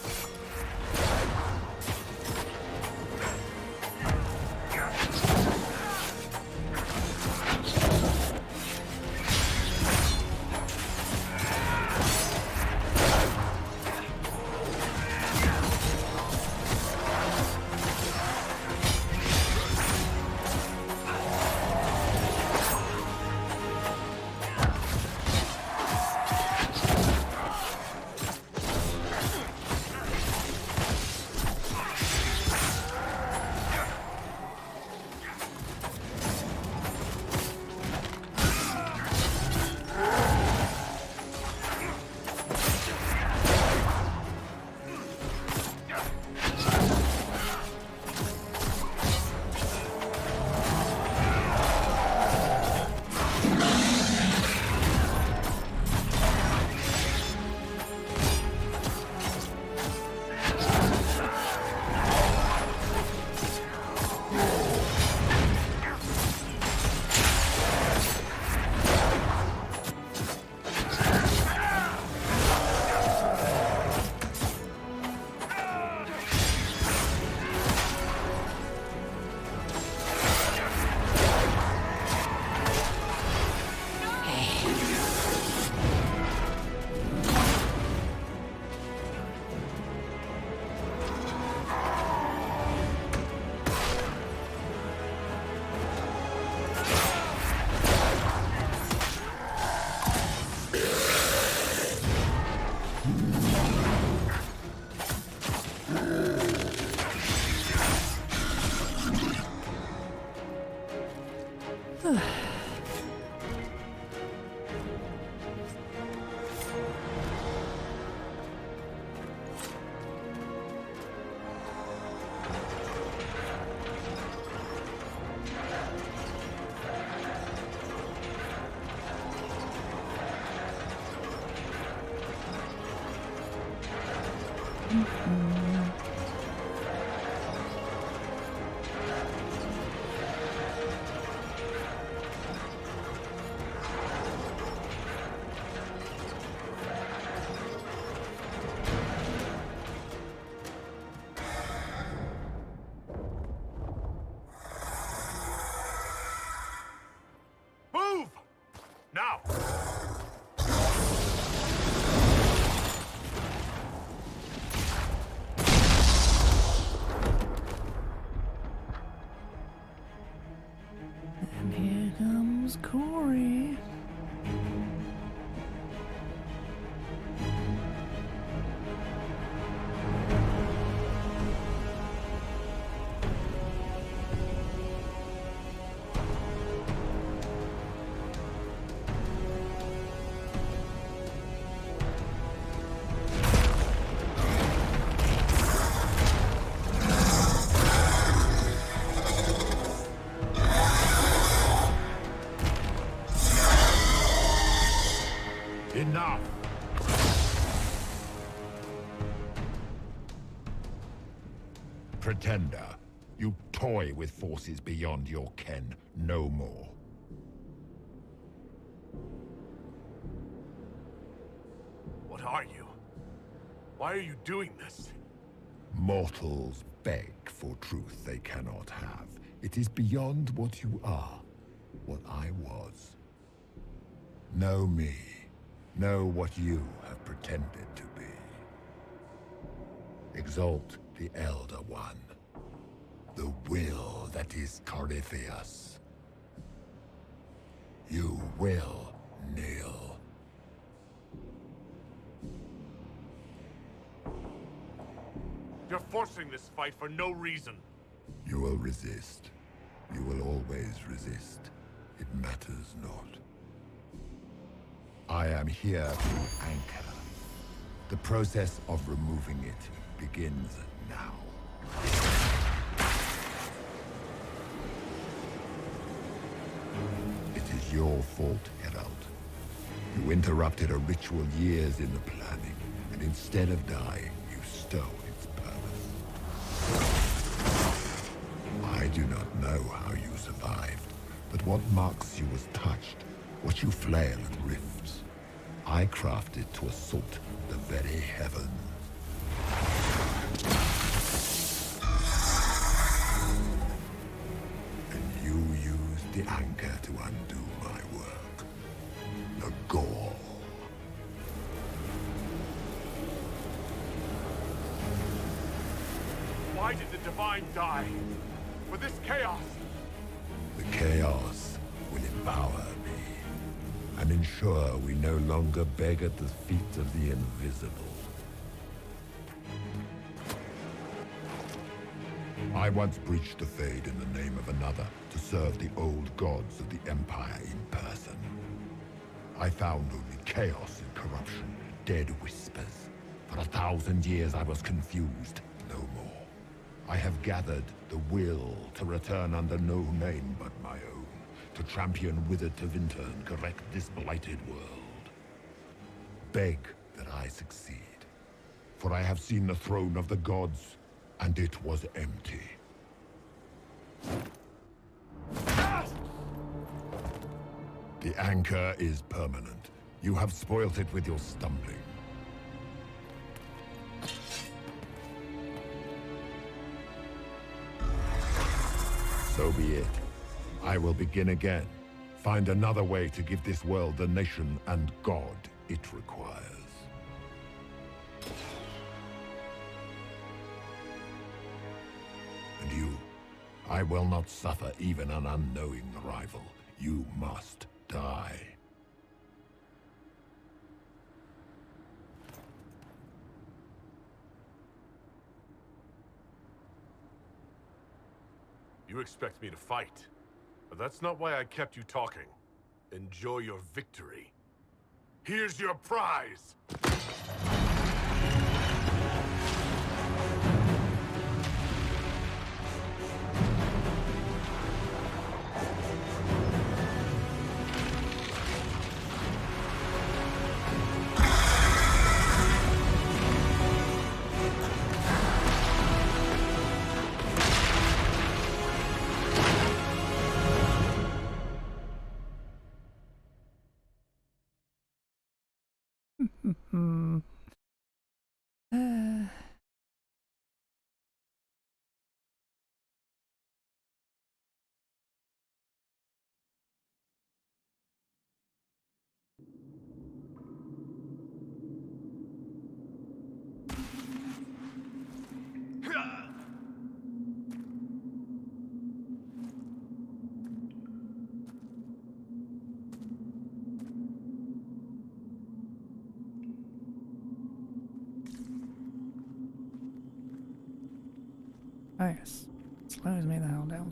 Move! Now!
pretender. You toy with forces beyond your ken, no more.
What are you? Why are you doing this?
Mortals beg for truth they cannot have. It is beyond what you are, what I was. Know me. Know what you have pretended to be. Exalt the Elder One. The will that is Corypheus. You will kneel.
You're forcing this fight for no reason.
You will resist. You will always resist. It matters not. I am here to anchor. The process of removing it begins now. It is your fault, Herald. You interrupted a ritual years in the planning, and instead of dying, you stole its purpose. I do not know how you survived, but what marks you was touched, what you flail at rifts. I crafted to assault the very heavens. And you used the anchor to undo my work. The gore.
Why did the Divine die? For this chaos?
The chaos will empower me, and ensure we no longer beg at the feet of the invisible. I once breached the Fade in the name of another to serve the old gods of the Empire in person. I found only chaos and corruption, dead whispers. For 1,000 years I was confused, no more. I have gathered the will to return under no name but my own, to champion withered to Vinter and correct this blighted world. Beg that I succeed, for I have seen the throne of the gods, and it was empty. The anchor is permanent. You have spoilt it with your stumbling. So be it. I will begin again. Find another way to give this world the nation and God it requires. And you, I will not suffer even an unknowing rival. You must die.
You expect me to fight. But that's not why I kept you talking. Enjoy your victory. Here's your prize!
Oh yes, slows me the hell down.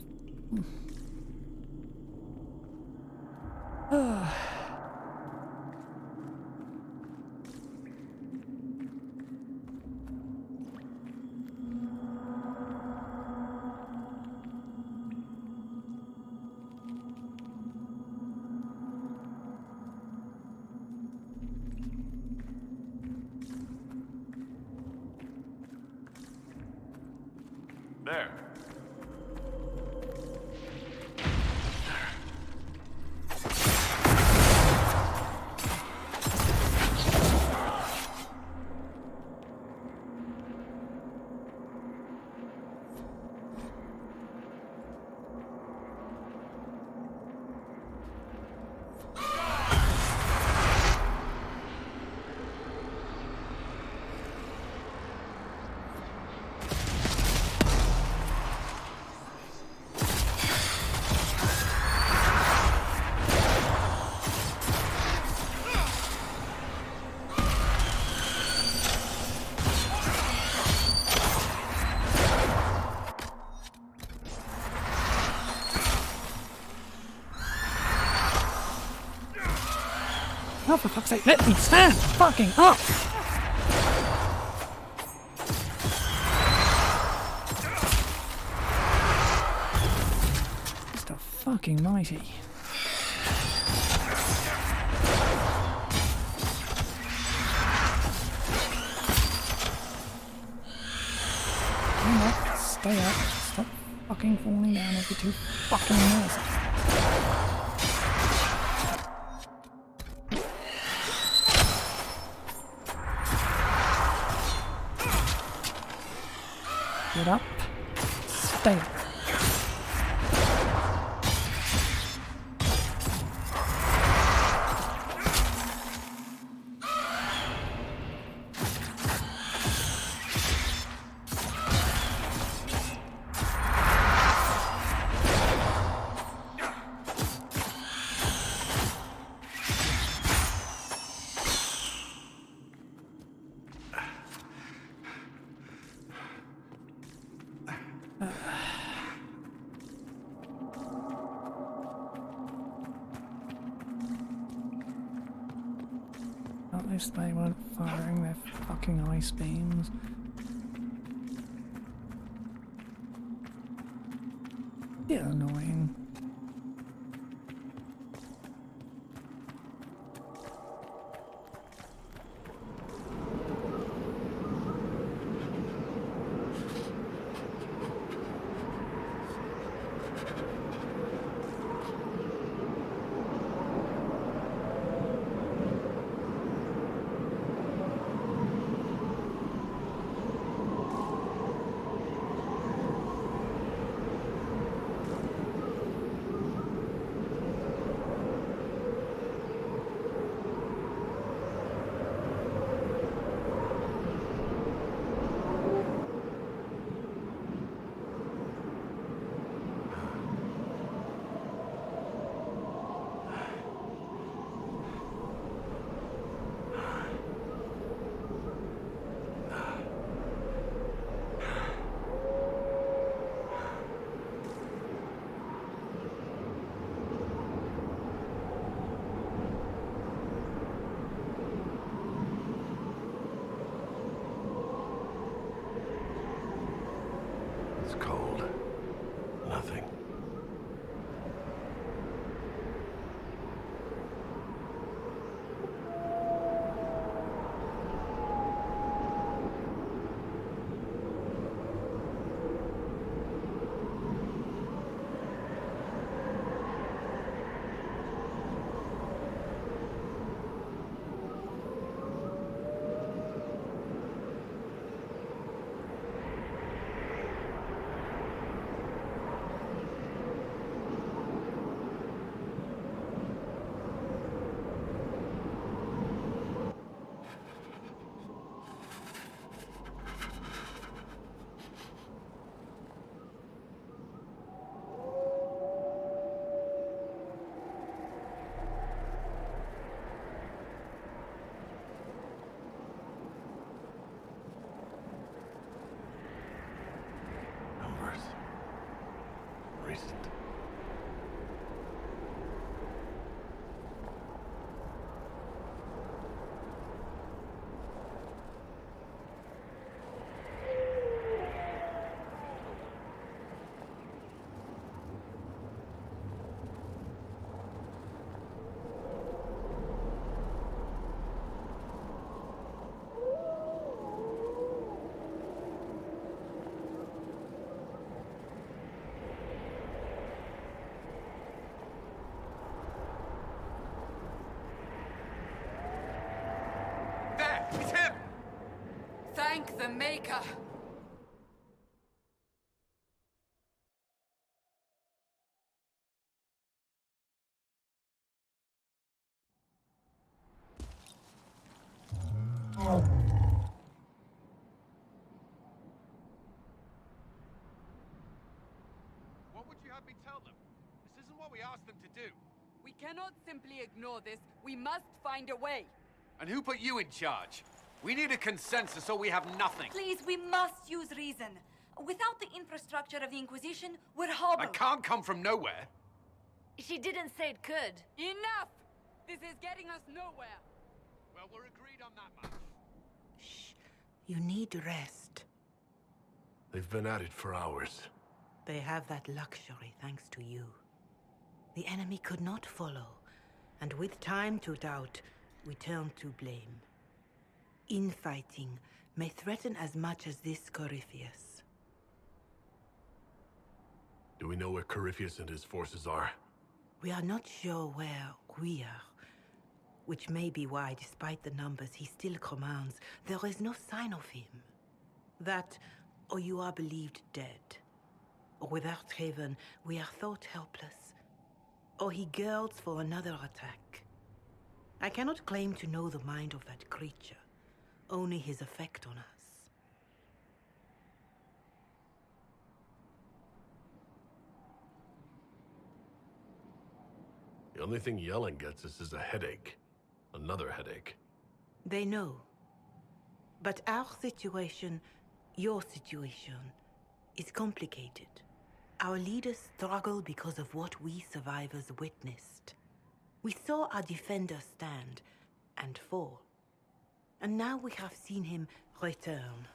There.
Oh, for fuck's sake, let me stand fucking up! Mr. fucking mighty. Hang on, stay up. Stop fucking falling down every 2 fucking minutes. Get up. Stay up. At least they weren't firing their fucking ice beams. Bit annoying.
It's cold. Nothing.
Thank the Maker!
What would you have me tell them? This isn't what we asked them to do.
We cannot simply ignore this. We must find a way.
And who put you in charge? We need a consensus or we have nothing.
Please, we must use reason. Without the infrastructure of the Inquisition, we're hobbled.
I can't come from nowhere.
She didn't say it could.
Enough! This is getting us nowhere.
Well, we're agreed on that much.
You need rest.
They've been at it for hours.
They have that luxury thanks to you. The enemy could not follow, and with time to doubt, we turn to blame. Infighting may threaten as much as this Corypheus.
Do we know where Corypheus and his forces are?
We are not sure where we are, which may be why, despite the numbers he still commands, there is no sign of him. That, or you are believed dead. Or without Haven, we are thought helpless. Or he girds for another attack. I cannot claim to know the mind of that creature, only his effect on us.
The only thing yelling gets us is a headache. Another headache.
They know. But our situation, your situation, is complicated. Our leaders struggle because of what we survivors witnessed. We saw our defender stand and fall. And now we have seen him return.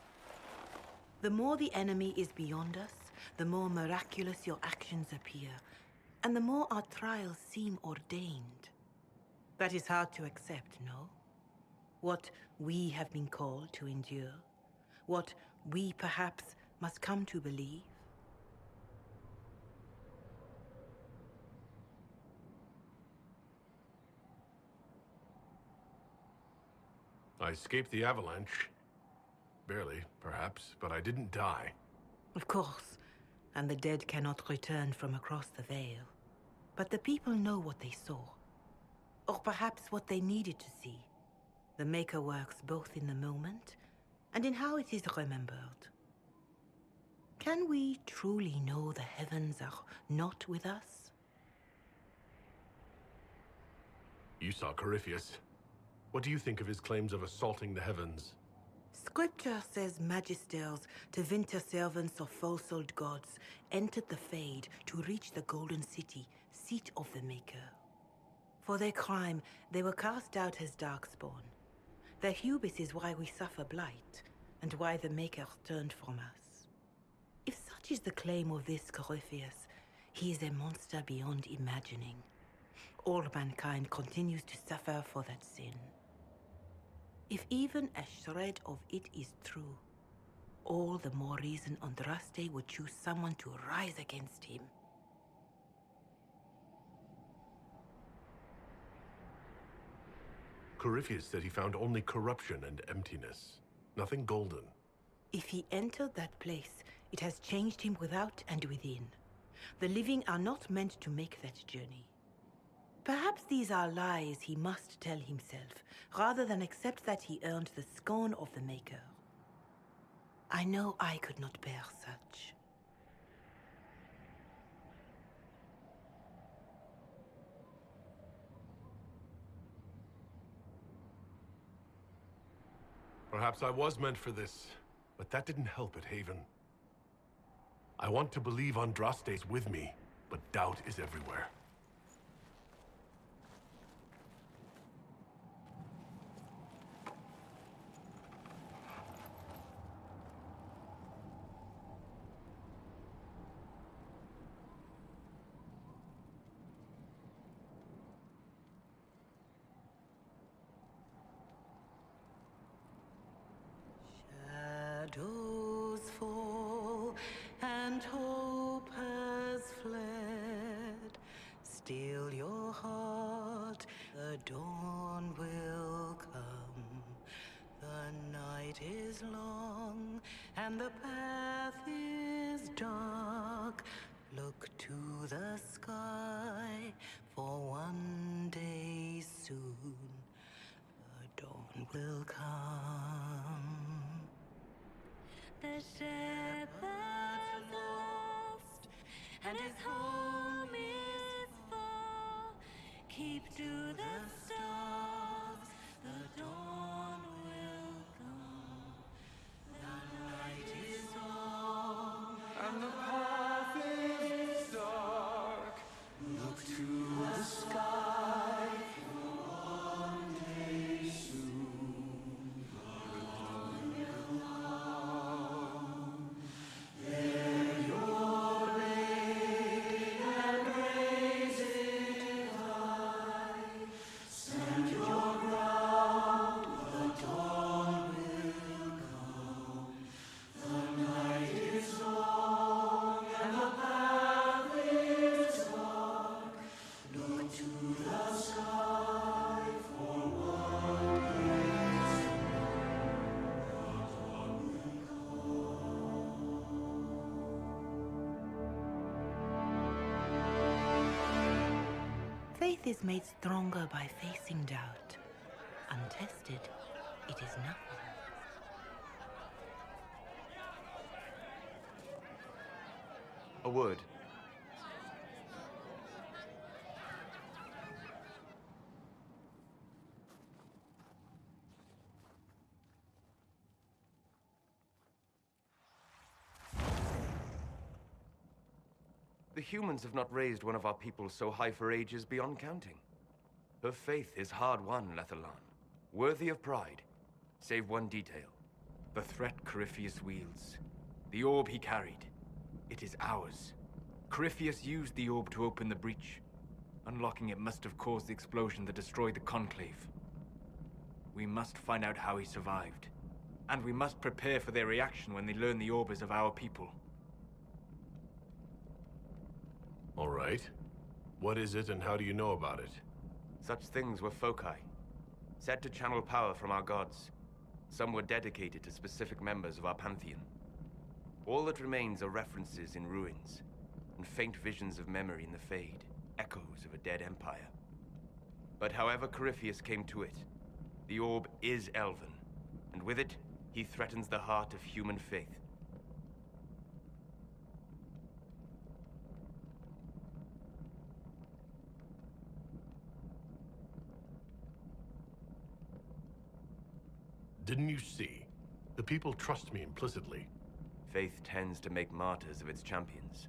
The more the enemy is beyond us, the more miraculous your actions appear, and the more our trials seem ordained. That is hard to accept, no? What we have been called to endure, what we perhaps must come to believe.
I escaped the avalanche. Barely, perhaps, but I didn't die.
Of course, and the dead cannot return from across the veil. But the people know what they saw. Or perhaps what they needed to see. The Maker works both in the moment and in how it is remembered. Can we truly know the heavens are not with us?
You saw Corypheus. What do you think of his claims of assaulting the heavens?
Scripture says magisters, the winter servants of false-old gods, entered the Fade to reach the Golden City, seat of the Maker. For their crime, they were cast out as Darkspawn. Their hubris is why we suffer blight, and why the Maker turned from us. If such is the claim of this Corypheus, he is a monster beyond imagining. All mankind continues to suffer for that sin. If even a shred of it is true, all the more reason Andraste would choose someone to rise against him.
Corypheus said he found only corruption and emptiness. Nothing golden.
If he entered that place, it has changed him without and within. The living are not meant to make that journey. Perhaps these are lies he must tell himself, rather than accept that he earned the scorn of the Maker. I know I could not bear such.
Perhaps I was meant for this, but that didn't help at Haven. I want to believe Andraste's with me, but doubt is everywhere.
Shadows fall and hope has fled. Still your heart, the dawn will come. The night night is long and the path is dark, look to the sky, for one day soon the dawn will come.
The shepherd's lost, and his home is far. Keep to the stars, the dawn will come. The night is long,
and the path is dark. Look to the sky, for one day soon the dawn will come. Bear your blade and raise it high. Stand your ground, the dawn will come. The night is long and the path is dark. Look to the sky, for one day soon the dawn will come.
Faith is made stronger by facing doubt. Untested, it is nothing.
A word. The humans have not raised one of our people so high for ages beyond counting. Her faith is hard-won, Lethalon. Worthy of pride, save one detail. The threat Corypheus wields. The orb he carried. It is ours. Corypheus used the orb to open the breach. Unlocking it must have caused the explosion that destroyed the Conclave. We must find out how he survived. And we must prepare for their reaction when they learn the orb is of our people.
All right. What is it and how do you know about it?
Such things were foci, said to channel power from our gods. Some were dedicated to specific members of our pantheon. All that remains are references in ruins, and faint visions of memory in the Fade, echoes of a dead empire. But however Corypheus came to it, the orb is elven, and with it, he threatens the heart of human faith.
Didn't you see? The people trust me implicitly.
Faith tends to make martyrs of its champions.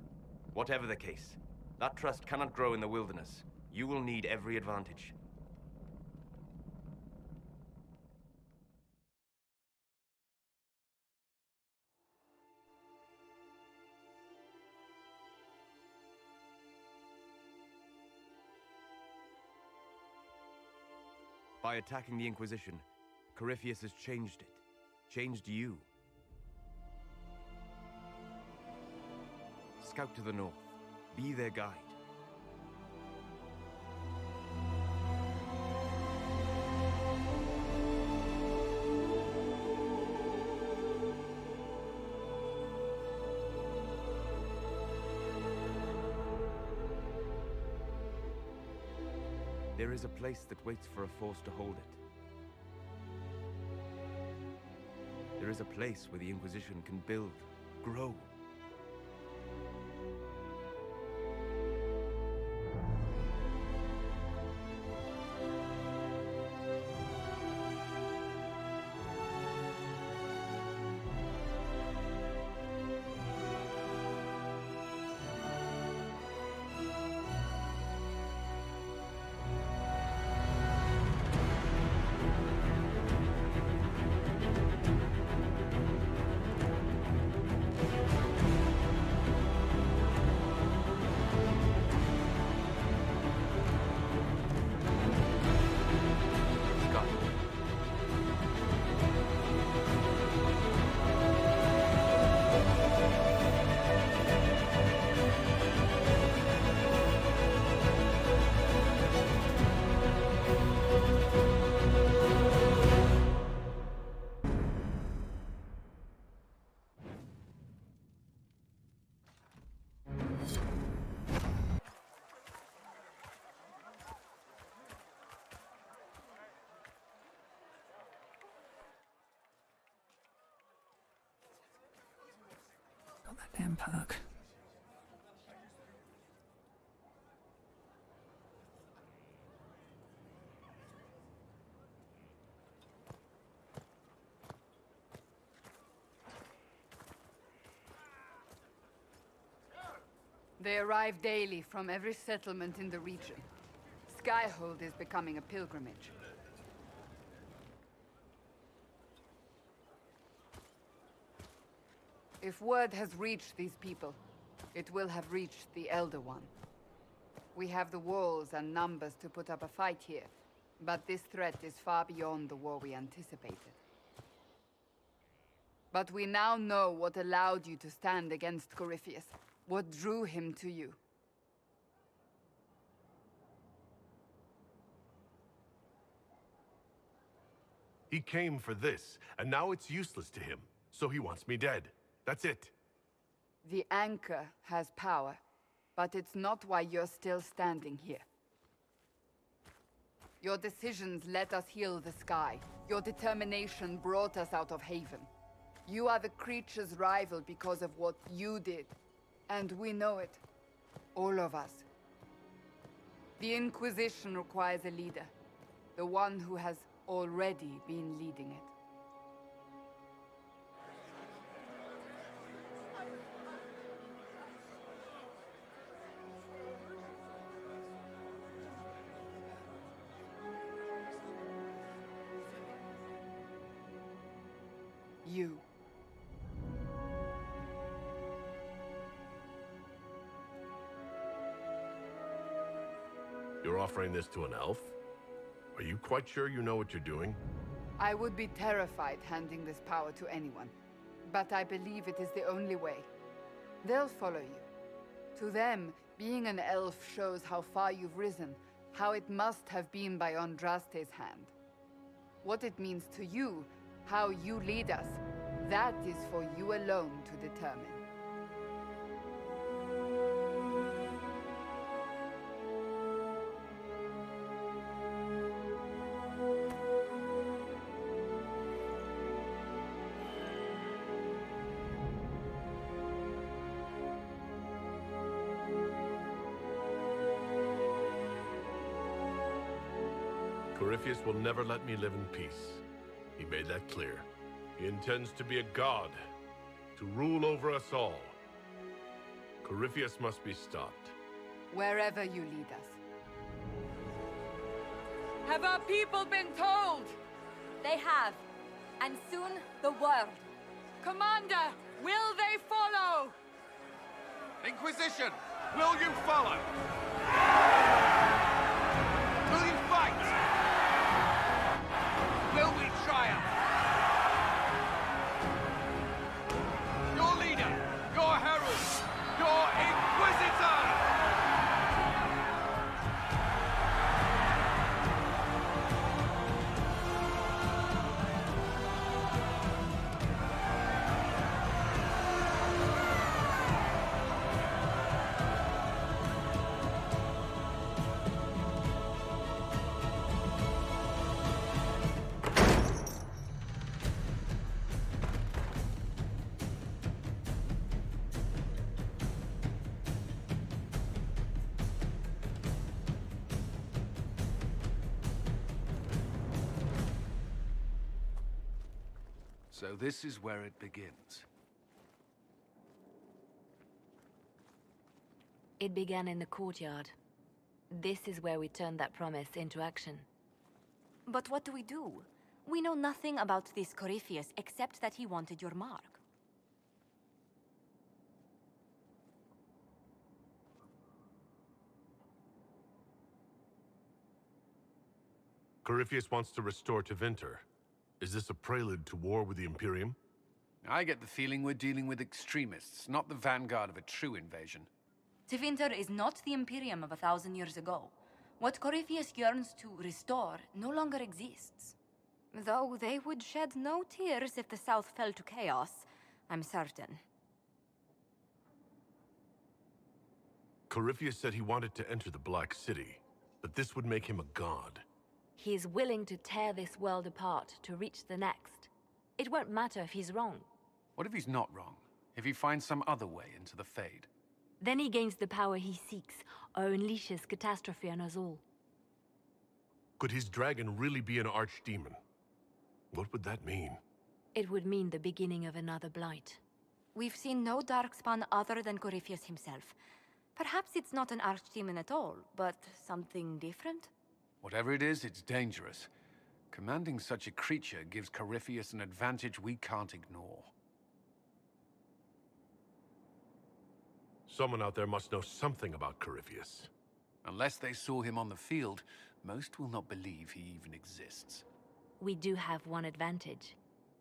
Whatever the case, that trust cannot grow in the wilderness. You will need every advantage. By attacking the Inquisition, Corypheus has changed it. Changed you. Scout to the north. Be their guide. There is a place that waits for a force to hold it. There is a place where the Inquisition can build, grow.
that damn perk.
They arrive daily from every settlement in the region. Skyhold is becoming a pilgrimage. If word has reached these people, it will have reached the Elder One. We have the walls and numbers to put up a fight here, but this threat is far beyond the war we anticipated. But we now know what allowed you to stand against Corypheus. What drew him to you?
He came for this, and now it's useless to him, so he wants me dead. That's it.
The Anchor has power, but it's not why you're still standing here. Your decisions let us heal the sky. Your determination brought us out of Haven. You are the creature's rival because of what you did. And we know it. All of us. The Inquisition requires a leader. The one who has already been leading it. You.
You're offering this to an elf? Are you quite sure you know what you're doing?
I would be terrified handing this power to anyone. But I believe it is the only way. They'll follow you. To them, being an elf shows how far you've risen, how it must have been by Andraste's hand. What it means to you, how you lead us, that is for you alone to determine.
Corypheus will never let me live in peace. He made that clear. He intends to be a god, to rule over us all. Corypheus must be stopped.
Wherever you lead us. Have our people been told?
They have. And soon, the world.
Commander, will they follow?
Inquisition, will you follow? Will you fight? Will we triumph? Your leader, your herald, your Inquisitor!
So this is where it begins.
It began in the courtyard. This is where we turned that promise into action.
But what do we do? We know nothing about this Corypheus except that he wanted your mark.
Corypheus wants to restore Tevinter. Is this a prelude to war with the Imperium?
I get the feeling we're dealing with extremists, not the vanguard of a true invasion.
Tevinter is not the Imperium of 1,000 years ago. What Corypheus yearns to restore no longer exists. Though they would shed no tears if the South fell to chaos, I'm certain.
Corypheus said he wanted to enter the Black City, but this would make him a god.
He is willing to tear this world apart to reach the next. It won't matter if he's wrong.
What if he's not wrong?
If he finds some other way into the Fade.
Then he gains the power he seeks, or unleashes catastrophe on us all.
Could his dragon really be an archdemon? What would that mean?
It would mean the beginning of another blight.
We've seen no darkspawn other than Corypheus himself. Perhaps it's not an archdemon at all, but something different?
Whatever it is, it's dangerous. Commanding such a creature gives Corypheus an advantage we can't ignore.
Someone out there must know something about Corypheus.
Unless they saw him on the field, most will not believe he even exists.
We do have one advantage.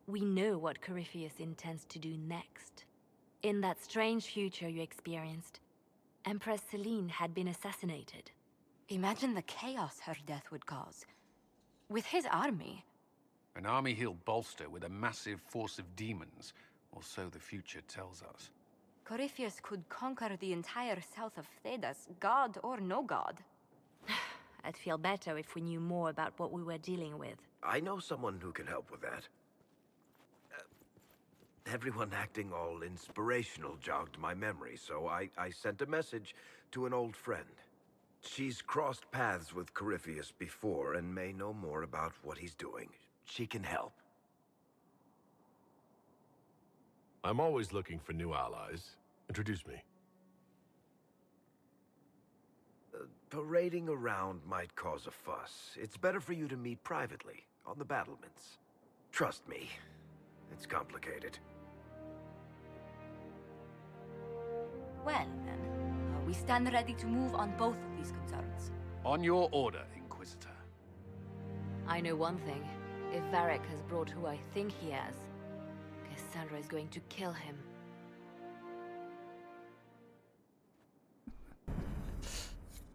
We know what Corypheus intends to do next. In that strange future you experienced, Empress Selene had been assassinated.
Imagine the chaos her death would cause. With his army.
An army he'll bolster with a massive force of demons, or so the future tells us.
Corypheus could conquer the entire south of Thedas, god or no god.
I'd feel better if we knew more about what we were dealing with.
I know someone who can help with that. Everyone acting all inspirational jogged my memory, so I sent a message to an old friend. She's crossed paths with Corypheus before and may know more about what he's doing. She can help.
I'm always looking for new allies. Introduce me.
Parading around might cause a fuss. It's better for you to meet privately, on the battlements. Trust me, it's complicated.
Well, then, we stand ready to move on both of these concerns.
On your order, Inquisitor.
I know one thing. If Varric has brought who I think he has, Cassandra is going to kill him.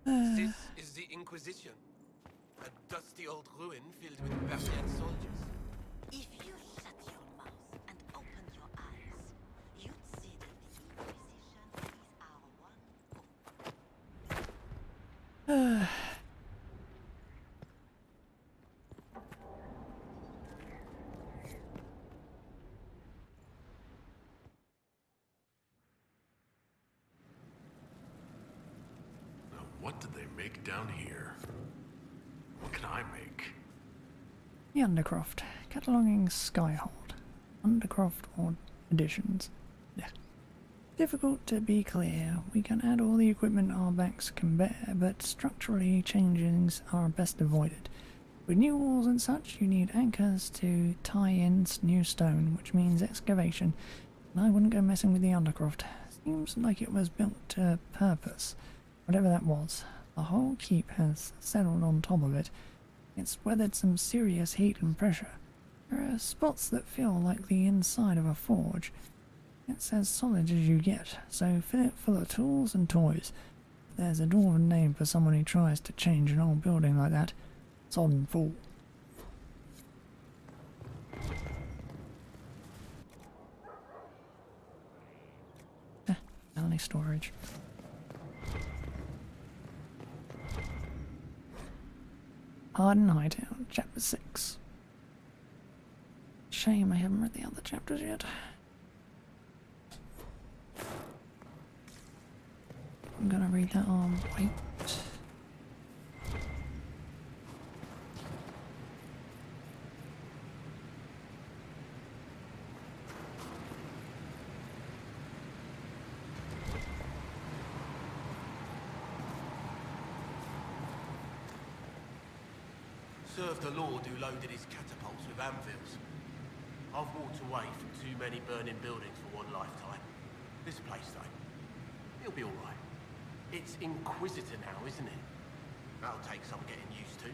This is the Inquisition. A dusty old ruin filled with barbarian soldiers.
If you shut your mouth and open your eyes, you'd see that the Inquisition is our one hope.
What did they make down here? What can I make?
The Undercroft, cataloging Skyhold. Undercroft or additions. Yeah. Difficult to be clear. We can add all the equipment our backs can bear, but structurally changes are best avoided. With new walls and such, you need anchors to tie in new stone, which means excavation, and I wouldn't go messing with the Undercroft. Seems like it was built to purpose. Whatever that was, the whole keep has settled on top of it. It's weathered some serious heat and pressure. There are spots that feel like the inside of a forge. It's as solid as you get, so fill it full of tools and toys. There's a dwarven name for someone who tries to change an old building like that. Sodden fool. Only storage. Harden Hightown, Chapter 6. Shame I haven't read the other chapters yet. I'm gonna read that on wait.
Served the Lord who loaded his catapults with anvils. I've walked away from too many burning buildings for one lifetime. This place, though, it'll be all right. It's Inquisitor now, isn't it? That'll take some getting used to.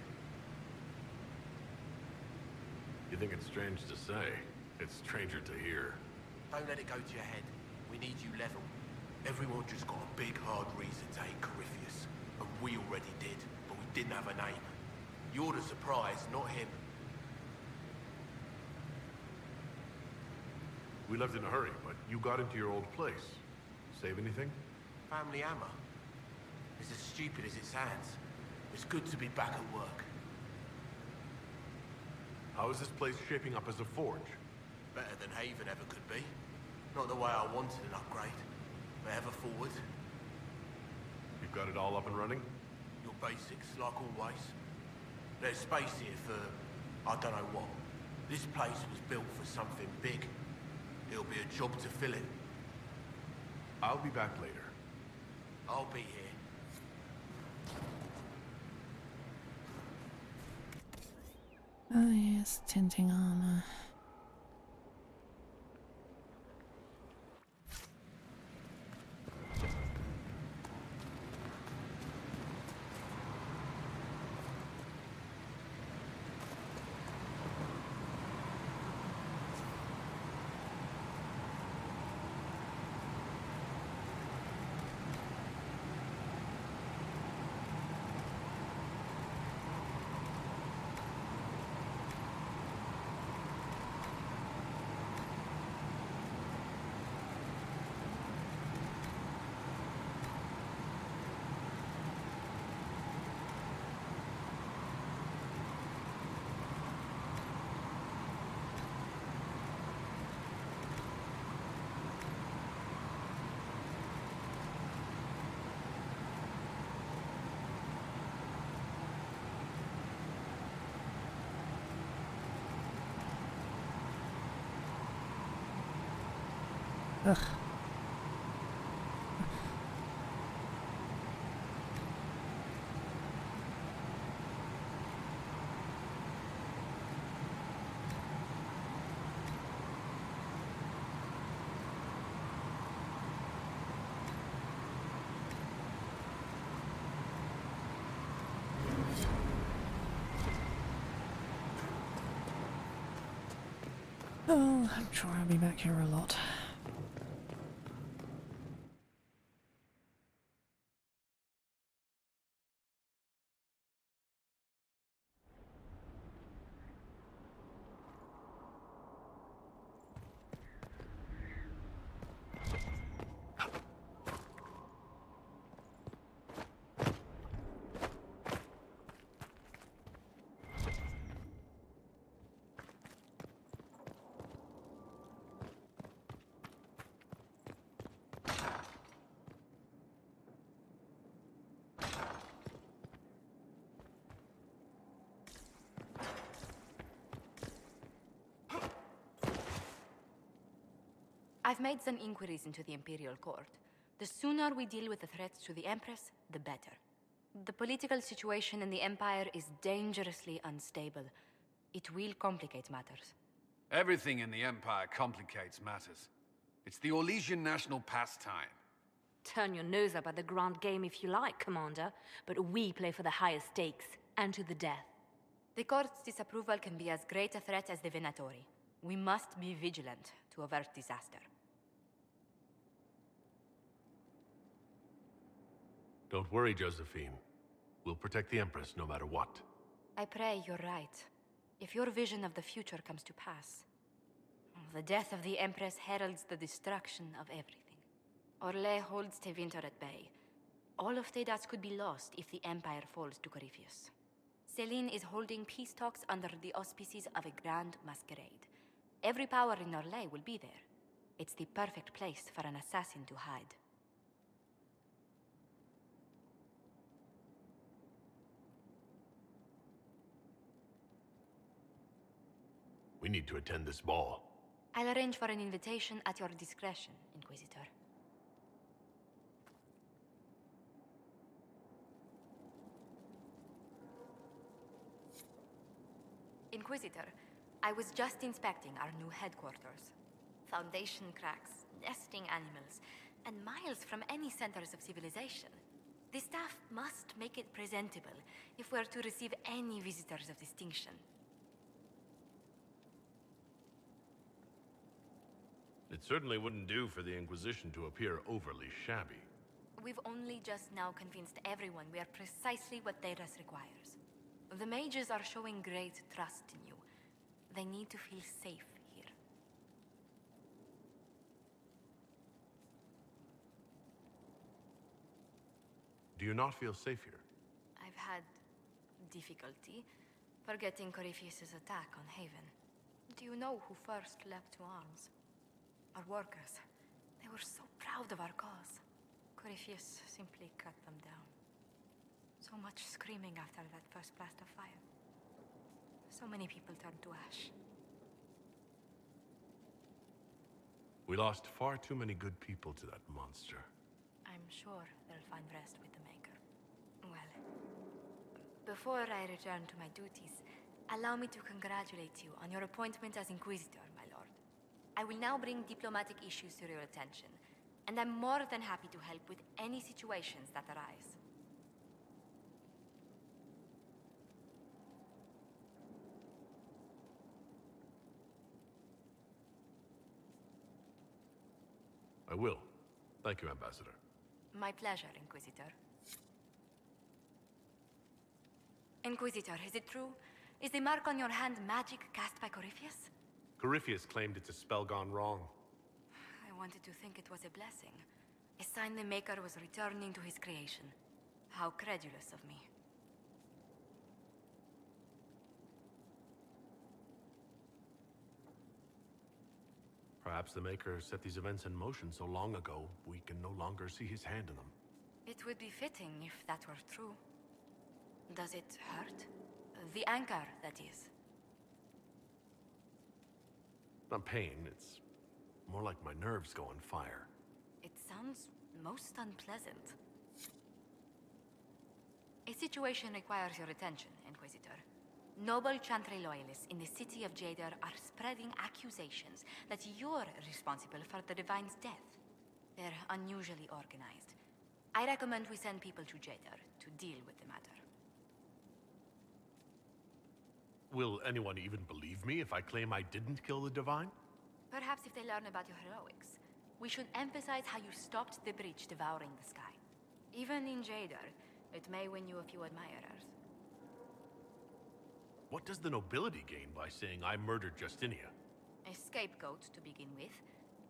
You think it's strange to say? It's stranger to hear.
Don't let it go to your head. We need you level. Everyone just got a big, hard reason to hate Corypheus. And we already did, but we didn't have a name. You're the surprise, not him.
We left in a hurry, but you got into your old place. Save anything?
Family hammer. It's as stupid as it sounds. It's good to be back at work.
How is this place shaping up as a forge?
Better than Haven ever could be. Not the way I wanted an upgrade, but ever forward.
You've got it all up and running?
Your basics, like always. There's space here for, I don't know what. This place was built for something big. It'll be a job to fill it.
I'll be back later.
I'll be here.
Oh yes, tinting armor. Ugh. Oh, I'm sure I'll be back here a lot.
I've made some inquiries into the Imperial Court. The sooner we deal with the threats to the Empress, the better. The political situation in the Empire is dangerously unstable. It will complicate matters.
Everything in the Empire complicates matters. It's the Orlesian national pastime.
Turn your nose up at the grand game if you like, Commander, but we play for the highest stakes, and to the death.
The Court's disapproval can be as great a threat as the Venatori. We must be vigilant to avert disaster.
Don't worry, Josephine. We'll protect the Empress no matter what.
I pray you're right. If your vision of the future comes to pass, the death of the Empress heralds the destruction of everything. Orlais holds Tevinter at bay. All of Thedas could be lost if the Empire falls to Corypheus. Celine is holding peace talks under the auspices of a grand masquerade. Every power in Orlais will be there. It's the perfect place for an assassin to hide.
We need to attend this ball.
I'll arrange for an invitation at your discretion, Inquisitor. Inquisitor, I was just inspecting our new headquarters. Foundation cracks, nesting animals, and miles from any centers of civilization. The staff must make it presentable if we're to receive any visitors of distinction.
It certainly wouldn't do for the Inquisition to appear overly shabby.
We've only just now convinced everyone we are precisely what Thedas requires. The mages are showing great trust in you. They need to feel safe here.
Do you not feel safe here?
I've had difficulty forgetting Corypheus's attack on Haven. Do you know who first leapt to arms? Our workers, they were so proud of our cause. Corypheus simply cut them down. So much screaming after that first blast of fire. So many people turned to ash.
We lost far too many good people to that monster.
I'm sure they'll find rest with the Maker. Well, before I return to my duties, allow me to congratulate you on your appointment as Inquisitor, my lord. I will now bring diplomatic issues to your attention, and I'm more than happy to help with any situations that arise.
I will. Thank you, Ambassador.
My pleasure, Inquisitor. Inquisitor, is it true? Is the mark on your hand magic cast by Corypheus?
Corypheus claimed it's a spell gone wrong.
I wanted to think it was a blessing. A sign the Maker was returning to his creation. How credulous of me.
Perhaps the Maker set these events in motion so long ago, we can no longer see his hand in them.
It would be fitting if that were true. Does it hurt? The anchor, that is.
Not pain, it's more like my nerves go on fire.
It sounds most unpleasant. A situation requires your attention, Inquisitor. Noble Chantry loyalists in the city of Jadar are spreading accusations that you're responsible for the Divine's death. They're unusually organized. I recommend we send people to Jadar to deal with the matter.
Will anyone even believe me if I claim I didn't kill the Divine?
Perhaps if they learn about your heroics. We should emphasize how you stopped the breach devouring the sky. Even in Jadar, it may win you a few admirers.
What does the nobility gain by saying I murdered Justinia?
A scapegoat to begin with,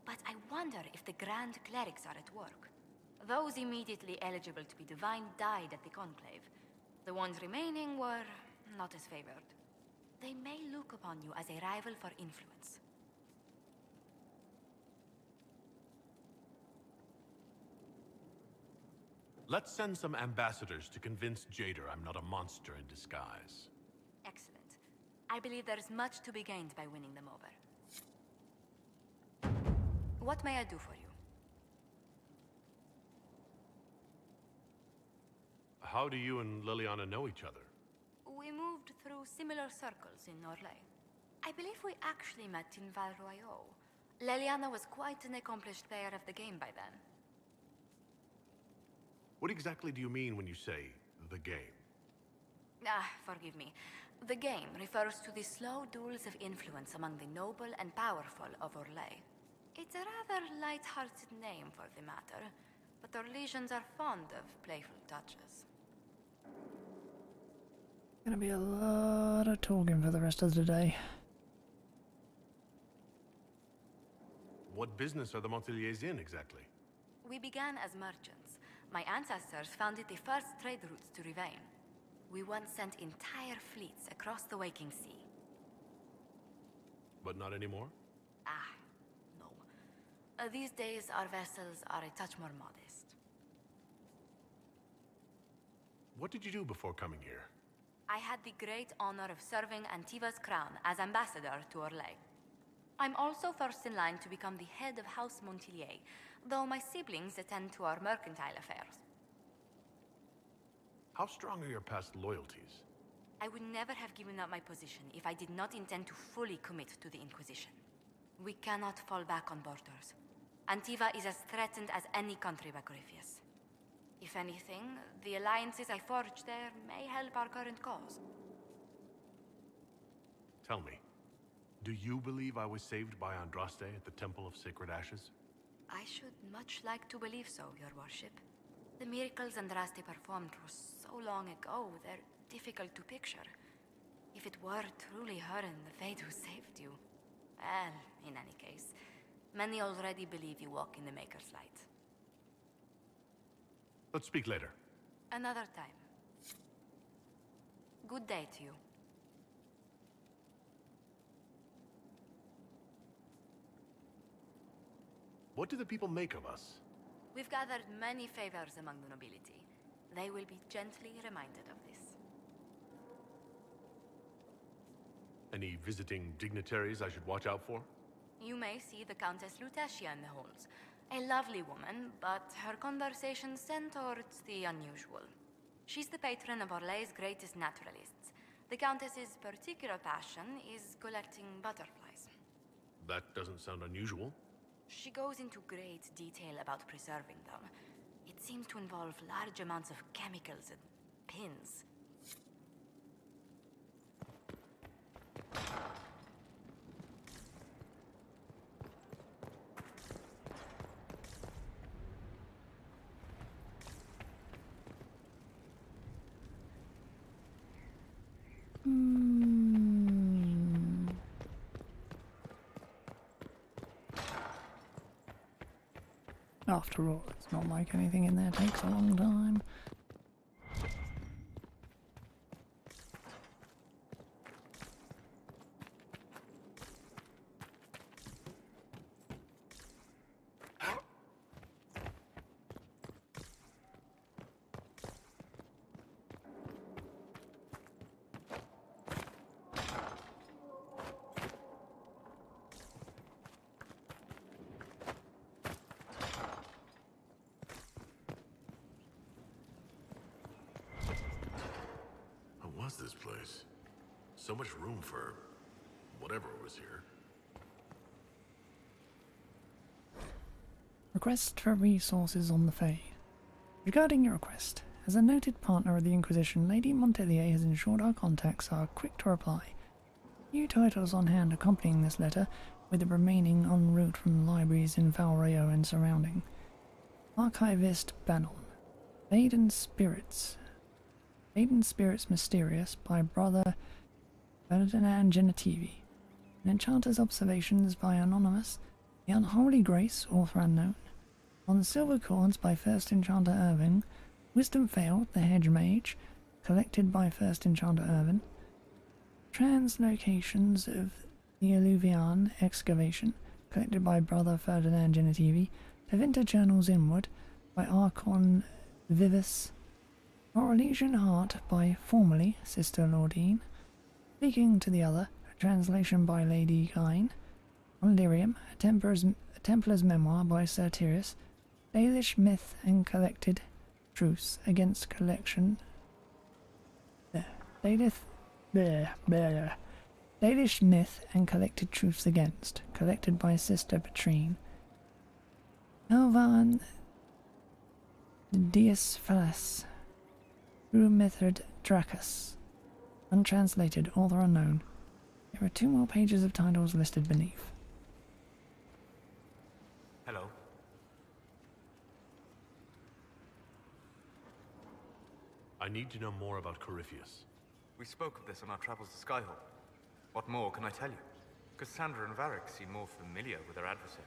but I wonder if the Grand Clerics are at work. Those immediately eligible to be divine died at the Conclave. The ones remaining were not as favored. They may look upon you as a rival for influence.
Let's send some ambassadors to convince Jadar I'm not a monster in disguise.
Excellent. I believe there is much to be gained by winning them over. What may I do for you?
How do you and Liliana know each other?
We moved through similar circles in Orlais. I believe we actually met in Val Royaux. Liliana was quite an accomplished player of the game by then.
What exactly do you mean when you say, the game?
Forgive me. The game refers to the slow duels of influence among the noble and powerful of Orlais. It's a rather light-hearted name for the matter, but Orlesians are fond of playful touches.
Gonna be a lot of talking for the rest of the day.
What business are the Monteliers in, exactly?
We began as merchants. My ancestors founded the first trade routes to Rivain. We once sent entire fleets across the Waking Sea.
But not anymore?
No. These days, our vessels are a touch more modest.
What did you do before coming here?
I had the great honor of serving Antiva's crown as ambassador to Orlais. I'm also first in line to become the head of House Montelier, though my siblings attend to our mercantile affairs.
How strong are your past loyalties?
I would never have given up my position if I did not intend to fully commit to the Inquisition. We cannot fall back on borders. Antiva is as threatened as any country by Corypheus. If anything, the alliances I forged there may help our current cause.
Tell me, do you believe I was saved by Andraste at the Temple of Sacred Ashes?
I should much like to believe so, Your Worship. The miracles Andraste performed were so long ago, they're difficult to picture. If it were truly her and the Fate who saved you... Well, in any case, many already believe you walk in the Maker's light.
Let's speak later.
Another time. Good day to you.
What do the people make of us?
We've gathered many favors among the nobility. They will be gently reminded of this.
Any visiting dignitaries I should watch out for?
You may see the Countess Lutetia in the halls. A lovely woman, but her conversations tend towards the unusual. She's the patron of Orlay's greatest naturalists. The Countess's particular passion is collecting butterflies.
That doesn't sound unusual.
She goes into great detail about preserving them. It seems to involve large amounts of chemicals and pins.
After all, it's not like anything in there takes a long time.
What was this place? So much room for whatever was here.
Request for resources on the Fade. Regarding your request, as a noted partner of the Inquisition, Lady Montelier has ensured our contacts are quick to reply. New titles on hand accompanying this letter, with the remaining en route from the libraries in Valrayo and surrounding. Archivist Bannon. Maiden Spirits Mysterious by Brother Ferdinand Genetivi. An Enchanter's Observations by Anonymous. The Unholy Grace, author unknown. On the Silver Cords by First Enchanter Irving. Wisdom Veiled, the Hedge Mage, collected by First Enchanter Irvin. Translocations of the Alluvian Excavation, collected by Brother Ferdinand Genetivi. Tevinter Journals Inward by Archon Vivis. Orlesian Heart by formerly Sister Lordine. Speaking to the Other, a translation by Lady Gyne. On Lyrium, a Templar's Memoir by Sir Tyrius. Dalish Myth and Collected Truths Against Collection. Dalish Myth and Collected Truths Against, collected by Sister Petrine. Alvan Dias Falas. True Method Dracus. Untranslated, author unknown. There are 2 more pages of titles listed beneath.
Hello.
I need to know more about Corypheus.
We spoke of this on our travels to Skyhold. What more can I tell you? Cassandra and Varric seem more familiar with their adversary.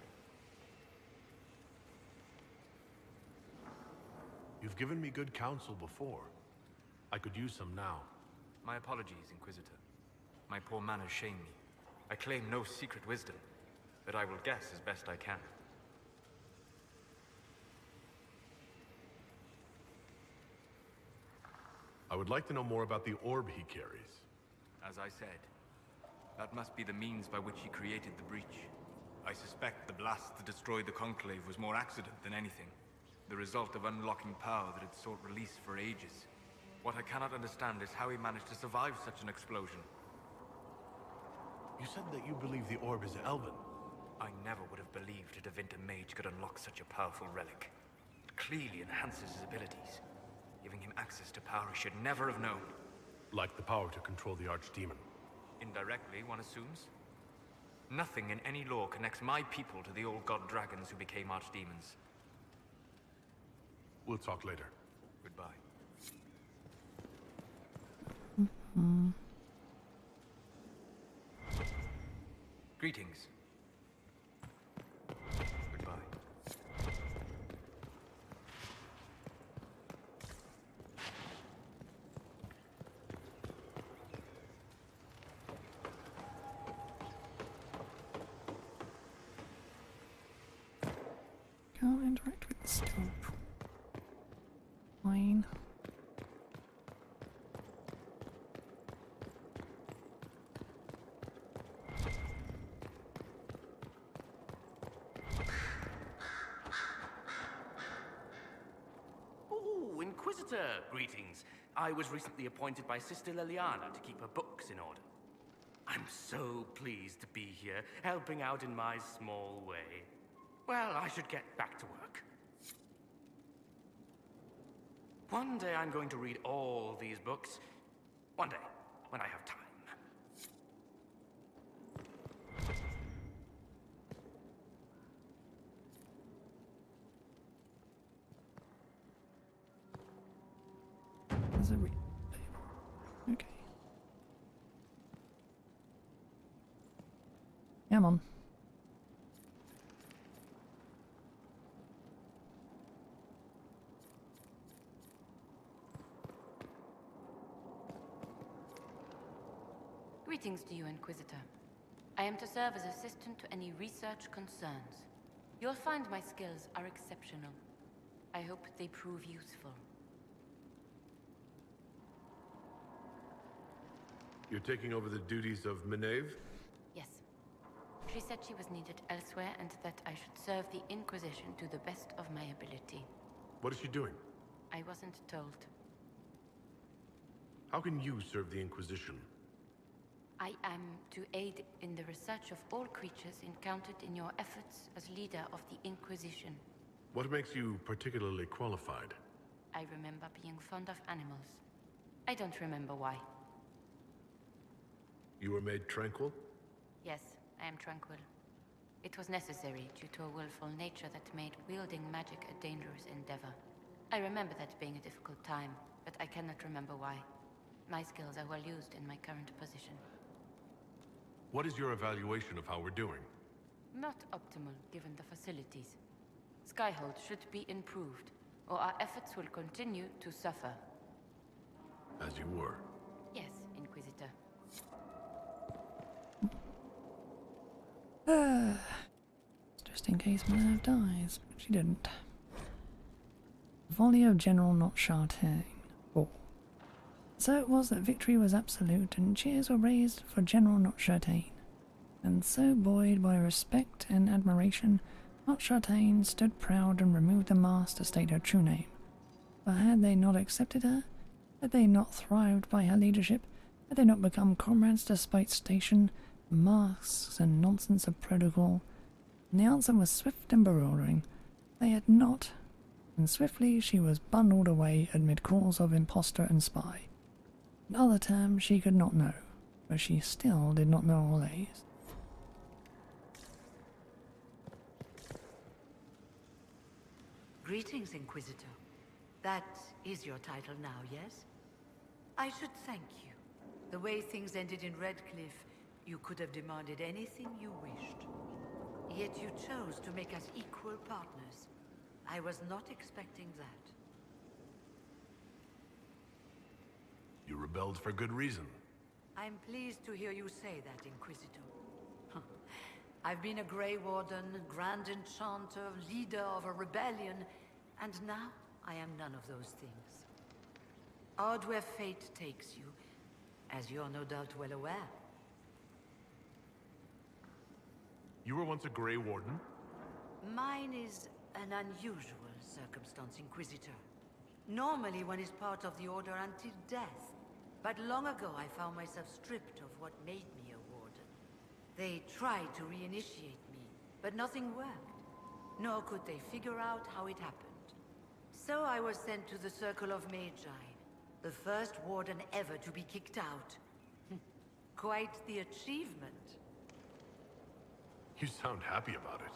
You've given me good counsel before. I could use some now.
My apologies, Inquisitor. My poor manners shame me. I claim no secret wisdom, but I will guess as best I can.
I would like to know more about the orb he carries.
As I said, that must be the means by which he created the breach. I suspect the blast that destroyed the Conclave was more accident than anything. The result of unlocking power that had sought release for ages. What I cannot understand is how he managed to survive such an explosion.
You said that you believe the orb is Elven.
I never would have believed a Tevinter mage could unlock such a powerful relic. It clearly enhances his abilities, giving him access to power he should never have known.
Like the power to control the Archdemon.
Indirectly, one assumes. Nothing in any law connects my people to the old god dragons who became archdemons.
We'll talk later.
Goodbye. Greetings. Goodbye.
can't interact with the stuff. Fine.
Ooh, Inquisitor, greetings. I was recently appointed by Sister Liliana to keep her books in order. I'm so pleased to be here, helping out in my small way. Well, I should get back to work. One day I'm going to read all these books. One day, when I have time.
There's a okay. Come on.
Greetings to you, Inquisitor. I am to serve as assistant to any research concerns. You'll find my skills are exceptional. I hope they prove useful.
You're taking over the duties of Meneve?
Yes. She said she was needed elsewhere and that I should serve the Inquisition to the best of my ability.
What is she doing?
I wasn't told.
How can you serve the Inquisition?
I am to aid in the research of all creatures encountered in your efforts as leader of the Inquisition.
What makes you particularly qualified?
I remember being fond of animals. I don't remember why.
You were made tranquil?
Yes, I am tranquil. It was necessary due to a willful nature that made wielding magic a dangerous endeavor. I remember that being a difficult time, but I cannot remember why. My skills are well used in my current position.
What is your evaluation of how we're doing?
Not optimal, given the facilities. Skyhold should be improved, or our efforts will continue to suffer.
As you were.
Yes, Inquisitor.
Just in case Minerve dies, but she didn't. Volley of General Not Chartain. Oh. So it was that victory was absolute, and cheers were raised for General Not Chartain. And so, buoyed by respect and admiration, Not Chartain stood proud and removed the mask to state her true name. But had they not accepted her? Had they not thrived by her leadership? Had they not become comrades despite station, masks, and nonsense of protocol? And the answer was swift and bewildering. They had not, and swiftly she was bundled away amid calls of impostor and spy. In other terms she could not know, but she still did not know all A's.
Greetings, Inquisitor. That is your title now, yes? I should thank you. The way things ended in Redcliffe, you could have demanded anything you wished. Yet you chose to make us equal partners. I was not expecting that.
You rebelled for good reason.
I'm pleased to hear you say that, Inquisitor. I've been a Grey Warden, Grand Enchanter, leader of a rebellion, and now I am none of those things. Odd where fate takes you, as you're no doubt well aware.
You were once a Grey Warden?
Mine is an unusual circumstance, Inquisitor. Normally one is part of the Order until death. But long ago I found myself stripped of what made me a Warden. They tried to reinitiate me, but nothing worked. Nor could they figure out how it happened. So I was sent to the Circle of Magi, the first Warden ever to be kicked out. Quite the achievement.
You sound happy about it.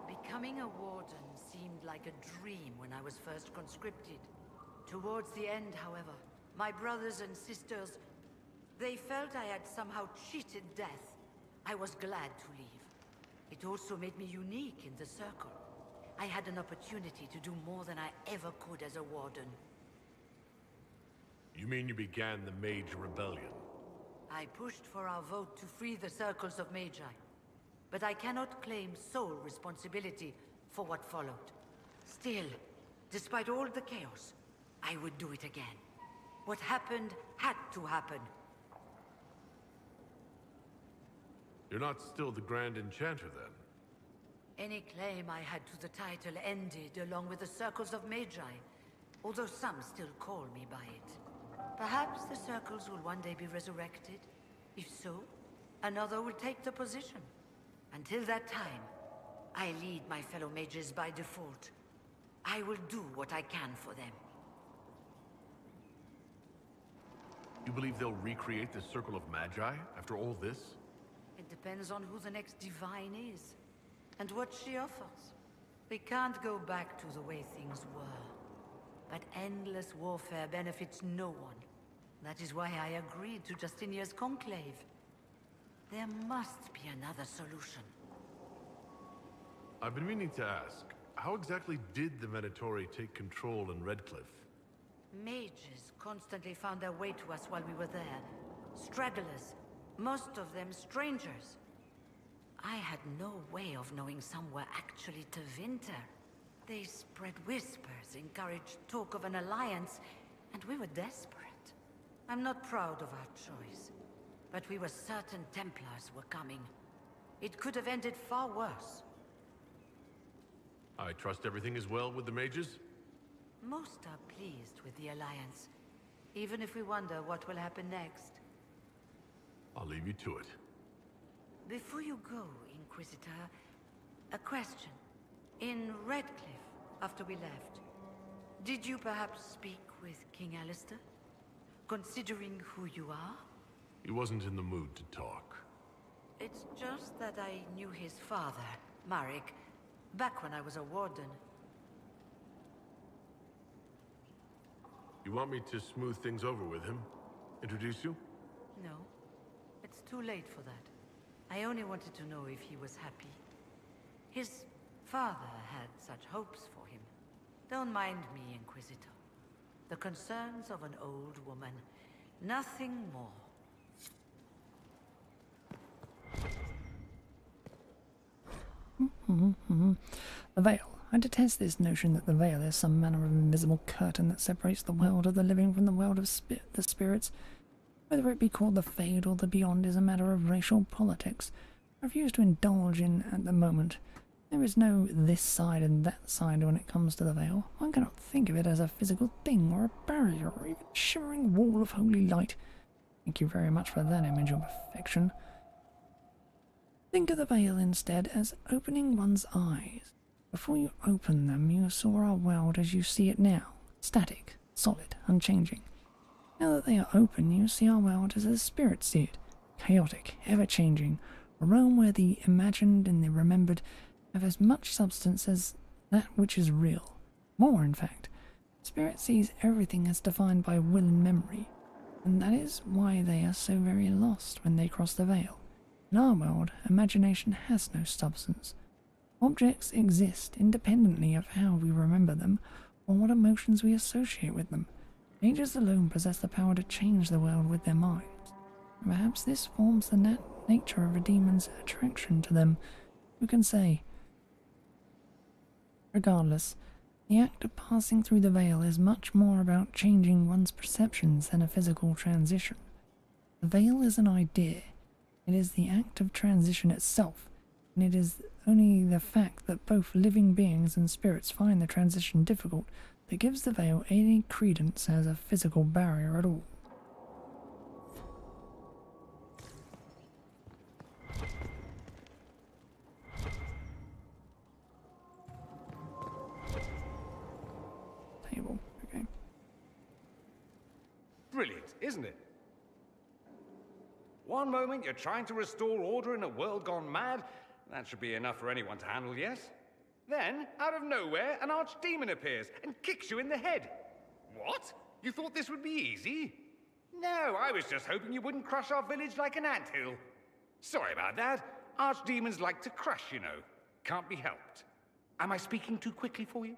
Becoming a Warden seemed like a dream when I was first conscripted. Towards the end, however, my brothers and sisters, they felt I had somehow cheated death. I was glad to leave. It also made me unique in the Circle. I had an opportunity to do more than I ever could as a Warden.
You mean you began the Mage Rebellion?
I pushed for our vote to free the Circles of Magi. but I cannot claim sole responsibility for what followed. Still, despite all the chaos, I would do it again. What happened had to happen.
You're not still the Grand Enchanter, then?
Any claim I had to the title ended along with the Circles of Magi, although some still call me by it. Perhaps the Circles will one day be resurrected. If so, another will take the position. Until that time, I lead my fellow mages by default. I will do what I can for them.
You believe they'll recreate the Circle of Magi after all this?
It depends on who the next divine is, and what she offers. We can't go back to the way things were. But endless warfare benefits no one. That is why I agreed to Justinia's conclave. There must be another solution.
I've been meaning to ask, how exactly did the Venatori take control in Redcliffe?
Mages constantly found their way to us while we were there. Stragglers, most of them strangers. I had no way of knowing some were actually Tevinter. They spread whispers, encouraged talk of an alliance, and we were desperate. I'm not proud of our choice, but we were certain Templars were coming. It could have ended far worse.
I trust everything is well with the mages?
Most are pleased with the alliance, even if we wonder what will happen next.
I'll leave you to it.
Before you go, Inquisitor, a question. In Redcliffe, after we left, did you perhaps speak with King Alistair? Considering who you are?
He wasn't in the mood to talk.
It's just that I knew his father, Marek, back when I was a warden.
You want me to smooth things over with him? Introduce you?
No, it's too late for that. I only wanted to know if he was happy. His father had such hopes for him. Don't mind me, Inquisitor. The concerns of an old woman. Nothing more.
The Veil. I detest this notion that the Veil is some manner of invisible curtain that separates the world of the living from the world of the spirits. Whether it be called the Fade or the Beyond is a matter of racial politics. I refuse to indulge in at the moment. There is no this side and that side when it comes to the Veil. One cannot think of it as a physical thing or a barrier or even a shimmering wall of holy light. Thank you very much for that image of perfection. Think of the Veil instead as opening one's eyes. Before you open them, you saw our world as you see it now, static, solid, unchanging. Now that they are open, you see our world as the spirits see it, chaotic, ever-changing, a realm where the imagined and the remembered have as much substance as that which is real. More, in fact. Spirit sees everything as defined by will and memory, and that is why they are so very lost when they cross the Veil. In our world, imagination has no substance. Objects exist independently of how we remember them or what emotions we associate with them. Mages alone possess the power to change the world with their minds. And perhaps this forms the nature of a demon's attraction to them. Who can say? Regardless, the act of passing through the Veil is much more about changing one's perceptions than a physical transition. The Veil is an idea. It is the act of transition itself, and it is only the fact that both living beings and spirits find the transition difficult that gives the Veil any credence as a physical barrier at all. Table, okay.
Brilliant, isn't it? One moment you're trying to restore order in a world gone mad. That should be enough for anyone to handle, yes? Then, out of nowhere, an archdemon appears and kicks you in the head. What? You thought this would be easy? No, I was just hoping you wouldn't crush our village like an anthill. Sorry about that. Archdemons like to crush, you know. Can't be helped. Am I speaking too quickly for you?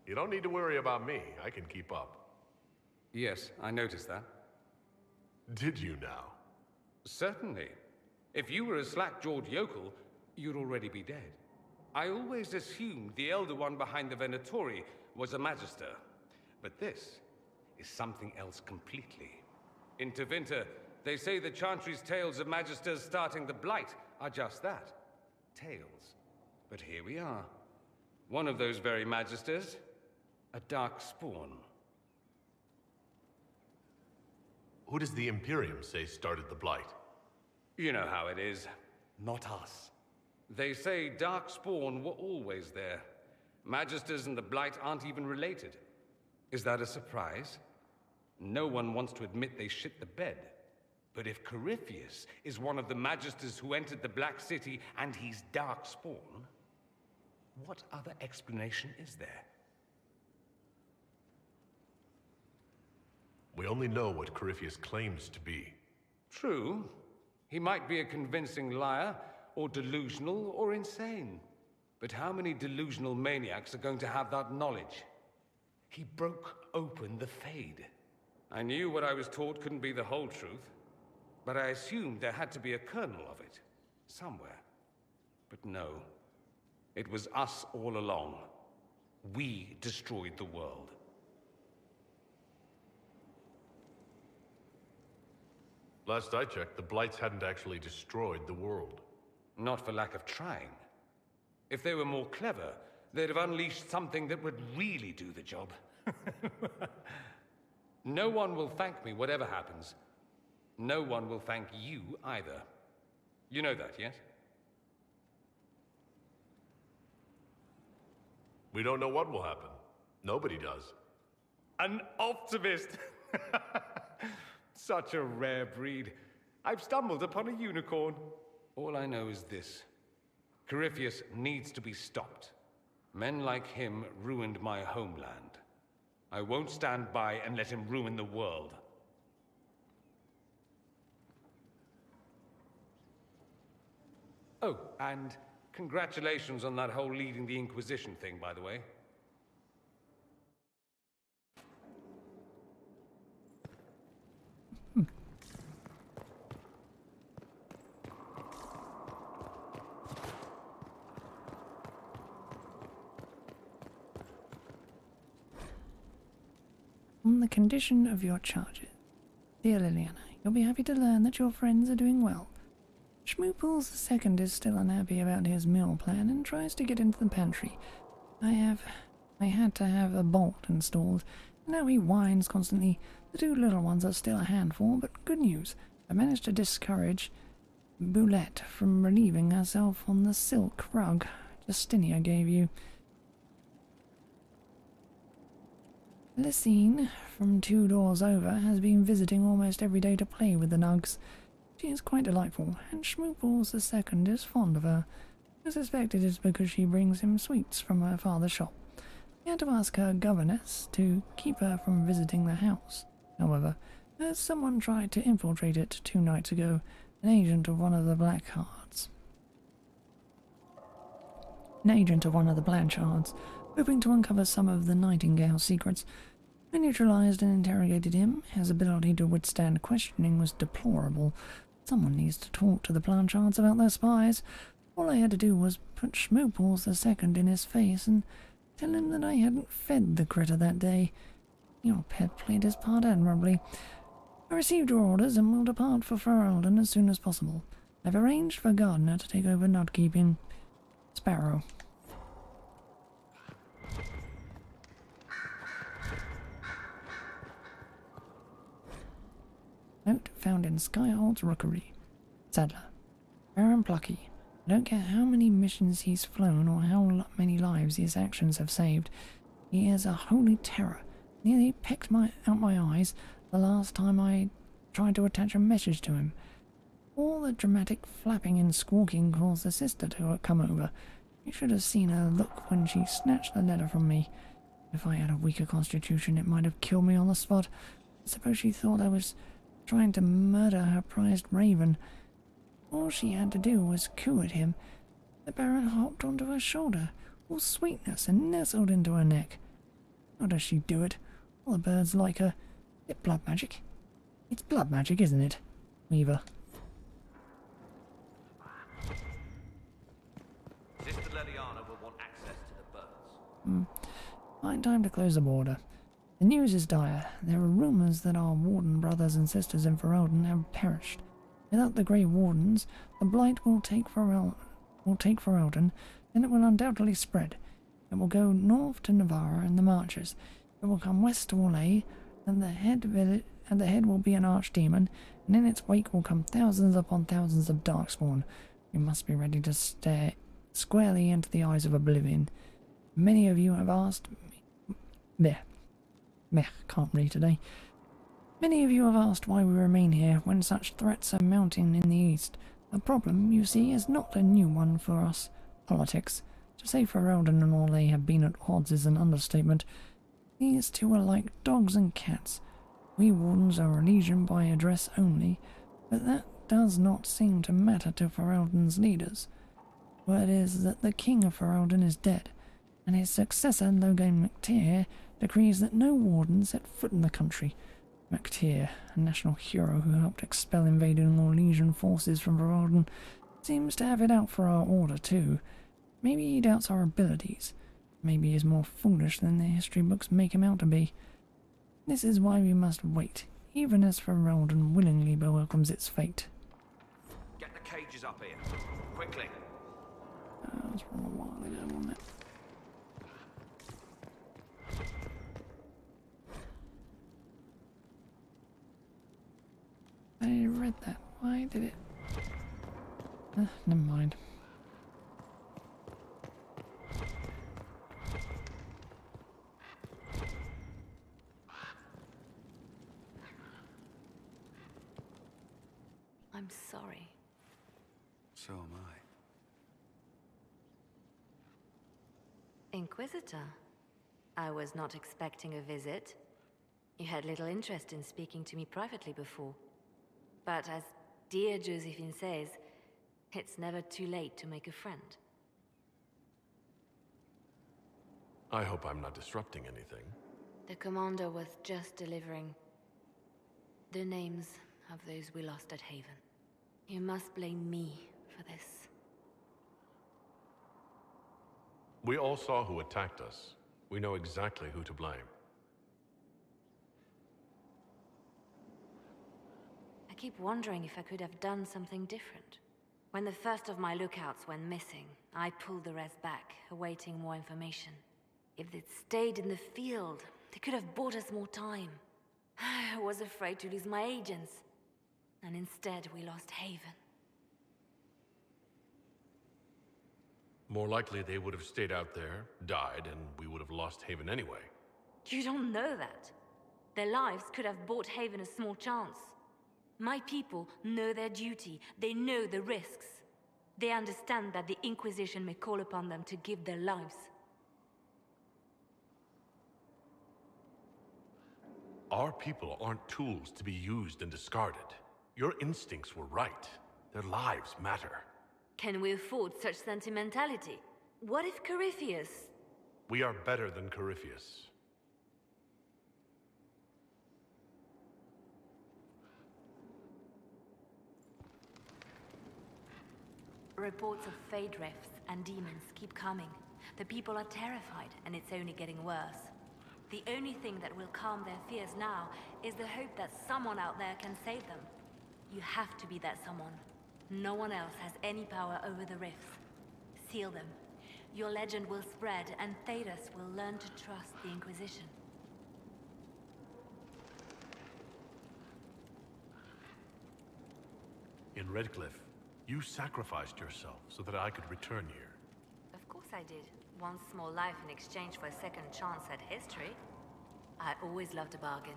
You don't need to worry about me. I can keep up.
Yes, I noticed that.
Did you now?
Certainly. If you were a slack-jawed yokel, you'd already be dead. I always assumed the Elder One behind the Venatori was a Magister. But this is something else completely. In Tevinter, they say the Chantry's tales of Magisters starting the Blight are just that. Tales. But here we are. One of those very Magisters, a dark spawn.
Who does the Imperium say started the Blight?
You know how it is. Not us. They say Darkspawn were always there. Magisters and the Blight aren't even related. Is that a surprise? No one wants to admit they shit the bed. But if Corypheus is one of the Magisters who entered the Black City and he's Darkspawn, what other explanation is there?
We only know what Corypheus claims to be.
True. He might be a convincing liar, or delusional, or insane. But how many delusional maniacs are going to have that knowledge? He broke open the Fade. I knew what I was taught couldn't be the whole truth, but I assumed there had to be a kernel of it, somewhere. But no, it was us all along. We destroyed the world.
Last I checked, the Blights hadn't actually destroyed the world.
Not for lack of trying. If they were more clever, they'd have unleashed something that would really do the job. No one will thank me, whatever happens. No one will thank you either. You know that, yes?
We don't know what will happen. Nobody does.
An optimist! Such a rare breed. I've stumbled upon a unicorn. All I know is this. Corypheus needs to be stopped. Men like him ruined my homeland. I won't stand by and let him ruin the world. Oh, and congratulations on that whole leading the Inquisition thing, by the way.
On the condition of your charges. Dear Liliana, you'll be happy to learn that your friends are doing well. Schmooples II is still unhappy about his meal plan and tries to get into the pantry. I had to have a bolt installed, and now he whines constantly. The two little ones are still a handful, but good news. I managed to discourage Boulette from relieving herself on the silk rug Justinia gave you. Lysine, from 2 doors over, has been visiting almost every day to play with the nugs. She is quite delightful, and Schmooples II is fond of her. I suspect it is because she brings him sweets from her father's shop. He had to ask her governess to keep her from visiting the house. However, as someone tried to infiltrate it 2 nights ago, an agent of one of the Blanchards, hoping to uncover some of the Nightingale's secrets. I neutralized and interrogated him. His ability to withstand questioning was deplorable. Someone needs to talk to the Blanchards about their spies. All I had to do was put Schmooples II in his face and tell him that I hadn't fed the critter that day. Your pet played his part admirably. I received your orders and will depart for Ferelden as soon as possible. I've arranged for Gardner to take over nut-keeping. Sparrow. Note found in Skyhold's rookery. Sadler. Baron Plucky. I don't care how many missions he's flown or how many lives his actions have saved. He is a holy terror. Nearly pecked out my eyes the last time I tried to attach a message to him. All the dramatic flapping and squawking caused the sister to come over. You should have seen her look when she snatched the letter from me. If I had a weaker constitution, it might have killed me on the spot. I suppose she thought I was trying to murder her prized raven. All she had to do was coo at him. The Baron hopped onto her shoulder, all sweetness, and nestled into her neck. How does she do it? All the birds like her. Bit blood magic. It's blood magic, isn't it, Weaver?
Sister Leliana will want access to the birds.
Fine time to close the border. The news is dire. There are rumours that our Warden brothers and sisters in Ferelden have perished. Without the Grey Wardens, the Blight will take Ferelden, and it will undoubtedly spread. It will go north to Navarra and the Marches. It will come west to Orlais, and the head will be an archdemon, and in its wake will come thousands upon thousands of darkspawn. We must be ready to stare squarely into the eyes of oblivion. Many of you have asked me. Can't read today. Many of you have asked why we remain here when such threats are mounting in the east. The problem, you see, is not a new one for us. Politics. To say Ferelden and Orlais have been at odds is an understatement. These two are like dogs and cats. We Wardens are a legion by address only, but that does not seem to matter to Ferelden's leaders. Word is that the King of Ferelden is dead, and his successor, Logan McTeer, decrees that no Warden set foot in the country. McTeer, a national hero who helped expel invading Orlesian forces from Ferelden, seems to have it out for our order too. Maybe he doubts our abilities. Maybe he is more foolish than the history books make him out to be. This is why we must wait, even as Ferelden willingly welcomes its fate.
Get the cages up here. Quickly.
That was from a while ago, wasn't it? I read that. Why did it? Never mind.
I'm sorry.
So am I.
Inquisitor, I was not expecting a visit. You had little interest in speaking to me privately before. But as dear Josephine says, it's never too late to make a friend.
I hope I'm not disrupting anything.
The commander was just delivering the names of those we lost at Haven. You must blame me for this.
We all saw who attacked us. We know exactly who to blame.
I keep wondering if I could have done something different. When the first of my lookouts went missing, I pulled the rest back, awaiting more information. If they'd stayed in the field, they could have bought us more time. I was afraid to lose my agents. And instead, we lost Haven.
More likely they would have stayed out there, died, and we would have lost Haven anyway.
You don't know that. Their lives could have bought Haven a small chance. My people know their duty. They know the risks. They understand that the Inquisition may call upon them to give their lives.
Our people aren't tools to be used and discarded. Your instincts were right. Their lives matter.
Can we afford such sentimentality? What if Corypheus...
We are better than Corypheus.
Reports of Fade Rifts and demons keep coming. The people are terrified, and it's only getting worse. The only thing that will calm their fears now is the hope that someone out there can save them. You have to be that someone. No one else has any power over the rifts. Seal them. Your legend will spread, and Thedas will learn to trust the Inquisition.
In Redcliffe, you sacrificed yourself so that I could return here.
Of course I did. One small life in exchange for a second chance at history. I always loved a bargain.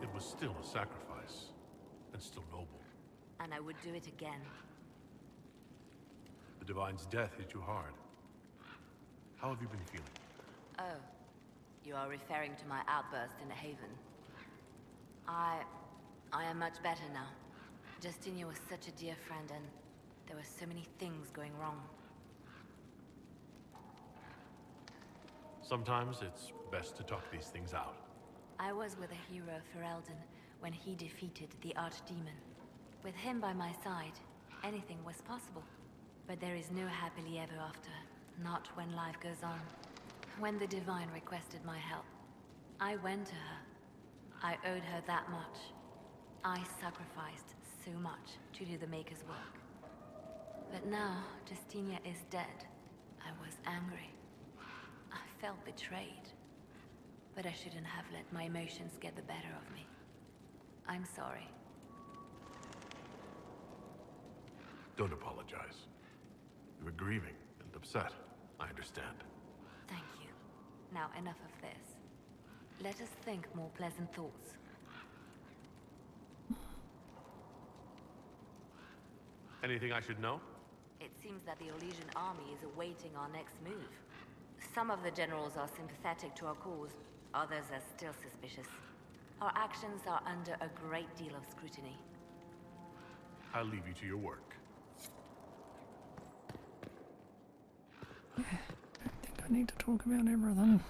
It was still a sacrifice, and still noble.
And I would do it again.
The Divine's death hit you hard. How have you been feeling?
Oh, you are referring to my outburst in the Haven. I am much better now. Justinia was such a dear friend, and there were so many things going wrong.
Sometimes it's best to talk these things out.
I was with a hero of Ferelden when he defeated the Archdemon. With him by my side, anything was possible. But there is no happily ever after, not when life goes on. When the Divine requested my help, I went to her. I owed her that much. I sacrificed so much to do the Maker's work. But now, Justinia is dead. I was angry. I felt betrayed. But I shouldn't have let my emotions get the better of me. I'm sorry.
Don't apologize. You were grieving and upset. I understand.
Thank you. Now enough of this. Let us think more pleasant thoughts.
Anything I should know?
It seems that the Orlesian army is awaiting our next move. Some of the generals are sympathetic to our cause, others are still suspicious. Our actions are under a great deal of scrutiny.
I'll leave you to your work.
I think I need to talk about everything.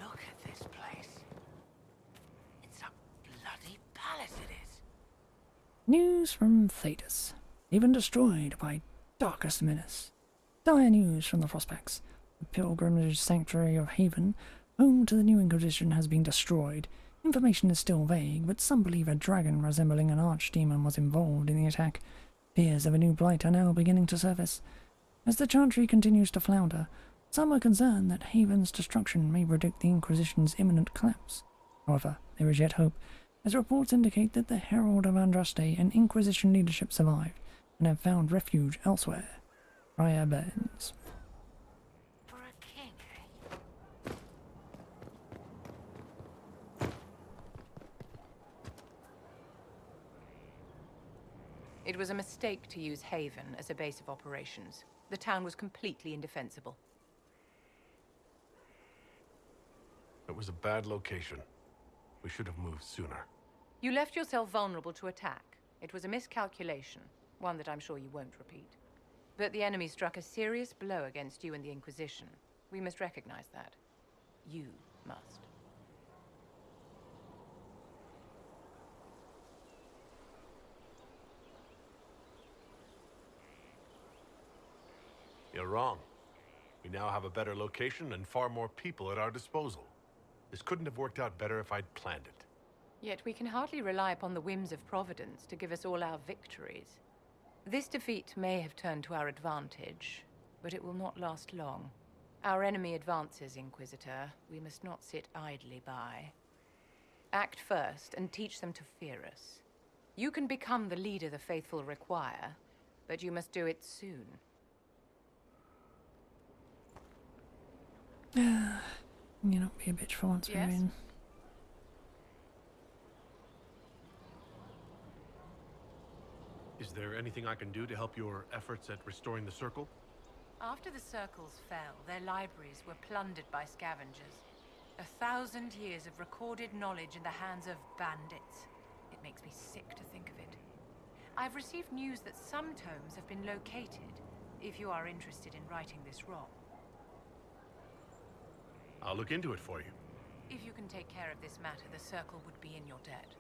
Look at this place. It's a bloody palace, it is.
News from Thetis. Even destroyed by darkest menace. Dire news from the Frostbacks. The pilgrimage sanctuary of Haven, home to the new Inquisition, has been destroyed. Information is still vague, but some believe a dragon resembling an archdemon was involved in the attack. Fears of a new blight are now beginning to surface. As the Chantry continues to flounder, some are concerned that Haven's destruction may predict the Inquisition's imminent collapse. However, there is yet hope, as reports indicate that the Herald of Andraste and Inquisition leadership survived and have found refuge elsewhere. Friar Burns.
For a king,
It was a mistake to use Haven as a base of operations. The town was completely indefensible.
It was a bad location. We should have moved sooner.
You left yourself vulnerable to attack. It was a miscalculation, one that I'm sure you won't repeat. But the enemy struck a serious blow against you and the Inquisition. We must recognize that. You must.
You're wrong. We now have a better location and far more people at our disposal. This couldn't have worked out better if I'd planned it.
Yet we can hardly rely upon the whims of Providence to give us all our victories. This defeat may have turned to our advantage, but it will not last long. Our enemy advances, Inquisitor. We must not sit idly by. Act first and teach them to fear us. You can become the leader the faithful require, but you must do it soon.
You not be a bitch for once,
Yes?
Vivian.
Is there anything I can do to help your efforts at restoring the Circle?
After the Circles fell, their libraries were plundered by scavengers. 1,000 years of recorded knowledge in the hands of bandits. It makes me sick to think of it. I've received news that some tomes have been located, if you are interested in righting this wrong.
I'll look into it for you.
If you can take care of this matter, the Circle would be in your debt.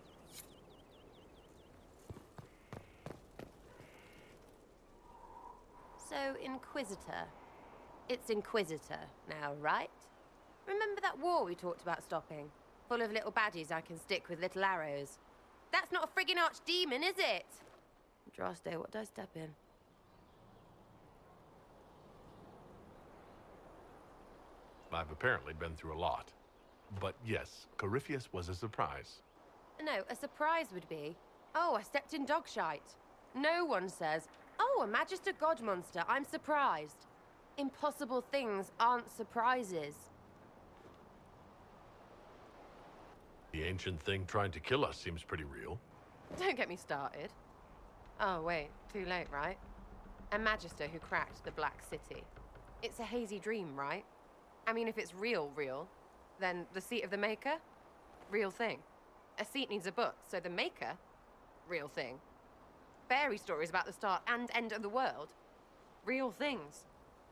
So, Inquisitor. It's Inquisitor now, right? Remember that war we talked about stopping? Full of little baddies I can stick with little arrows. That's not a friggin' archdemon, is it? Andraste, what did I step in?
I've apparently been through a lot. But yes, Corypheus was a surprise.
No, a surprise would be, oh, I stepped in dog shite. No one says, oh, a Magister God monster, I'm surprised. Impossible things aren't surprises.
The ancient thing trying to kill us seems pretty real.
Don't get me started. Oh, wait, too late, right? A Magister who cracked the Black City. It's a hazy dream, right? I mean, if it's real, then the seat of the Maker? Real thing. A seat needs a book, so the Maker? Real thing. Fairy stories about the start and end of the world? Real things.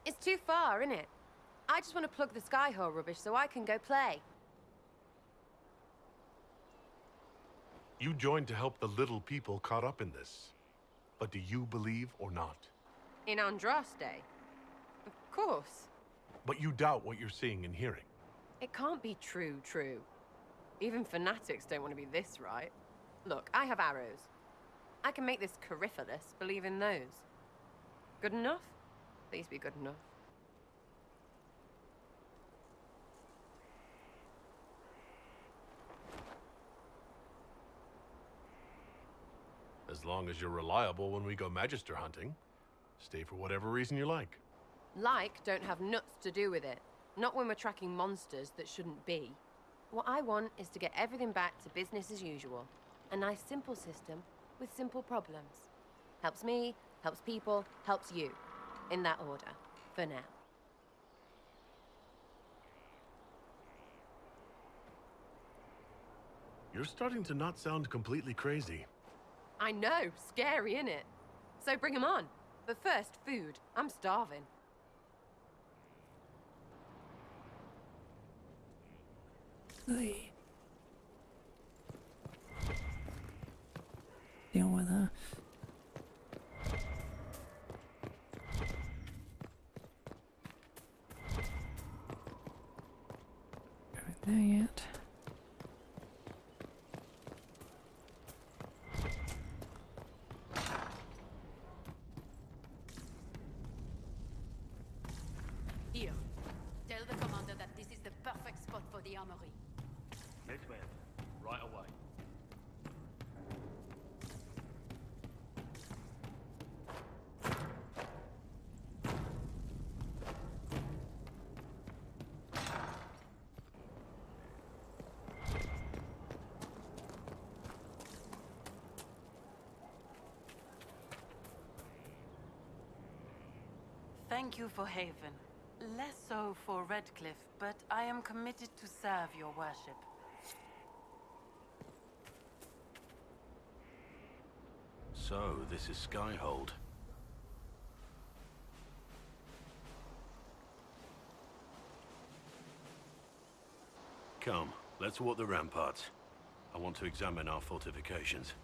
It's too far, innit? I just want to plug the skyhold rubbish so I can go play.
You joined to help the little people caught up in this. But do you believe or not?
In Andraste? Of course.
But you doubt what you're seeing and hearing.
It can't be true. Even fanatics don't want to be this right. Look, I have arrows. I can make this Coryphalis believe in those. Good enough? Please be good enough.
As long as you're reliable when we go Magister hunting. Stay for whatever reason you like.
Like don't have nuts to do with it. Not when we're tracking monsters that shouldn't be. What I want is to get everything back to business as usual. A nice simple system with simple problems. Helps me, helps people, helps you. In that order. For now.
You're starting to not sound completely crazy.
I know, scary, innit? So bring 'em on. But first, food. I'm starving.
Hey. Deal with her. Right there yet.
Here. Tell the commander that this is the perfect spot for the armory.
Miss Webb, right away.
Thank you for Haven. Less so for Redcliffe, but I am committed to serve your worship.
So, this is Skyhold. Come, let's walk the ramparts. I want to examine our fortifications.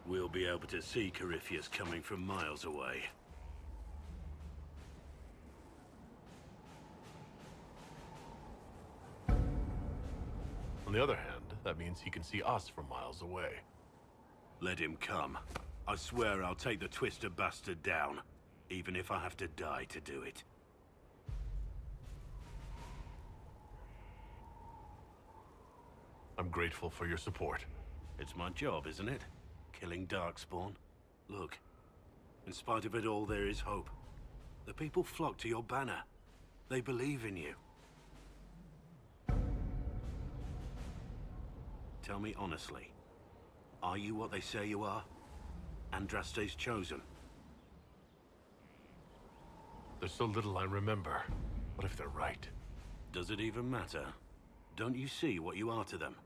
We'll be able to see Corypheus coming from miles away.
On the other hand, that means he can see us from miles away.
Let him come. I swear I'll take the Twister bastard down, even if I have to die to do it.
I'm grateful for your support.
It's my job, isn't it? Killing Darkspawn. Look, in spite of it all, there is hope. The people flock to your banner. They believe in you. Tell me honestly, are you what they say you are? Andraste's chosen?
There's so little I remember. What if they're right?
Does it even matter? Don't you see what you are to them?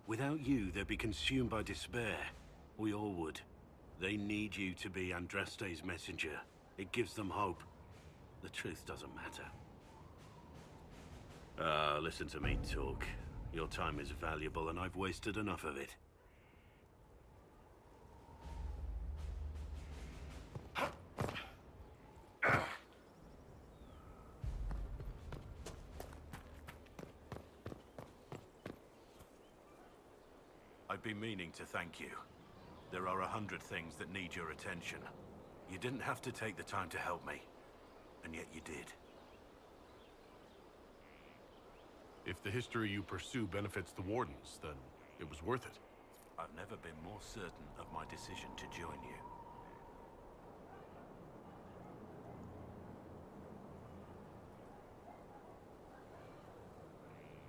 Without you, they'd be consumed by despair. We all would. They need you to be Andraste's messenger. It gives them hope. The truth doesn't matter. Listen to me talk. Your time is valuable and I've wasted enough of it. I've been meaning to thank you. There are 100 things that need your attention. You didn't have to take the time to help me, and yet you did.
If the history you pursue benefits the Wardens, then it was worth it.
I've never been more certain of my decision to join you.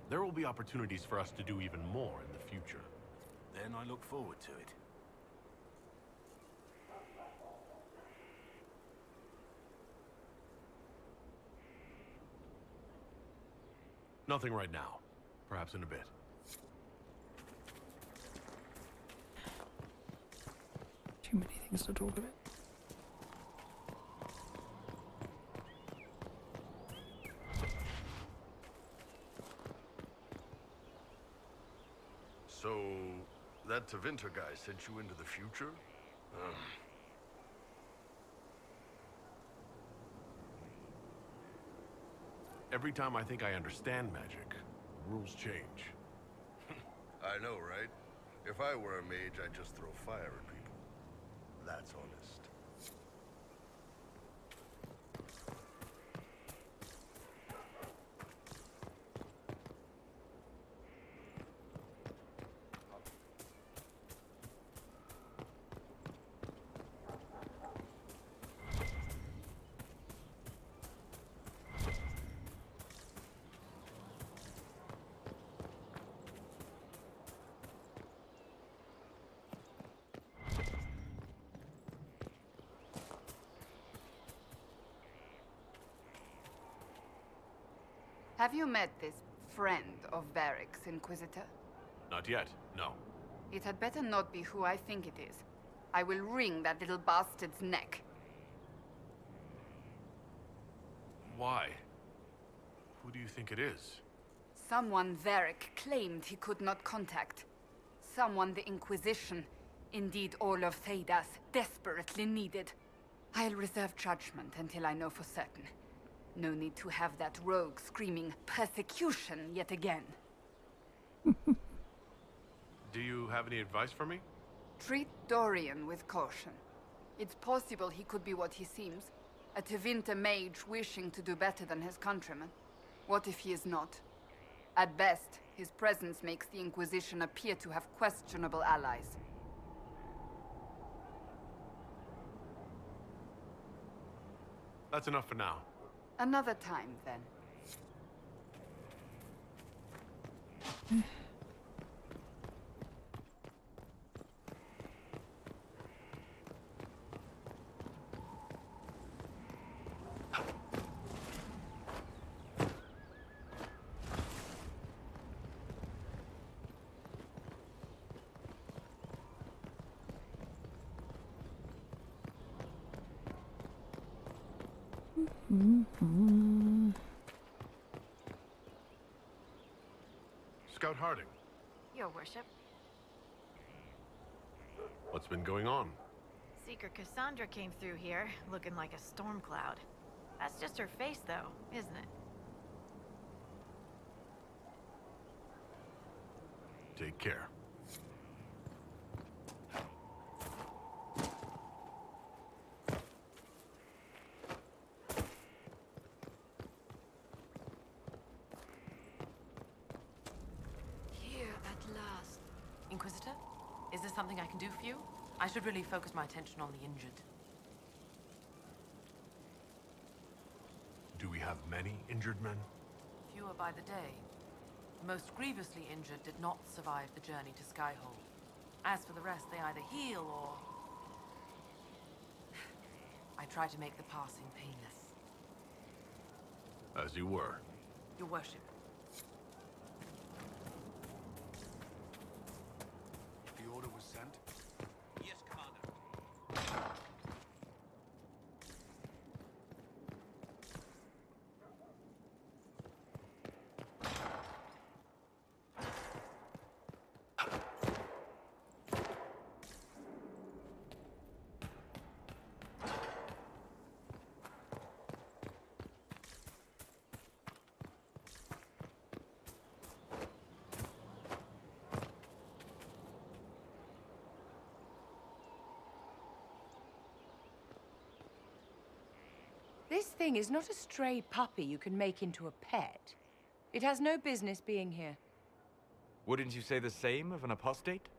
There will be opportunities for us to do even more in the future.
Then I look forward to it.
Nothing right now. Perhaps in a bit.
Too many things to talk about.
So, that Tevinter guy sent you into the future?
Every time I think I understand magic, the rules change.
I know, right? If I were a mage, I'd just throw fire at people. That's honest.
Have you met this friend of Varric's, Inquisitor?
Not yet, no.
It had better not be who I think it is. I will wring that little bastard's neck.
Why? Who do you think it is?
Someone Varric claimed he could not contact. Someone the Inquisition, indeed all of Thedas, desperately needed. I'll reserve judgment until I know for certain. No need to have that rogue screaming persecution yet again.
Do you have any advice for me?
Treat Dorian with caution. It's possible he could be what he seems. A Tevinter mage wishing to do better than his countrymen. What if he is not? At best, his presence makes the Inquisition appear to have questionable allies.
That's enough for now.
Another time, then.
Scout Harding,
Your worship.
what's been going on?
Seeker Cassandra came through here, looking like a storm cloud. That's just her face, though, isn't it?
Take care.
Here at last.
Inquisitor, is there something I can do for you? I should really focus my attention on the injured.
Do we have many injured men?
Fewer by the day. The most grievously injured did not survive the journey to Skyhold. As for the rest, they either heal or... I try to make the passing painless.
As you were.
Your worship.
The order was sent?
Yes, Commander.
This thing is not a stray puppy you can make into a pet. It has no business being here.
Wouldn't you say the same of an apostate?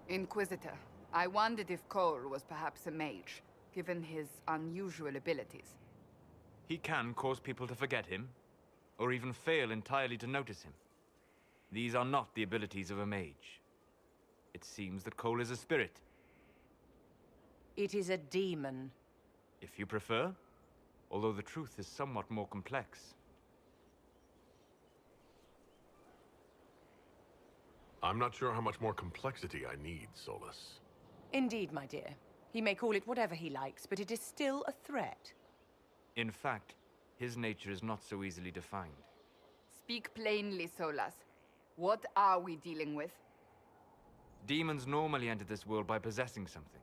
Inquisitor, I wondered if Cole was perhaps a mage, given his unusual abilities.
He can cause people to forget him. or even fail entirely to notice him. These are not the abilities of a mage. It seems that Cole is a spirit.
It is a demon.
If you prefer, although the truth is somewhat more complex.
I'm not sure how much more complexity I need, Solus.
Indeed, my dear. He may call it whatever he likes, but it is still a threat.
In fact, his nature is not so easily defined.
Speak plainly, Solus. What are we dealing with?
Demons normally enter this world by possessing something.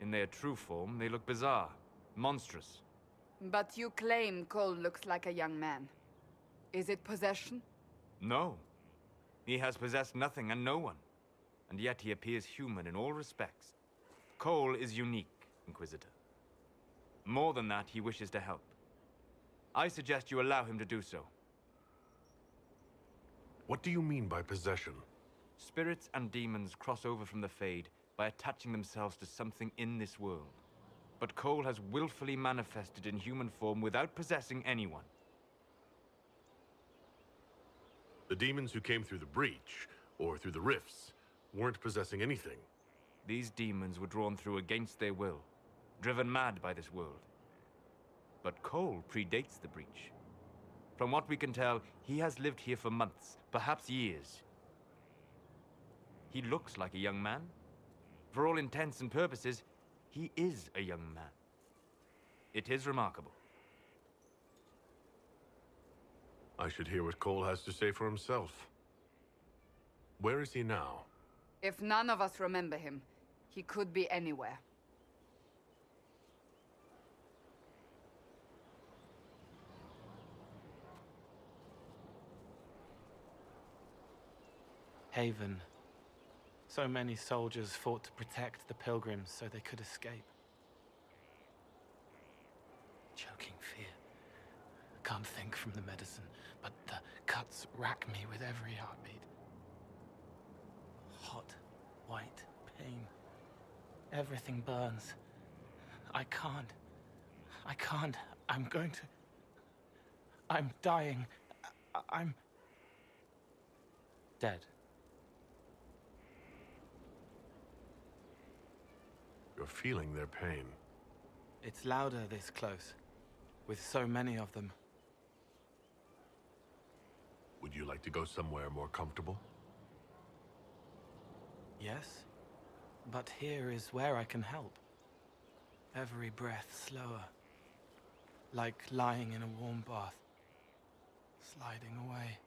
In their true form, they look bizarre, monstrous.
But you claim Cole looks like a young man. Is it possession?
No. He has possessed nothing and no one. And yet he appears human in all respects. Cole is unique, Inquisitor. More than that, he wishes to help. I suggest you allow him to do so.
What do you mean by possession?
Spirits and demons cross over from the Fade by attaching themselves to something in this world. But Cole has willfully manifested in human form without possessing anyone.
The demons who came through the breach, or through the rifts, weren't possessing anything.
These demons were drawn through against their will, driven mad by this world. But Cole predates the breach. From what we can tell, he has lived here for months, perhaps years. He looks like a young man. For all intents and purposes, he is a young man. It is remarkable.
I should hear what Cole has to say for himself. Where is he now?
If none of us remember him, he could be anywhere.
Haven. So many soldiers fought to protect the pilgrims so they could escape. Choking fear. Can't think from the medicine, but the cuts rack me with every heartbeat. Hot, white pain. Everything burns. I can't. I'm going to... I'm dying. I'm... dead.
You're feeling their pain.
It's louder this close, with so many of them.
Would you like to go somewhere more comfortable?
Yes, but here is where I can help. Every breath slower, like lying in a warm bath, sliding away.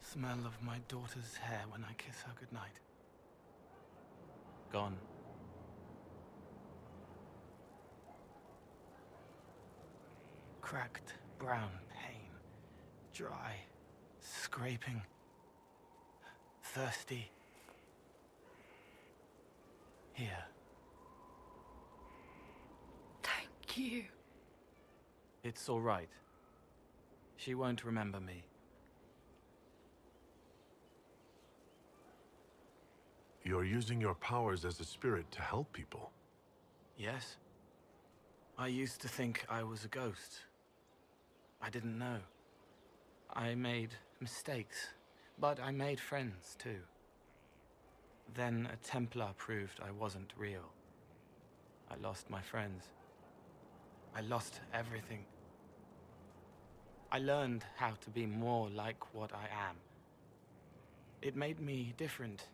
Smell of my daughter's hair when I kiss her goodnight. Gone. Cracked brown pain, dry, scraping, thirsty. Here.
Thank you.
It's all right. She won't remember me.
You're using your powers as a spirit to help people.
Yes. I used to think I was a ghost. I didn't know. I made mistakes, but I made friends too. Then a Templar proved I wasn't real. I lost my friends. I lost everything. I learned how to be more like what I am. It made me different,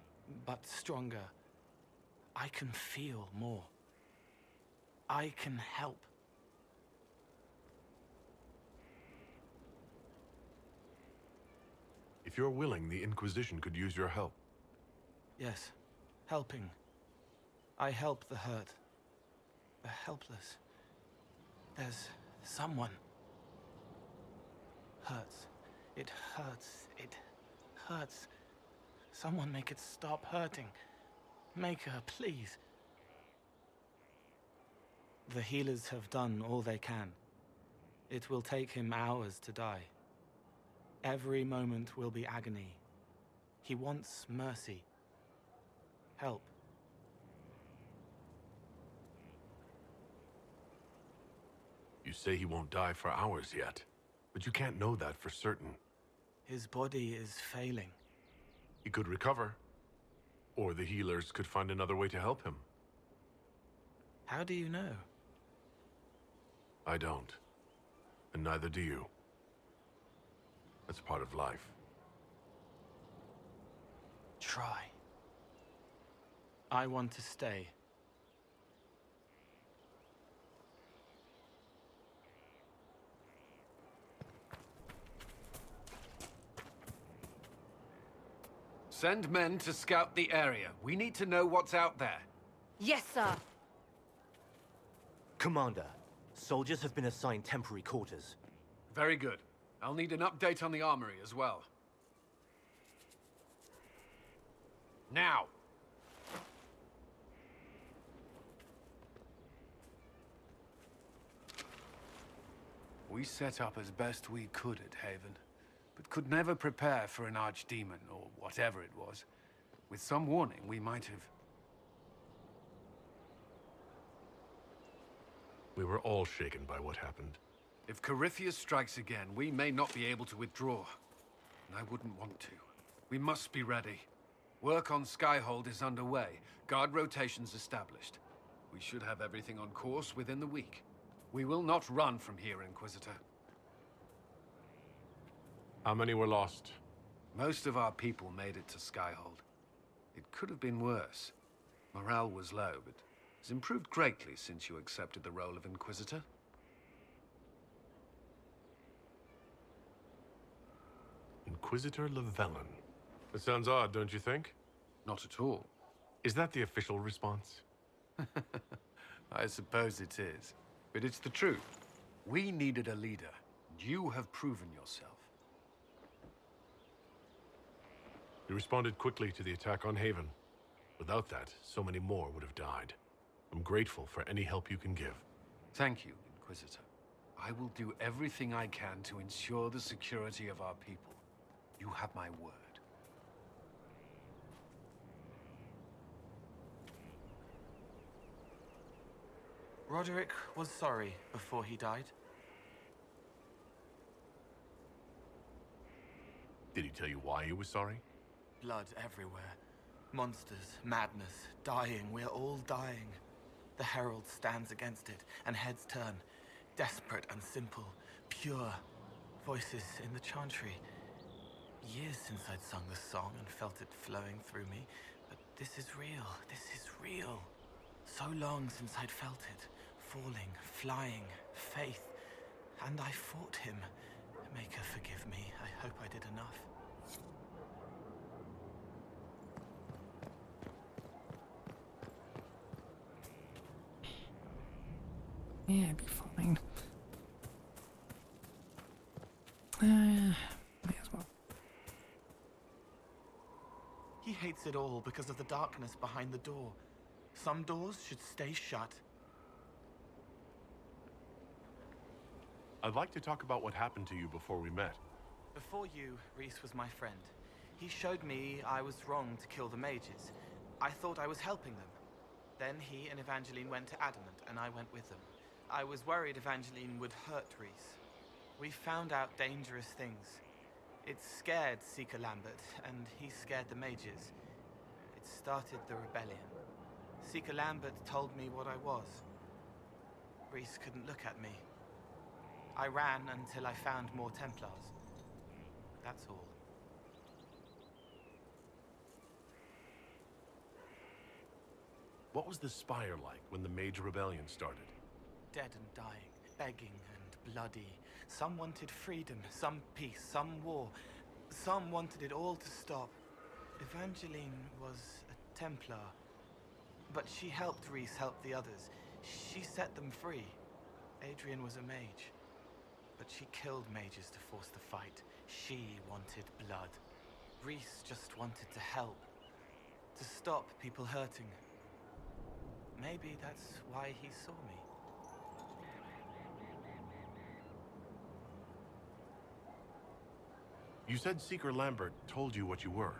but stronger. I can feel more. I can help.
If you're willing, the Inquisition could use your help.
Yes, helping. I help the hurt, the helpless. There's someone. Hurts. It hurts. It hurts. Someone make it stop hurting. Make her, please. The healers have done all they can. It will take him hours to die. Every moment will be agony. He wants mercy. Help.
You say he won't die for hours yet. But you can't know that for certain.
His body is failing.
He could recover. Or the healers could find another way to help him.
How do you know?
I don't. And neither do you. That's part of life.
Try. I want to stay.
Send men to scout the area. We need to know what's out there.
Yes, sir.
Commander, soldiers have been assigned temporary quarters.
Very good. I'll need an update on the armory as well. Now! We set up as best we could at Haven, but could never prepare for an archdemon, or whatever it was. With some warning, we might have...
We were all shaken by what happened.
If Corypheus strikes again, we may not be able to withdraw. And I wouldn't want to. We must be ready. Work on Skyhold is underway. Guard rotations established. We should have everything on course within the week. We will not run from here, Inquisitor.
How many were lost?
Most of our people made it to Skyhold. It could have been worse. Morale was low, but has improved greatly since you accepted the role of Inquisitor.
Inquisitor Llewellyn. That sounds odd, don't you think?
Not at all.
Is that the official response?
I suppose it is. But it's the truth. We needed a leader. You have proven yourself.
You responded quickly to the attack on Haven. Without that, so many more would have died. I'm grateful for any help you can give.
Thank you, Inquisitor. I will do everything I can to ensure the security of our people. You have my word.
Roderick was sorry before he died.
Did he tell you why he was sorry?
Blood everywhere. Monsters, madness, dying. We're all dying. The Herald stands against it, and heads turn. Desperate and simple. Pure. Voices in the chantry. Years since I'd sung the song and felt it flowing through me. But this is real. This is real. So long since I'd felt it. Falling, flying, faith. And I fought him. Maker, forgive me. I hope I did enough.
Yeah, it'd be fine. May as well.
He hates it all because of the darkness behind the door. Some doors should stay shut.
I'd like to talk about what happened to you before we met.
Before you, Rhys was my friend. He showed me I was wrong to kill the mages. I thought I was helping them. Then he and Evangeline went to Adamant, and I went with them. I was worried Evangeline would hurt Rhys. We found out dangerous things. It scared Seeker Lambert, and he scared the mages. It started the rebellion. Seeker Lambert told me what I was. Rhys couldn't look at me. I ran until I found more Templars. That's all.
What was the Spire like when the Mage Rebellion started?
Dead and dying, begging and bloody. Some wanted freedom, some peace, some war. Some wanted it all to stop. Evangeline was a Templar. But she helped Rhys help the others. She set them free. Adrian was a mage. But she killed mages to force the fight. She wanted blood. Rhys just wanted to help. To stop people hurting. Maybe that's why he saw me.
You said Seeker Lambert told you what you were.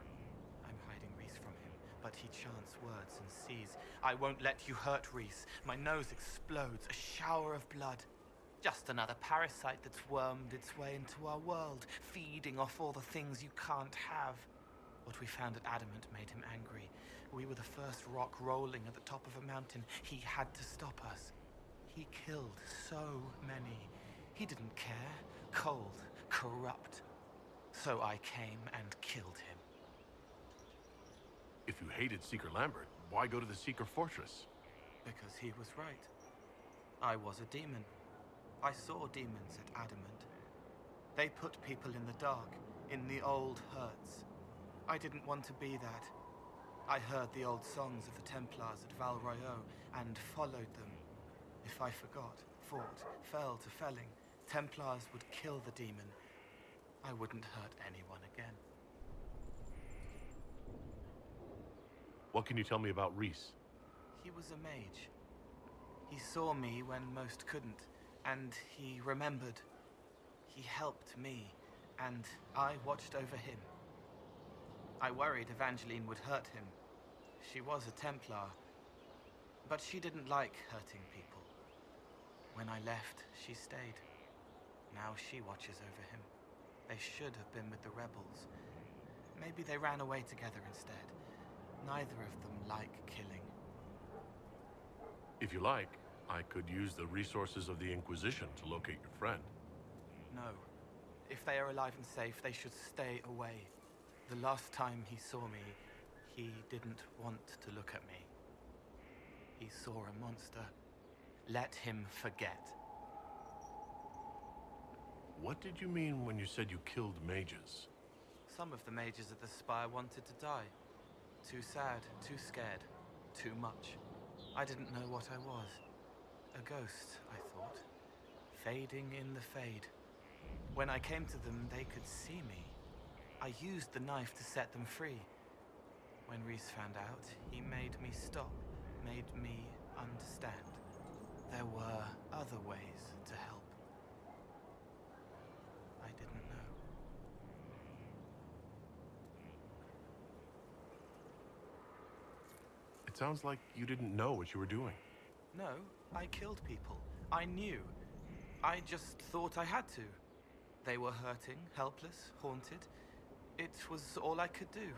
I'm hiding Rhys from him, but he chants words and sees. I won't let you hurt Rhys. My nose explodes, a shower of blood. Just another parasite that's wormed its way into our world, feeding off all the things you can't have. What we found at Adamant made him angry. We were the first rock rolling at the top of a mountain. He had to stop us. He killed so many. He didn't care. Cold, corrupt. So I came and killed him.
If you hated Seeker Lambert, why go to the Seeker Fortress?
Because he was right. I was a demon. I saw demons at Adamant. They put people in the dark, in the old hurts. I didn't want to be that. I heard the old songs of the Templars at Val Royeaux and followed them. If I forgot, fought, fell to felling, Templars would kill the demon. I wouldn't hurt anyone again.
What can you tell me about Reese?
He was a mage. He saw me when most couldn't, and he remembered. He helped me, and I watched over him. I worried Evangeline would hurt him. She was a Templar, but she didn't like hurting people. When I left, she stayed. Now she watches over him. They should have been with the rebels. Maybe they ran away together instead. Neither of them like killing.
If you like, I could use the resources of the Inquisition to locate your friend.
No. If they are alive and safe, they should stay away. The last time he saw me, he didn't want to look at me. He saw a monster. Let him forget.
What did you mean when you said you killed mages?
Some of the mages at the Spire wanted to die. Too sad, too scared, too much. I didn't know what I was. A ghost, I thought. Fading in the fade. When I came to them, they could see me. I used the knife to set them free. When Reese found out, he made me stop, made me understand. There were other ways to help. I didn't know.
It sounds like you didn't know what you were doing.
No, I killed people. I knew. I just thought I had to. They were hurting, helpless, haunted. It was all I could do.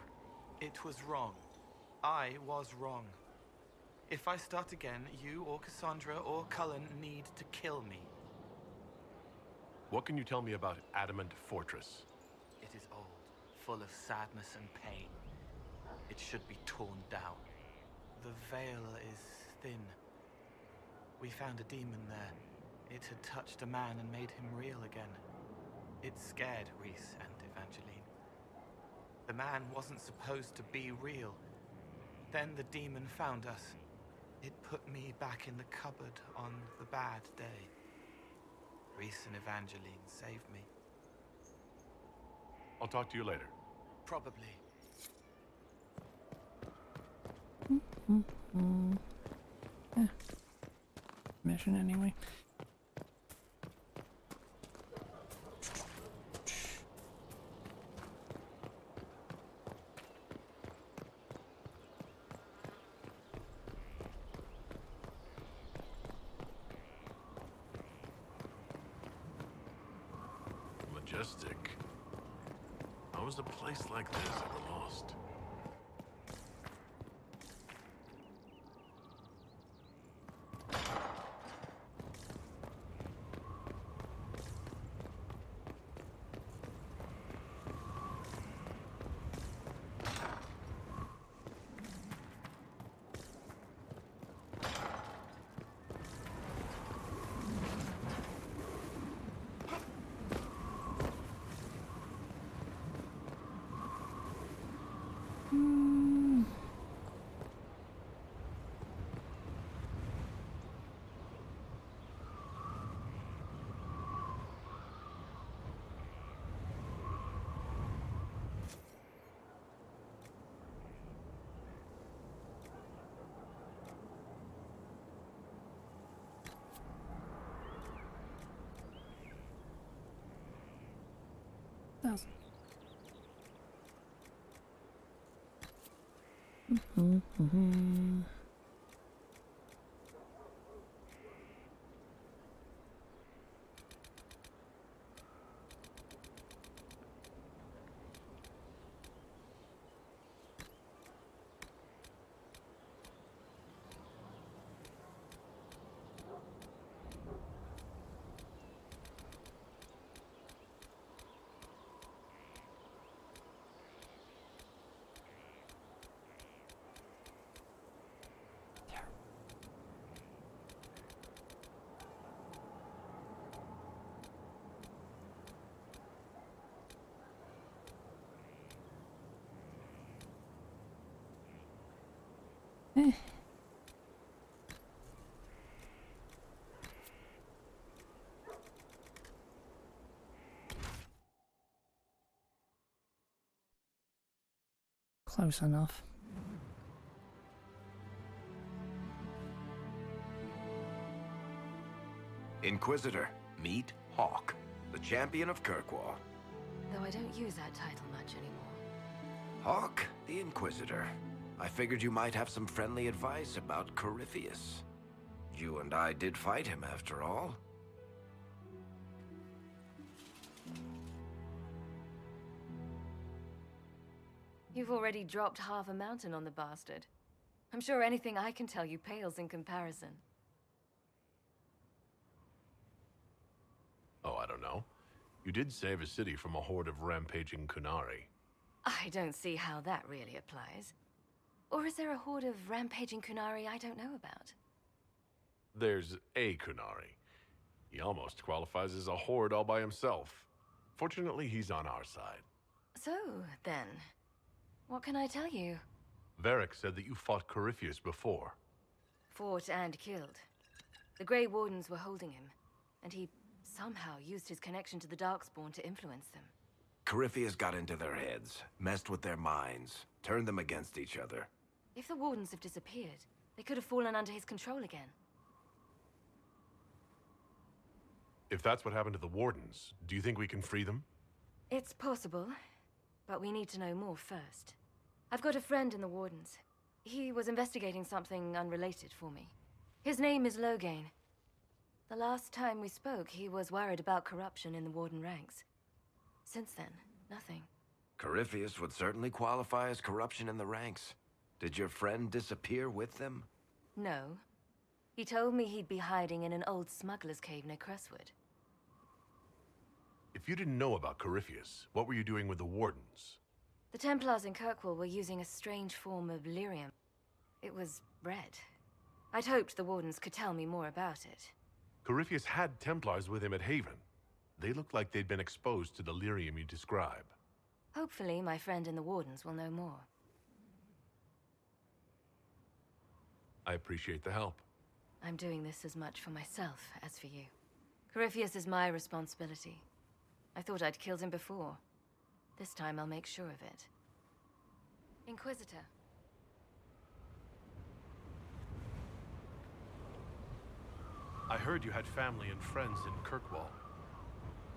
It was wrong. I was wrong. If I start again, you or Cassandra or Cullen need to kill me.
What can you tell me about Adamant Fortress?
It is old, full of sadness and pain. It should be torn down. The veil is thin. We found a demon there. It had touched a man and made him real again. It scared Reese and Evangeline. The man wasn't supposed to be real. Then the demon found us. It put me back in the cupboard on the bad day. Reese and Evangeline saved me.
I'll talk to you later.
Probably.
Mission anyway.
Majestic. How was a place like this ever lost?
Eh. Close enough.
Inquisitor, meet Hawk, the champion of Kirkwall.
Though I don't use that title much anymore.
Hawk, the Inquisitor. I figured you might have some friendly advice about Corypheus. You and I did fight him, after all.
You've already dropped half a mountain on the bastard. I'm sure anything I can tell you pales in comparison.
Oh, I don't know. You did save a city from a horde of rampaging Kunari.
I don't see how that really applies. Or is there a horde of rampaging Kunari I don't know about?
There's a Kunari. He almost qualifies as a horde all by himself. Fortunately, he's on our side.
So, then, what can I tell you?
Varric said that you fought Corypheus before.
Fought and killed. The Grey Wardens were holding him, and he somehow used his connection to the Darkspawn to influence them.
Corypheus got into their heads, messed with their minds, turned them against each other.
If the Wardens have disappeared, they could have fallen under his control again.
If that's what happened to the Wardens, do you think we can free them?
It's possible, but we need to know more first. I've got a friend in the Wardens. He was investigating something unrelated for me. His name is Loghain. The last time we spoke, he was worried about corruption in the Warden ranks. Since then, nothing.
Corypheus would certainly qualify as corruption in the ranks. Did your friend disappear with them?
No. He told me he'd be hiding in an old smuggler's cave near Crestwood.
If you didn't know about Corypheus, what were you doing with the Wardens?
The Templars in Kirkwall were using a strange form of lyrium. It was red. I'd hoped the Wardens could tell me more about it.
Corypheus had Templars with him at Haven. They looked like they'd been exposed to the lyrium you describe.
Hopefully, my friend in the Wardens will know more.
I appreciate the help.
I'm doing this as much for myself as for you. Corypheus is my responsibility. I thought I'd killed him before. This time I'll make sure of it. Inquisitor.
I heard you had family and friends in Kirkwall.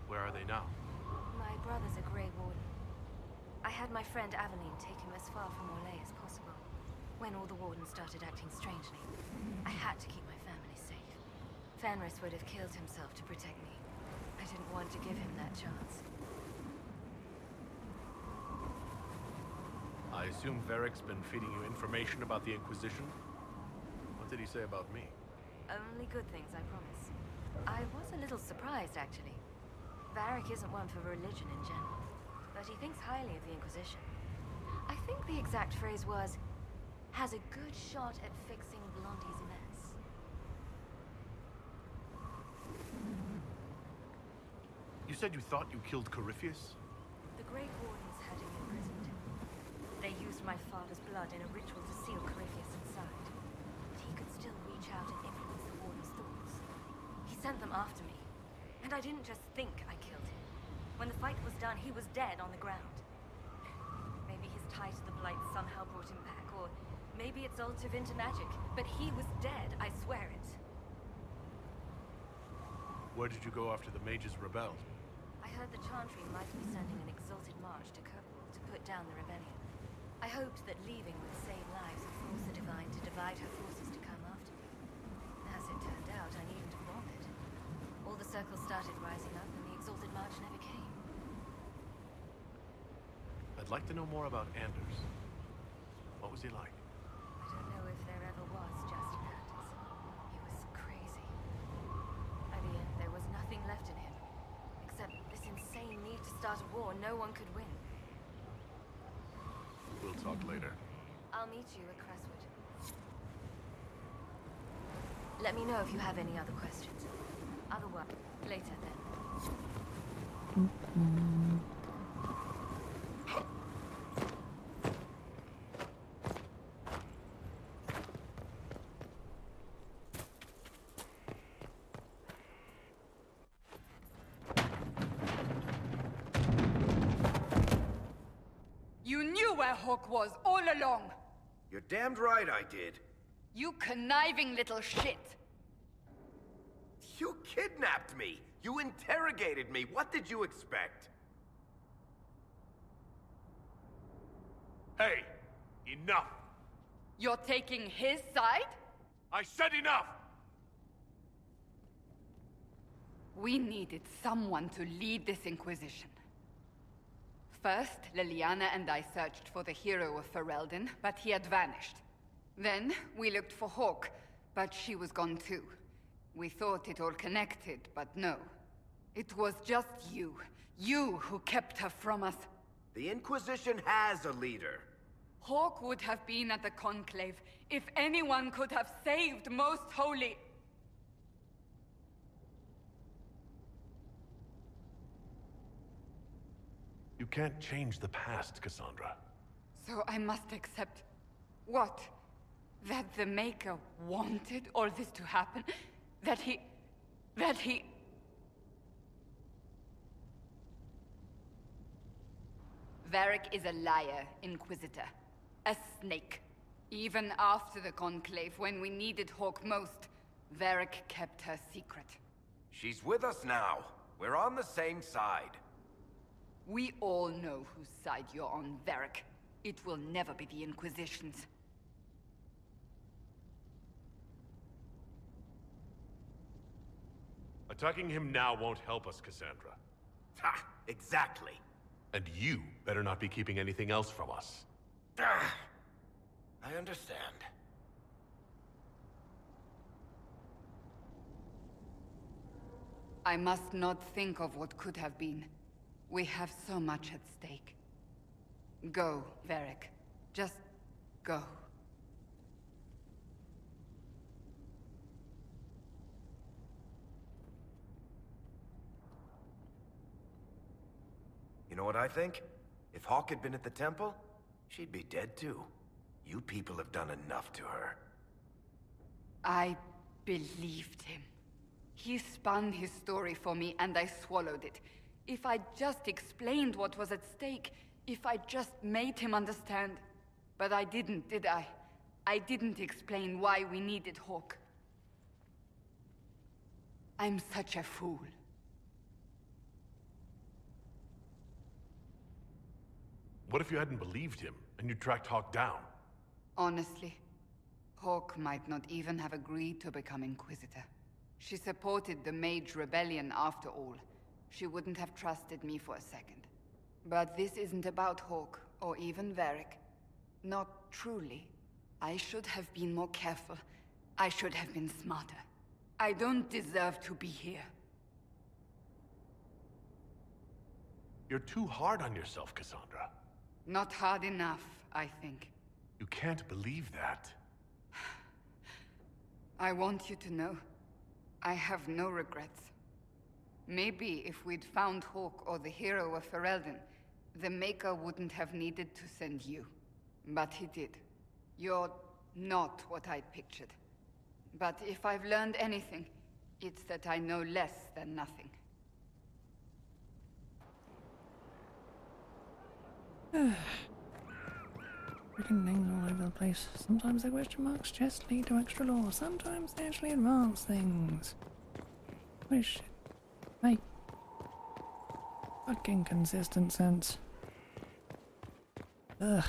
Where are they now?
My brother's a Grey Warden. I had my friend Aveline take him as far from Orlais as possible. When all the Wardens started acting strangely, I had to keep my family safe. Fenris would have killed himself to protect me. I didn't want to give him that chance.
I assume Varric's been feeding you information about the Inquisition? What did he say about me?
Only good things, I promise. I was a little surprised, actually. Varric isn't one for religion in general, but he thinks highly of the Inquisition. I think the exact phrase was, has a good shot at fixing Blondie's mess.
You said you thought you killed Corypheus?
The Grey Wardens had him imprisoned. They used my father's blood in a ritual to seal Corypheus inside. But he could still reach out and influence the Warden's thoughts. He sent them after me. And I didn't just think I killed him. When the fight was done, he was dead on the ground. Maybe his tie to the Blight somehow brought him back, or maybe it's all to Vinter magic. But he was dead, I swear it.
Where did you go after the mages rebelled?
I heard the Chantry might be sending an exalted march to Kirkwall to put down the rebellion. I hoped that leaving would save lives and force the Divine to divide her forces to come after me. As it turned out, I needn't have bothered. All the circles started rising up and the exalted march never came.
I'd like to know more about Anders. What was he like?
I don't know if there ever was just an Anders. He was crazy. By the end, there was nothing left in him. Except this insane need to start a war no one could win.
We'll talk later.
I'll meet you at Crestwood. Let me know if you have any other questions. Otherwise, later then.
where Hawk was all along.
You're damned right I did.
You conniving little shit.
You kidnapped me! You interrogated me! What did you expect?
Hey! Enough!
You're taking his side?
I said enough!
We needed someone to lead this Inquisition. First, Liliana and I searched for the hero of Ferelden, but he had vanished. Then, we looked for Hawk, but she was gone too. We thought it all connected, but no. It was just you. You who kept her from us.
The Inquisition has a leader.
Hawk would have been at the Conclave if anyone could have saved Most Holy.
You can't change the past, Cassandra.
So I must accept... what? That the Maker wanted all this to happen? That he... Varric is a liar, Inquisitor. A snake. Even after the Conclave, when we needed Hawk most, Varric kept her secret.
She's with us now. We're on the same side.
We all know whose side you're on, Varric. It will never be the Inquisition's.
Attacking him now won't help us, Cassandra.
Ha! Exactly.
And you better not be keeping anything else from us.
I understand.
I must not think of what could have been. We have so much at stake. Go, Varric. Just go.
You know what I think? If Hawk had been at the temple, she'd be dead too. You people have done enough to her.
I believed him. He spun his story for me and I swallowed it. If I just explained what was at stake, if I just made him understand. But I didn't, did I? I didn't explain why we needed Hawk. I'm such a fool.
What if you hadn't believed him, and you tracked Hawk down?
Honestly, Hawk might not even have agreed to become Inquisitor. She supported the Mage Rebellion after all. She wouldn't have trusted me for a second. But this isn't about Hawk, or even Varric. Not truly. I should have been more careful. I should have been smarter. I don't deserve to be here.
You're too hard on yourself, Cassandra.
Not hard enough, I think.
You can't believe that.
I want you to know, I have no regrets. Maybe if we'd found Hawk or the hero of Ferelden, the Maker wouldn't have needed to send you. But he did. You're not what I'd pictured. But if I've learned anything, it's that I know less than nothing.
Freaking things all over the place. Sometimes the question marks just lead to extra lore. Sometimes they actually advance things. Which make fucking consistent sense. Ugh.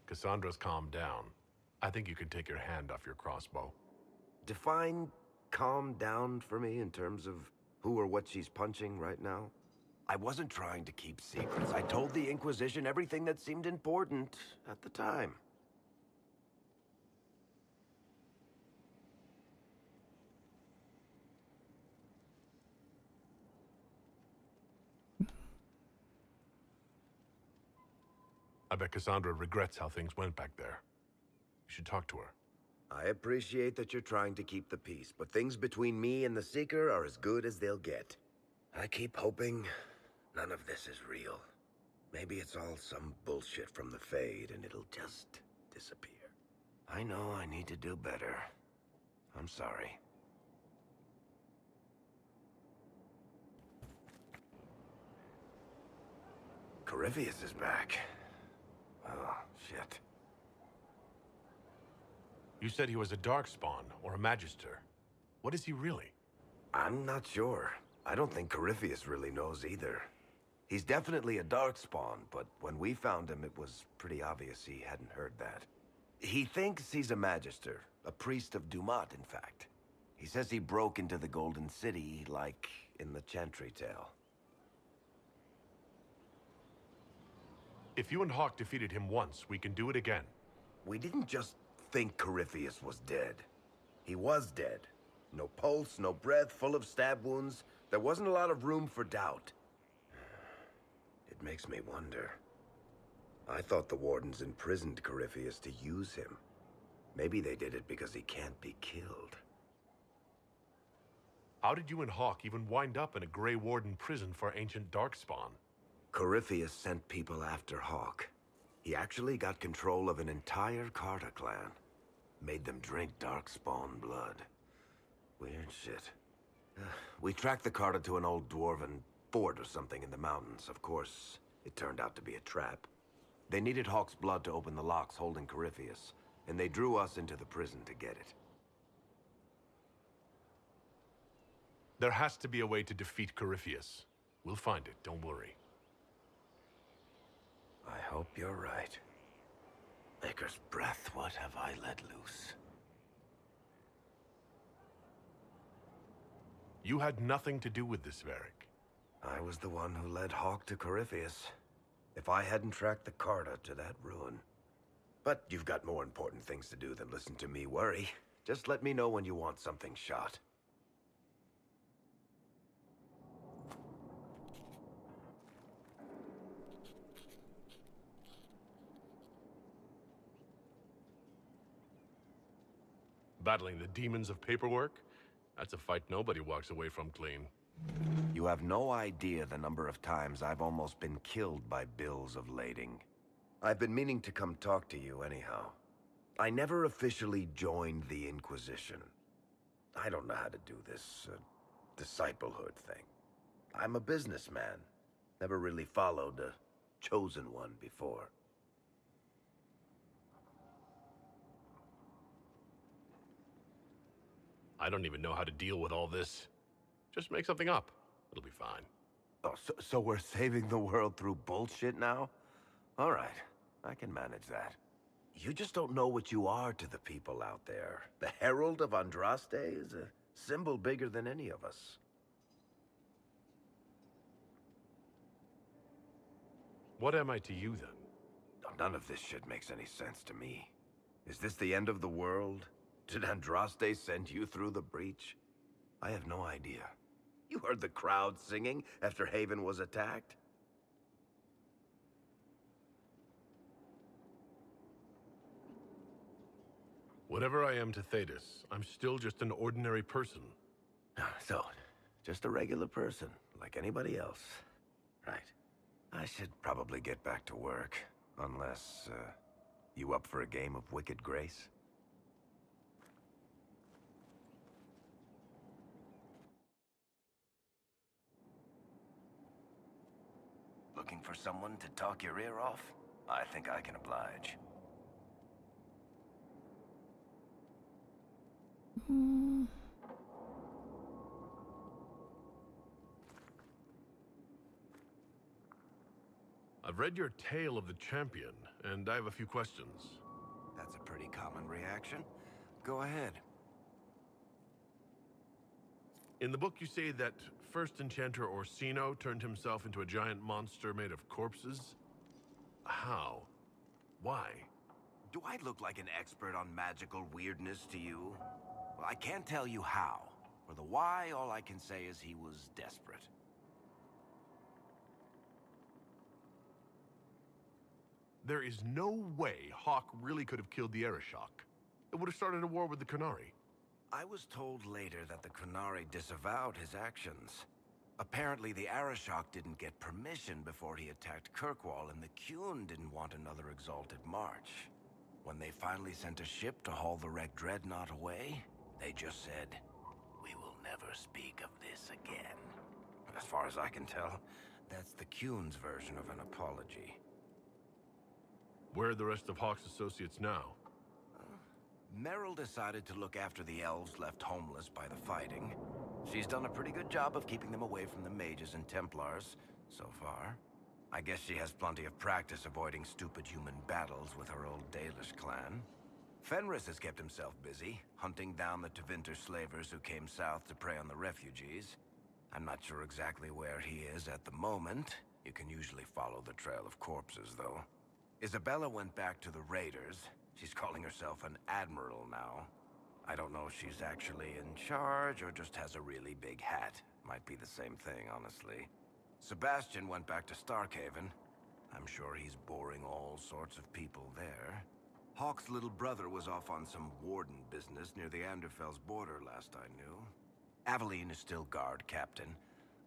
Cassandra's calmed down. I think you can take your hand off your crossbow.
Define calm down for me in terms of who or what she's punching right now. I wasn't trying to keep secrets. I told the Inquisition everything that seemed important at the time.
I bet Cassandra regrets how things went back there. You should talk to her.
I appreciate that you're trying to keep the peace, but things between me and the Seeker are as good as they'll get. I keep hoping none of this is real. Maybe it's all some bullshit from the Fade and it'll just disappear. I know I need to do better. I'm sorry. Corypheus is back. Oh, shit.
You said he was a Darkspawn, or a Magister. What is he really?
I'm not sure. I don't think Corypheus really knows either. He's definitely a Darkspawn, but when we found him, it was pretty obvious he hadn't heard that. He thinks he's a Magister, a priest of Dumat, in fact. He says he broke into the Golden City, like in the Chantry tale.
If you and Hawk defeated him once, we can do it again.
We didn't just think Corypheus was dead. He was dead. No pulse, no breath, full of stab wounds. There wasn't a lot of room for doubt. It makes me wonder. I thought the Wardens imprisoned Corypheus to use him. Maybe they did it because he can't be killed.
How did you and Hawk even wind up in a Grey Warden prison for ancient Darkspawn?
Corypheus sent people after Hawk. He actually got control of an entire Carta clan. Made them drink Darkspawn blood. Weird shit. We tracked the Carta to an old dwarven fort or something in the mountains. Of course, it turned out to be a trap. They needed Hawk's blood to open the locks holding Corypheus, and they drew us into the prison to get it.
There has to be a way to defeat Corypheus. We'll find it, don't worry.
I hope you're right. Maker's breath, what have I let loose?
You had nothing to do with this, Varric.
I was the one who led Hawk to Corypheus. If I hadn't tracked the Carta to that ruin. But you've got more important things to do than listen to me worry. Just let me know when you want something shot.
Battling the demons of paperwork? That's a fight nobody walks away from clean.
You have no idea the number of times I've almost been killed by bills of lading. I've been meaning to come talk to you anyhow. I never officially joined the Inquisition. I don't know how to do this disciplehood thing. I'm a businessman. Never really followed a chosen one before.
I don't even know how to deal with all this. Just make something up. It'll be fine.
Oh, so we're saving the world through bullshit now? All right, I can manage that. You just don't know what you are to the people out there. The Herald of Andraste is a symbol bigger than any of us.
What am I to you, then?
None of this shit makes any sense to me. Is this the end of the world? Did Andraste send you through the breach? I have no idea. You heard the crowd singing after Haven was attacked?
Whatever I am to Thetis, I'm still just an ordinary person.
So, just a regular person, like anybody else. Right. I should probably get back to work. Unless, you up for a game of Wicked Grace? Looking for someone to talk your ear off? I think I can oblige.
I've read your Tale of the Champion, and I have a few questions.
That's a pretty common reaction. Go ahead.
In the book, you say that first enchanter Orsino turned himself into a giant monster made of corpses. How? Why?
Do I look like an expert on magical weirdness to you? Well, I can't tell you how. For the why, all I can say is he was desperate.
There is no way Hawk really could have killed the Arishok. It would have started a war with the Qunari.
I was told later that the Qunari disavowed his actions. Apparently the Arashok didn't get permission before he attacked Kirkwall, and the Qun didn't want another exalted march. When they finally sent a ship to haul the wrecked dreadnought away, they just said, "We will never speak of this again." As far as I can tell, that's the Qun's version of an apology.
Where are the rest of Hawk's associates now?
Merrill decided to look after the elves left homeless by the fighting. She's done a pretty good job of keeping them away from the mages and Templars, so far. I guess she has plenty of practice avoiding stupid human battles with her old Dalish clan. Fenris has kept himself busy, hunting down the Tevinter slavers who came south to prey on the refugees. I'm not sure exactly where he is at the moment. You can usually follow the trail of corpses, though. Isabella went back to the raiders. She's calling herself an admiral now. I don't know if she's actually in charge or just has a really big hat. Might be the same thing, honestly. Sebastian went back to Starkhaven. I'm sure he's boring all sorts of people there. Hawk's little brother was off on some warden business near the Anderfell's border last I knew. Aveline is still guard captain.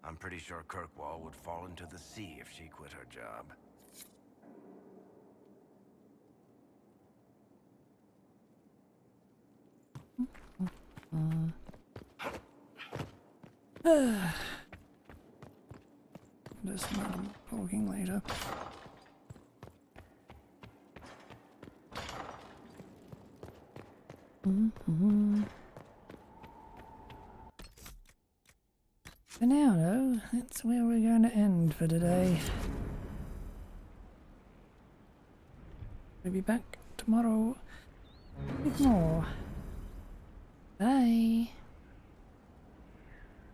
I'm pretty sure Kirkwall would fall into the sea if she quit her job.
Just random talking later. For now, though, that's where we're going to end for today. We'll be back tomorrow with more. Bye.